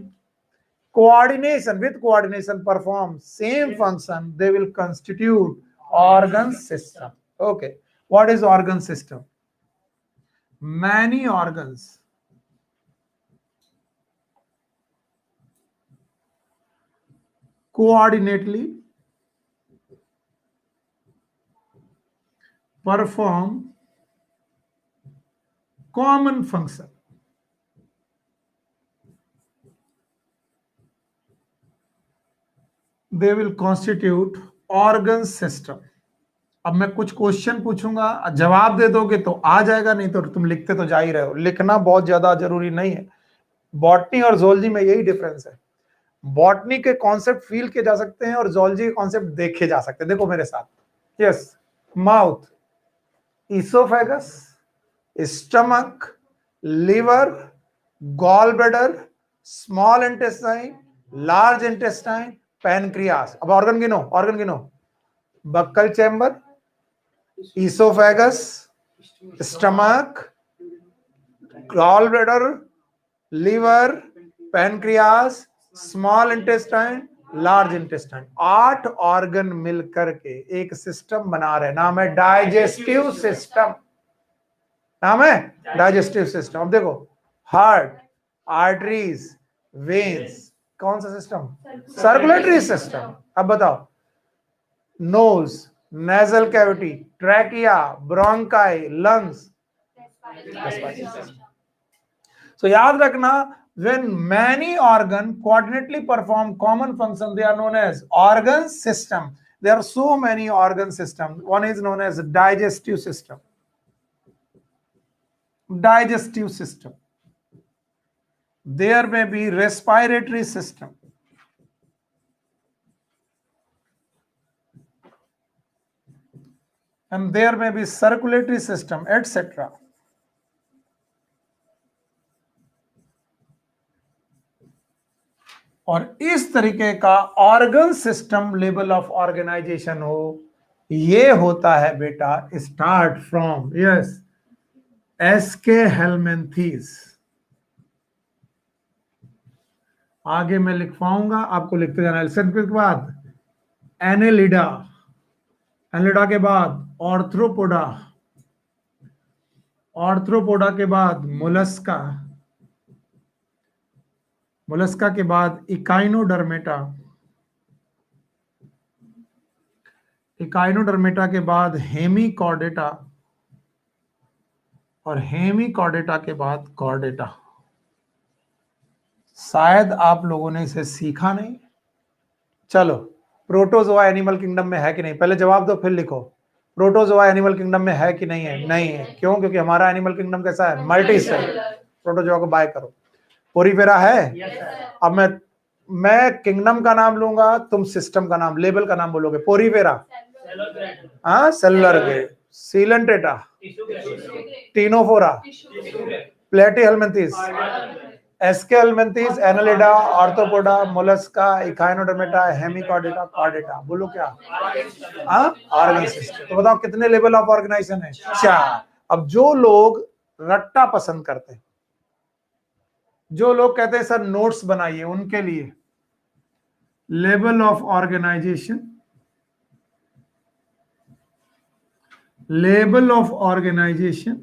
coordination perform same function, they will constitute organ system. Okay, what is organ system? Many organs coordinately perform common function. They will constitute organ system. अब मैं कुछ क्वेश्चन पूछूंगा, जवाब दे दोगे तो आ जाएगा, नहीं तो तुम लिखते तो जा ही रहे हो. लिखना बहुत ज्यादा जरूरी नहीं है. बॉटनी और जोलॉजी में यही डिफरेंस है. बॉटनी के कॉन्सेप्ट फील किए जा सकते हैं और जोलॉजी के कॉन्सेप्ट देखे जा सकते हैं. देखो मेरे साथ. Yes. Mouth, oesophagus, stomach, liver, gall bladder, small intestine, large intestine, pancreas. अब ऑर्गन गिनो. Buccal chamber, oesophagus, stomach, gall bladder, liver, pancreas, small intestine, large intestine. 8 organ मिलकर के एक सिस्टम बना रहे, नाम है डाइजेस्टिव सिस्टम, नाम है डाइजेस्टिव सिस्टम। अब देखो, हार्ट, आर्टरीज, वेन्स, कौन सा सिस्टम? Circulatory system. अब बताओ, nose, nasal cavity, trachea, bronchi, lungs, so याद रखना, when many organ coordinately perform common function, they are known as organ system. There are so many organ systems. One is known as digestive system. Digestive system. There may be respiratory system. And there may be circulatory system, etc. और इस तरीके का organ system level of organization हो, ये होता है बेटा start from yes Aschelminthes. आगे मैं लिखवाऊंगा, आपको लिखते जाना। के बाद एनेलिडा, एनेलिडा के बाद ऑर्थ्रोपोडा, ऑर्थ्रोपोडा के बाद मोलस्का, मोलस्का के बाद इकाइनोडर्मेटा, इकाइनोडर्मेटा के बाद हेमीकॉर्डेटा, और हेमीकॉर्डेटा के बाद कॉर्डेटा। शायद आप लोगों ने इसे सीखा नहीं। चलो, प्रोटोजोआ एनिमल किंगडम में है कि नहीं, पहले जवाब दो फिर लिखो। प्रोटोजोआ एनिमल किंगडम में है कि नहीं है? नहीं है। क्यों? क्योंकि हमारा एनिमल किंगडम कैसा है? Multi cell. प्रोटोजोआ को बाय करो। पोरीफेरा है? अब मैं किंगडम का नाम लूंगा, तुम सिस्टम का नाम, लेवल का नाम बोलोगे। पोरीफेरा, हाँ, cellular grade. Coelenterata, ctenophora, platyhelminthes, aschelminthes, annelida, arthropoda, mollusca, echinodermata, hemichordata, chordata. बोलो क्या? Organ system. तो बताओ कितने लेवल ऑफ ऑर्गेनाइजेशन है? 4। अब जो लोग रट्टा पसंद करते हैं, जो लोग कहते हैं सर नोट्स बनाइए, उनके लिए level of organization, level of organization,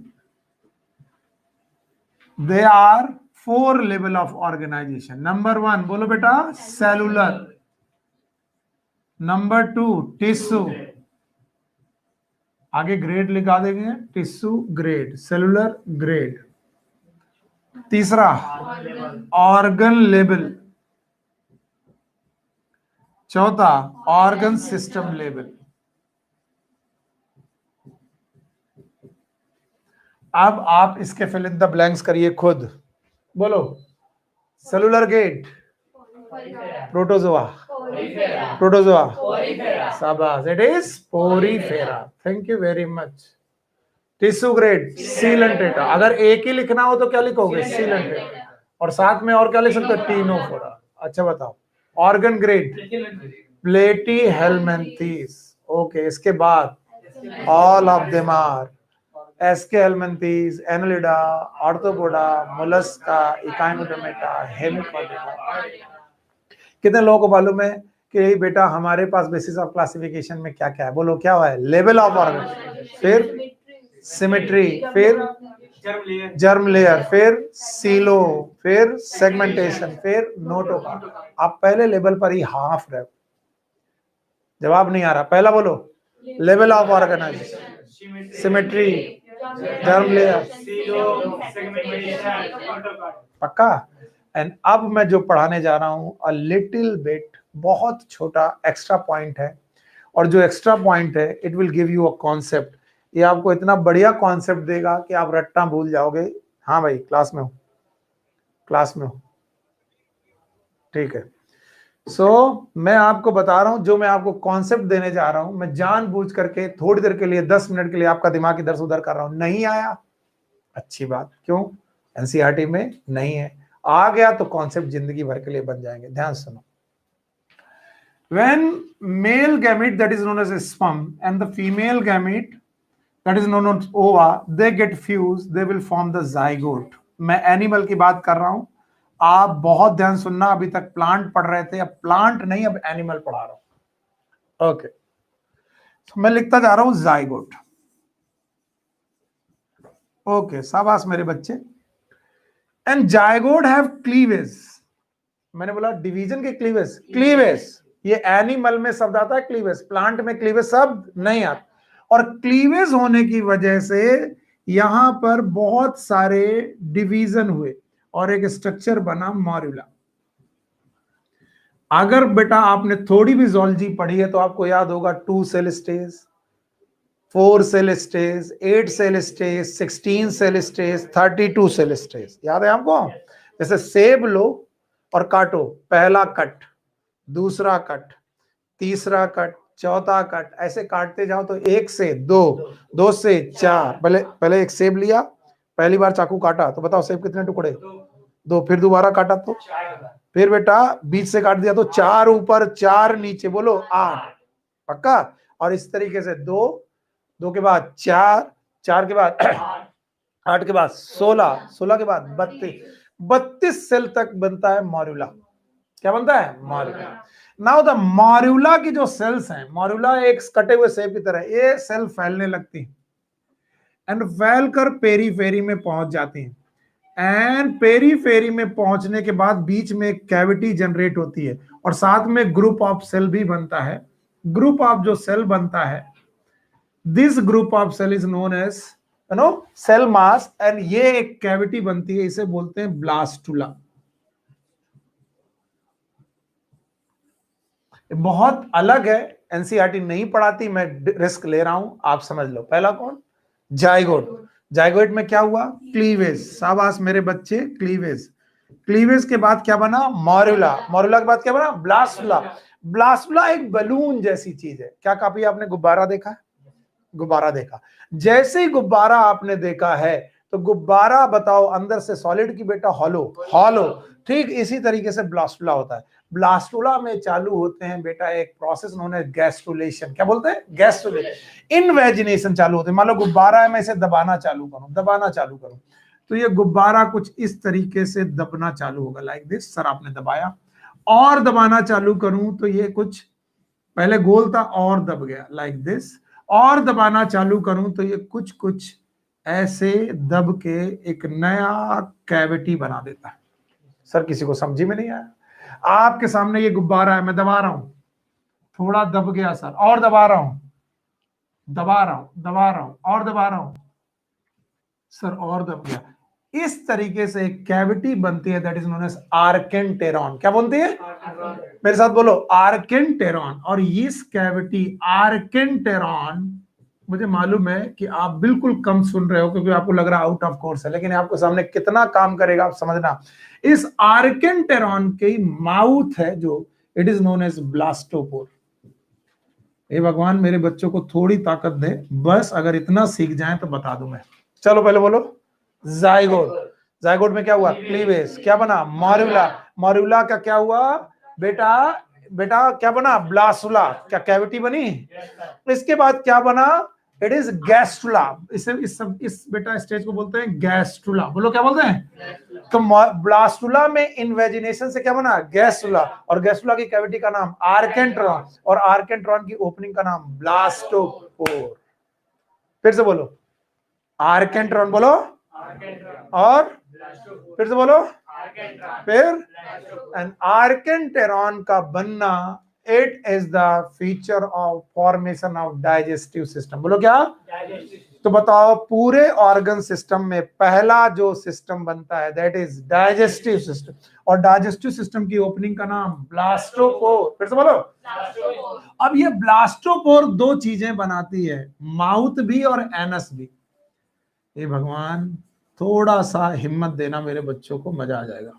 they are 4 level of organization. Number 1 बोलो बेटा, सेलुलर। नंबर 2 टिश्यू, आगे ग्रेड लिखा देंगे, टिश्यू ग्रेड, सेलुलर ग्रेड। तीसरा ऑर्गन लेवल, चौथा ऑर्गन सिस्टम लेवल। अब आप इसके फिल इन द ब्लैंक्स करिए खुद। बोलो, सेलुलर ग्रेड, प्रोटोजोआ, प्रोटोजोआ, शाबाश, it is porifera. Thank you very much. Tissue grade, coelenterata. अगर एक ही लिखना हो तो क्या लिखोगे? सीलेंटेटा। और साथ में और क्या लिख सकते हो? टीनोफोरा। अच्छा बताओ, ऑर्गन ग्रेड, प्लेटीहेलमिन्थीज। ओके, इसके बाद all of them are aschelminthes, annelida, arthropoda, mollusca, echinodermata, hemichordata. कितने लोगों को मालूम है कि बेटा हमारे पास बेसिस ऑफ क्लासिफिकेशन में क्या क्या है? बोलो क्या हुआ है? लेवल ऑफ ऑर्गन, फिर सिमेट्री, फिर जर्म लेयर, फिर सीलो, फिर सेगमेंटेशन, फिर नोटोकॉन। आप पहले लेवल पर ही हाफ रहे। जवाब नहीं आ रहा, पहला बोलो। Level of organization, symmetry, germ layer, पक्का? एंड अब मैं जो पढ़ाने जा रहा हूं, अ लिटिल बिट, बहुत छोटा एक्स्ट्रा पॉइंट है। और जो एक्स्ट्रा पॉइंट है, it will give you a concept. ये आपको इतना बढ़िया कॉन्सेप्ट देगा कि आप रट्टा भूल जाओगे। हाँ भाई, क्लास में हो, क्लास में हो, ठीक है। सो मैं आपको बता रहा हूं, जो मैं आपको कॉन्सेप्ट देने जा रहा हूं, मैं जानबूझ करके थोड़ी देर के लिए 10 मिनट के लिए आपका दिमाग इधर से उधर कर रहा हूं। नहीं आया, अच्छी बात। क्यों? एनसीईआरटी में नहीं है। आ गया तो कॉन्सेप्ट जिंदगी भर के लिए बन जाएंगे। ध्यान सुनो। When male gamete, that is known as a sperm, and the female gamete, that is known as ova, they get fused, they will form the zygote. मैं एनिमल की बात कर रहा हूं, आप बहुत ध्यान सुनना, अभी तक प्लांट पढ़ रहे थे, अब प्लांट नहीं, अब एनिमल पढ़ा रहा हूं। ओके, मैं लिखता जा रहा हूं जाइगोट। ओके, शाबाश मेरे बच्चे। And zygote have cleavage. मैंने बोला डिवीजन के क्लीवेज, क्लीवेज ये एनिमल में शब्द आता है क्लीवेज, प्लांट में क्लीवेज शब्द नहीं आता। और क्लीवेज होने की वजह से यहां पर बहुत सारे डिवीजन हुए और एक स्ट्रक्चर बना मॉर्यूला। अगर बेटा आपने थोड़ी भी जोलॉजी पढ़ी है तो आपको याद होगा 2 cell stage, 4 cell stage, 8 cell stage, 16 cell stage, 32 cell stage, याद है आपको? जैसे सेब लो और काटो, पहला कट, दूसरा कट, तीसरा कट, चौथा कट, ऐसे काटते जाओ तो 1 से 2, 2 से 4, पहले एक सेब लिया, पहली बार चाकू काटा तो बताओ सेब कितने टुकड़े? 2, फिर दोबारा काटा तो, फिर बेटा बीच से काट दिया तो 4 ऊपर 4 नीचे, बोलो 8, पक्का? और इस तरीके से 2, 2 के बाद 4, 4 के बाद 8 के बाद 16, 16 के बाद 32, 32 सेल तक बनता है मॉर्यूला। क्या बनता है? मॉर्यूला। नाउ द मॉर्यूला की जो सेल्स हैं, मॉर्यूला एक कटे हुए सेब की तरह, ये सेल फैलने लगती है एंड फैल कर पेरीफेरी में पहुंच जाती है। एंड पेरीफेरी में पहुंचने के बाद बीच में एक कैविटी जनरेट होती है और साथ में ग्रुप ऑफ सेल भी बनता है। ग्रुप ऑफ जो सेल बनता है, this group of cell is known as cell mass, and ये एक कैविटी बनती है, इसे बोलते हैं ब्लास्टुला। बहुत अलग है, एनसीईआरटी नहीं पढ़ाती, मैं रिस्क ले रहा हूं, आप समझ लो। पहला कौन? जाइगोट। जाइगोट में क्या हुआ? क्लीवेज। शाबाश मेरे बच्चे, क्लीवेज। क्लीवेज के बाद क्या बना? मॉर्यूला। मॉर्यूला के बाद क्या बना? ब्लास्टुला। ब्लास्टुला एक बलून जैसी चीज है। क्या कापी आपने गुब्बारा देखा? गुब्बारा देखा। जैसे ही गुब्बारा आपने देखा है तो गुब्बारा बताओ अंदर से सॉलिड की बेटा हॉलो, हॉलो। ठीक इसी तरीके से ब्लास्टुला होता है। ब्लास्टुला में चालू होते हैं बेटा एक प्रोसेस नोन है गैस्ट्रुलेशन। क्या बोलते हैं? गैस्ट्रुलेशन। इनवेजिनेशन चालू होते हैं। मान लो गुब्बारा है, मैं इसे दबाना चालू करूं, दबाना चालू करूं तो ये गुब्बारा कुछ इस तरीके से दबना चालू होगा, लाइक दिस। सर आपने दबाया, और दबाना चालू करूं तो ये कुछ पहले गोल था और दब गया, लाइक दिस। और दबाना चालू करूं तो ये कुछ कुछ ऐसे दब के एक नया कैविटी बना देता है। सर किसी को समझी में नहीं आया? आपके सामने ये गुब्बारा है, मैं दबा रहा हूं, थोड़ा दब गया सर, और दबा रहा हूं, दबा रहा हूं, दबा रहा हूं, और दबा रहा हूं सर, और दब गया। इस तरीके से एक कैविटी बनती है, दैट इज नोन एज आर्केंटेरॉन। क्या बनती है? मेरे साथ बोलो, आर्केंटेरॉन। और इस कैविटी आर्केंटेरॉन, मुझे मालूम है कि आप बिल्कुल कम सुन रहे हो क्योंकि आपको लग रहा है आउट ऑफ कोर्स है, लेकिन आपको सामने कितना काम करेगा आप समझना। इस आर्केंटेरॉन की माउथ है जो, it is known as blastopore. हे भगवान मेरे बच्चों को थोड़ी ताकत दे, बस अगर इतना सीख जाए तो बता दूं मैं। चलो पहले बोलो जाइगोट। जाइगोट में क्या हुआ? क्लीवेज। क्या बना? मॉर्यूला। मॉर्यूला का क्या हुआ बेटा? बेटा क्या बना? ब्लास्टुला। क्या कैविटी बनी? इसके बाद क्या बना? It is gastrula. इस बेटा स्टेज को बोलते हैं गैस्ट्रुला। बोलो क्या बोलते हैं? तो ब्लास्टुला में इन्वेजिनेशन से क्या बना? गैस्ट्रुला। और गैस्ट्रुला की कैविटी का नाम आर्केंट्रॉन, और आर्केंट्रॉन की ओपनिंग का नाम ब्लास्टोपोर। फिर से बोलो आर्केंट्रॉन, बोलो, और फिर से बोलो, फिर एन आर्केंटेरॉन का बनना, it is the feature of formation of digestive system. बोलो क्या? तो बताओ पूरे ऑर्गन सिस्टम में पहला जो सिस्टम बनता है दैट इज डाइजेस्टिव सिस्टम, और डाइजेस्टिव सिस्टम की ओपनिंग का नाम ब्लास्टोपोर। फिर से बोलो। अब ये ब्लास्टोपोर दो चीजें बनाती है, माउथ भी और एनस भी। हे भगवान थोड़ा सा हिम्मत देना मेरे बच्चों को, मजा आ जाएगा।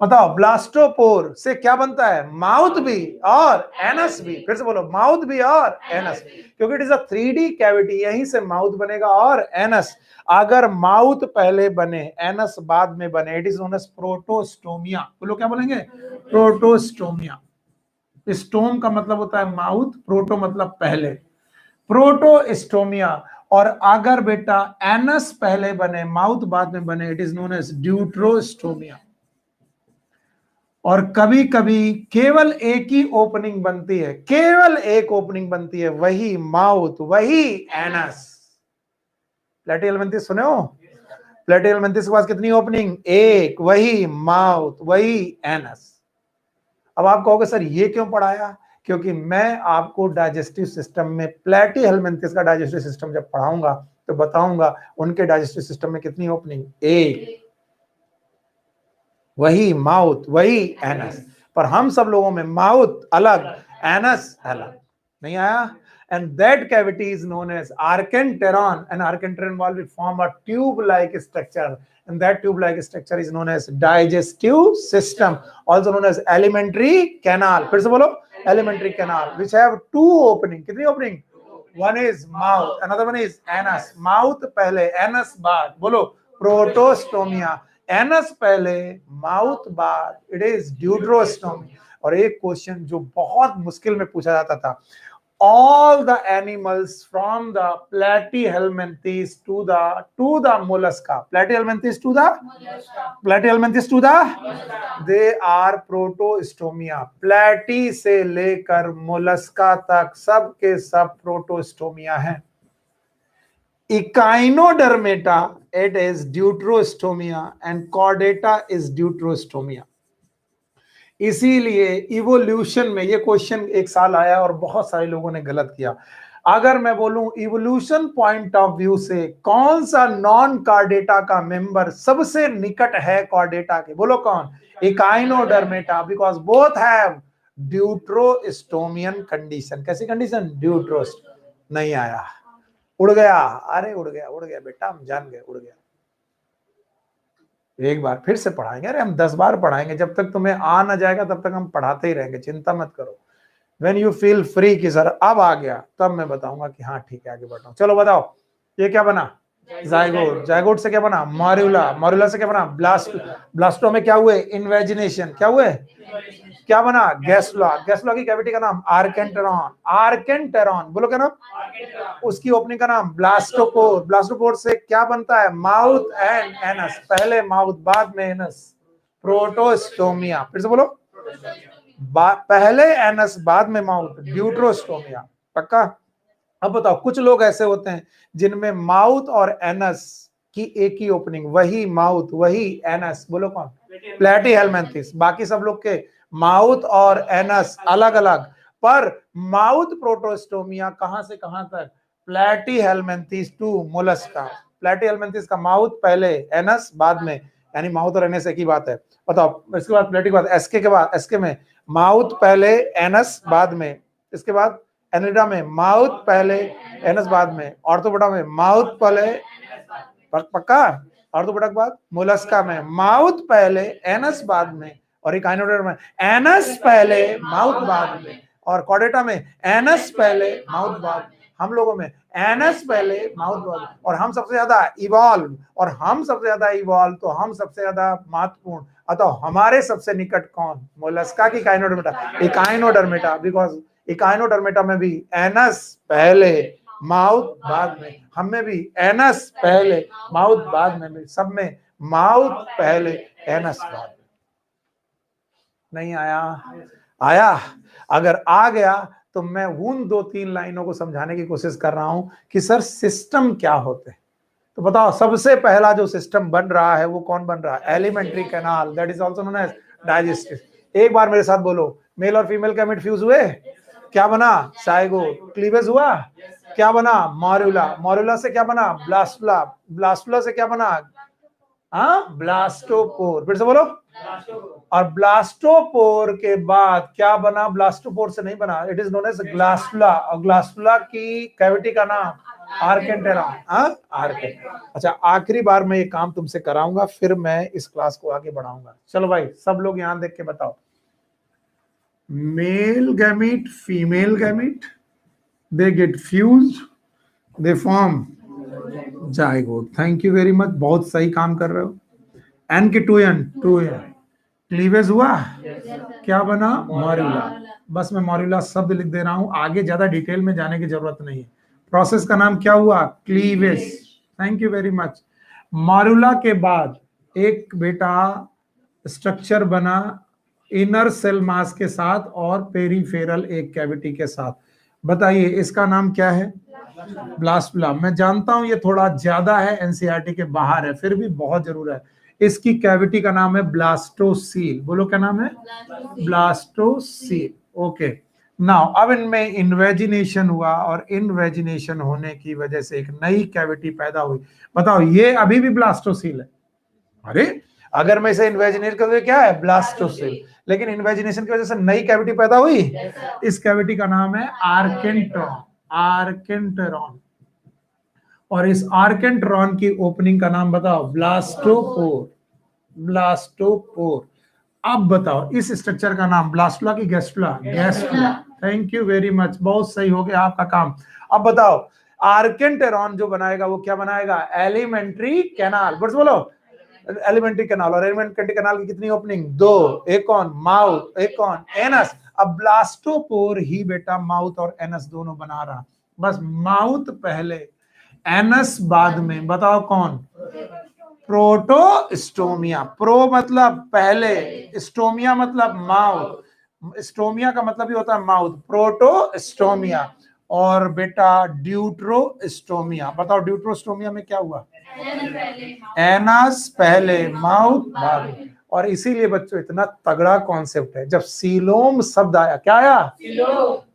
बताओ ब्लास्टोपोर से क्या बनता है? माउथ भी और एनस भी। फिर से बोलो, माउथ भी और एनस, क्योंकि it is a 3D cavity, यहीं से माउथ बनेगा और एनस। अगर माउथ पहले बने एनस बाद में बने, it is known as protostomia. बोलो क्या बोलेंगे? प्रोटोस्टोमिया। स्टोम का मतलब होता है माउथ, प्रोटो मतलब पहले, प्रोटोस्टोमिया। और अगर बेटा एनस पहले बने माउथ बाद में बने, इट इज नोन एज ड्यूट्रोस्टोमिया। और कभी कभी केवल एक ही ओपनिंग बनती है, केवल एक ओपनिंग बनती है, वही माउथ, वही एनस। प्लेटी हेलमिंथिस सुने हो? प्लेटी हेलमिंथिस के पास कितनी ओपनिंग? एक, वही माउथ, वही एनस। अब आप कहोगे सर ये क्यों पढ़ाया? क्योंकि मैं आपको डाइजेस्टिव सिस्टम में प्लेटी हेलमिंथिस का डाइजेस्टिव सिस्टम जब पढ़ाऊंगा तो बताऊंगा उनके डाइजेस्टिव सिस्टम में कितनी ओपनिंग? एक, वही माउथ, वही एनस। पर हम सब लोगों में माउथ अलग, एनस अलग। नहीं आया? And that cavity is known as archenteron, and archenteron wall will form a tube-like structure, and that tube-like structure is known as digestive system, also known as alimentary canal. फिर से बोलो, alimentary canal, which have two opening. कितनी opening? One is mouth, another one is anus. Mouth पहले, anus बाद. बोलो, protostomia. Anus पहले, mouth बाद. It is deuterostomia. और एक क्वेश्चन जो बहुत मुश्किल में पूछा जाता था, all the animals from the platyhelminthes to the mollusca, platyhelminthes to the platyhelminthes to the they are protostomia. platy से लेकर mollusca तक सब के सब protostomia हैं. Echinodermata, it is deuterostomia, and chordata is deuterostomia. इसीलिए इवोल्यूशन में ये क्वेश्चन एक साल आया और बहुत सारे लोगों ने गलत किया. अगर मैं बोलूं इवोल्यूशन पॉइंट ऑफ व्यू से कौन सा नॉन कार्डेटा का मेंबर सबसे निकट है कार्डेटा के, बोलो कौन? Echinodermata, because both have deuterostomian condition. कैसी कंडीशन? ड्यूट्रोस्ट. नहीं आया, उड़ गया. अरे उड़ गया बेटा, हम जान गए, उड़ गया. एक बार फिर से पढ़ाएंगे. अरे हम 10 बार पढ़ाएंगे, जब तक तुम्हें आ ना जाएगा तब तक हम पढ़ाते ही रहेंगे, चिंता मत करो. When you feel free कि सर अब आ गया, तब मैं बताऊंगा कि हाँ ठीक है आगे बढ़ाओ. चलो बताओ, ये क्या बना? जायगोट. जायगोट से क्या बना? मॉर्यूला. मॉर्यूला से क्या बना? ब्लास्टो में क्या हुए? इन्वेजिनेशन. क्या हुए? क्या बना? गैस्ट्रुला. गैस्ट्रुला की कैविटी का नाम आर्केंटेरॉन. आर्केंटेरॉन बोलो क्या नाम? उसकी ओपनिंग का नाम ब्लास्टोपोर. ब्लास्टोपोर से क्या बनता है? Mouth and anus. पहले माउथ बाद में एनस. प्रोटोस्टोमिया. फिर से बोलो, पहले एनस बाद में माउथ. ड्यूट्रोस्टोमिया. पक्का? अब बताओ, कुछ लोग ऐसे होते हैं जिनमें माउथ और एनस की एक ही ओपनिंग, वही माउथ वही एनस. बोलो कौन? प्लेटीहेलमिंथिस. बाकी सब लोग के माउथ और एनस अलग अलग, पर माउथ प्रोटोस्टोमिया कहां से कहां तक? प्लेटीहेलमिंथिस टू मोलस्का. प्लेटीहेलमिंथिस का माउथ पहले, एनस बाद में, यानी माउथ और एनस एक ही बात है. बताओ, इसके बाद प्लेटी के बाद एसके के बाद, एसके में माउथ पहले एनस बाद में. इसके बाद एनिडा में माउथ पहले एनस बाद में. ऑर्थोपोडा में माउथ पहले, पक्का? ऑर्थोपोडा के बाद मोलस्का में माउथ पहले एनस बाद में, और इकाइनोडर्म में एनस पहले माउथ बाद में, और कॉर्डेटा में एनस पहले माउथ बाद. हम लोगों में एनस पहले माउथ बाद. और हम सबसे ज्यादा इवॉल्व, और हम सबसे ज्यादा इवॉल्व तो हम सबसे ज्यादा महत्वपूर्ण. अतः हमारे सबसे निकट कौन? मोलस्का की इकाइनोडर्मेटा. इकाइनोडर्मेटा, बिकॉज इकाइनोडर्मेटा में भी एनस पहले माउथ बाद में, हम में भी एनस पहले माउथ बाद में, सब में माउथ पहले एनस बाद में. नहीं आया? आया? अगर आ गया तो मैं उन 2-3 लाइनों को समझाने की कोशिश कर रहा हूं कि सर सिस्टम क्या होते हैं. तो बताओ, सबसे पहला जो सिस्टम बन रहा है वो कौन बन रहा है? Alimentary canal, that is also known as digestive. एक बार मेरे साथ बोलो, मेल और फीमेल गैमेट फ्यूज हुए, क्या बना? जायगोट. क्लीवेज हुआ, क्या बना? मॉर्यूला. मॉर्यूला से क्या बना? ब्लास्टुला. ब्लास्टुला से क्या बना? ब्लास्टोपोर. फिर से बोलो. और ब्लास्टोपोर के बाद क्या बना? ब्लास्टोपोर से नहीं बना, इट इज नोन एज ग्लास्टुला. और ग्लास्टुला की कैविटी का नाम आर्केंटेरॉन. अच्छा, आखिरी बार मैं ये काम तुमसे कराऊंगा, फिर मैं इस क्लास को आगे बढ़ाऊंगा. चलो भाई, सब लोग यहां देख के बताओ. Male gamete, female gamete, they get fused, they form zygote. Thank you very much, बहुत सही काम कर रहे हो. एन के 2n, क्लीवेज हुआ, क्या बना? मॉर्यूला. बस मैं मॉर्यूला शब्द लिख दे रहा हूं, आगे ज्यादा डिटेल में जाने की जरूरत नहीं है. प्रोसेस का नाम क्या हुआ? Cleavage. Thank you very much. Morula के बाद एक बेटा स्ट्रक्चर बना इनर सेल मास के साथ और पेरिफेरल एक कैविटी के साथ। बताइए इसका नाम क्या है? ब्लास्टुला। मैं जानता हूं ये थोड़ा ज्यादा है, एनसीईआरटी के बाहर है, फिर भी बहुत जरूर है। इसकी कैविटी का नाम है ब्लास्टोसील। बोलो क्या नाम है? ब्लास्टोसील। ओके नाउ अब इनमें इन्वेजिनेशन हुआ और इन्वेजिनेशन होने की वजह से एक नई कैविटी पैदा हुई। बताओ ये अभी भी ब्लास्टोसील है? अरे अगर मैं इसे इन्वेजिनेट कर दूं क्या है? ब्लास्टोसील। लेकिन इन्वेजिनेशन की वजह से नई कैविटी पैदा हुई। इस कैविटी का नाम है आर्केंट्रॉन। आर्केंटेरॉन। और इस आर्केंट्रॉन की ओपनिंग का नाम बताओ? ब्लास्टोपोर। ब्लास्टोपोर। अब बताओ इस स्ट्रक्चर का नाम ब्लास्टुला की gastrula? Gastrula. Thank you very much, बहुत सही हो गया आपका काम। अब बताओ आर्केंटेरॉन जो बनाएगा वो क्या बनाएगा? Alimentary canal. बस बोलो एलिमेंट्री कैनाल। और एलिमेंट्री कैनाल की कितनी ओपनिंग? 2। एक कौन? माउथ। एक कौन? एनस। अब ब्लास्टोपोर ही बेटा माउथ और एनस दोनों बना रहा। बस माउथ पहले, एनस बाद में। बताओ कौन? प्रोटोस्टोमिया। प्रो मतलब पहले, स्टोमिया मतलब माउथ। स्टोमिया का मतलब ही होता है माउथ। प्रोटोस्टोमिया। और बेटा ड्यूट्रोस्टोमिया। बताओ ड्यूट्रोस्टोमिया में क्या हुआ? एनस पहले, माउथ बाद में। और इसीलिए बच्चों इतना तगड़ा कॉन्सेप्ट है, जब सीलोम शब्द आया, क्या आया?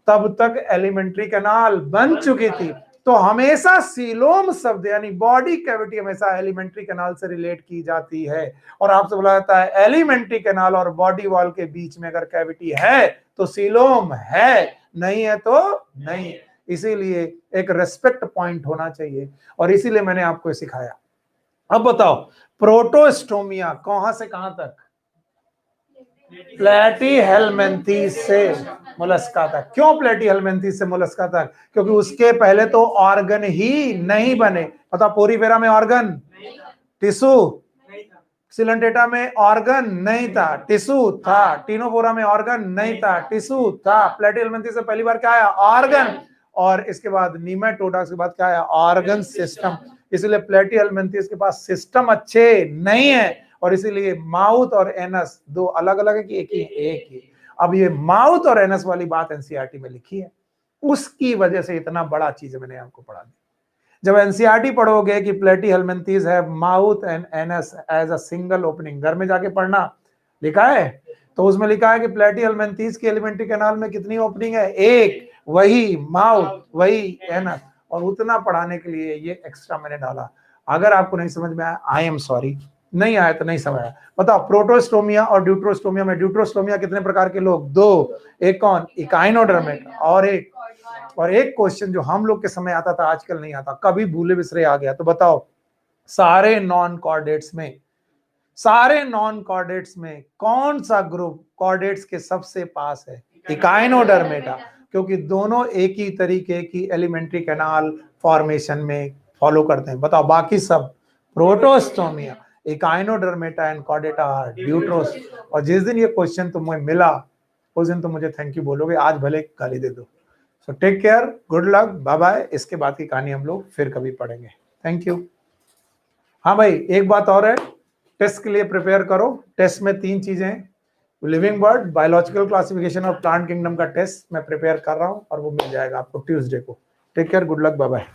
तब तक एलिमेंट्री कैनाल बन चुकी थी। तो हमेशा सीलोम शब्द यानी बॉडी कैविटी हमेशा एलिमेंट्री कैनाल से रिलेट की जाती है। और आपसे बोला जाता है एलिमेंट्री कैनाल और बॉडी वॉल के बीच में अगर कैविटी है तो सीलोम है, नहीं है तो नहीं। इसीलिए एक रेस्पेक्ट पॉइंट होना चाहिए और इसीलिए मैंने आपको सिखाया। अब बताओ प्रोटोस्टोमिया कहां से कहां तक? प्लेटीहेल्मिन्थेस से मोलस्का तक। क्यों प्लेटीहेल्मिन्थेस से मोलस्का तक? क्योंकि उसके पहले तो ऑर्गन ही नहीं बने। पता पोरीफेरा में ऑर्गन, टिश्यू, सिलेंटेटा में ऑर्गन नहीं था, टिश्यू था। टिनोफोरा में ऑर्गन नहीं था, टिश्यू था। प्लेटीहेल्मिन्थेस से पहली बार क्या आया? ऑर्गन। और इसके बाद नीमेटोडा के बाद क्या आया? Organ system. इसलिए प्लेटीहेल्मिन्थेस के पास सिस्टम अच्छे नहीं है और इसीलिए माउथ और एनस दो अलग अलग है कि एक ही? एक ही। अब ये माउथ और एनस वाली बात एनसीईआरटी में लिखी है, उसकी वजह से इतना बड़ा चीज मैंने आपको पढ़ा दी। जब एनसीईआरटी पढ़ोगे कि प्लेटीहेल्मिन्थेस है mouth and anus as a single opening, घर में जाके पढ़ना, लिखा है तो उसमें लिखा है कि प्लेटीहेल्मिन्थेस की एलिमेंट्री कैनाल में कितनी ओपनिंग है? एक। वही माउथ, वही एनस। और उतना पढ़ाने के लिए ये एक्स्ट्रा मैंने डाला। अगर आपको नहीं समझ में आया आई एम सॉरी, नहीं आया तो नहीं समझ आया। बताओ प्रोटोस्टोमिया और ड्यूट्रोस्टोमिया में ड्यूट्रोस्टोमिया कितने प्रकार के लोग? 2। एक कौन? इकाइनोडर्मेट। और एक क्वेश्चन जो हम लोग के समय आता था आजकल नहीं आता, कभी भूले बिसरे आ गया, तो बताओ सारे नॉन कॉर्डेट्स में कौन सा ग्रुप कॉर्डेट्स के सबसे पास है? इकाइनोडर्मेटा। क्योंकि दोनों एक ही तरीके की एलिमेंट्री कैनाल फॉर्मेशन में फॉलो करते हैं। बताओ बाकी सब प्रोटोस्टोमिया, इकाइनोडर्मेटा एंड कॉर्डेटा ड्यूट्रोस। और जिस दिन ये क्वेश्चन तुम्हें मिला उस दिन तो मुझे थैंक यू बोलोगे, आज भले गाली दे दो। So take care, good luck, bye bye. इसके बाद की कहानी हम लोग फिर कभी पढ़ेंगे। Thank you. हाँ भाई एक बात और है, टेस्ट के लिए प्रिपेयर करो। टेस्ट में 3 चीजें हैं, लिविंग बर्ड, बायोलॉजिकल क्लासिफिकेशन और प्लांट किंगडम का टेस्ट मैं प्रिपेयर कर रहा हूं और वो मिल जाएगा आपको ट्यूसडे को। Take care, good luck, bye bye.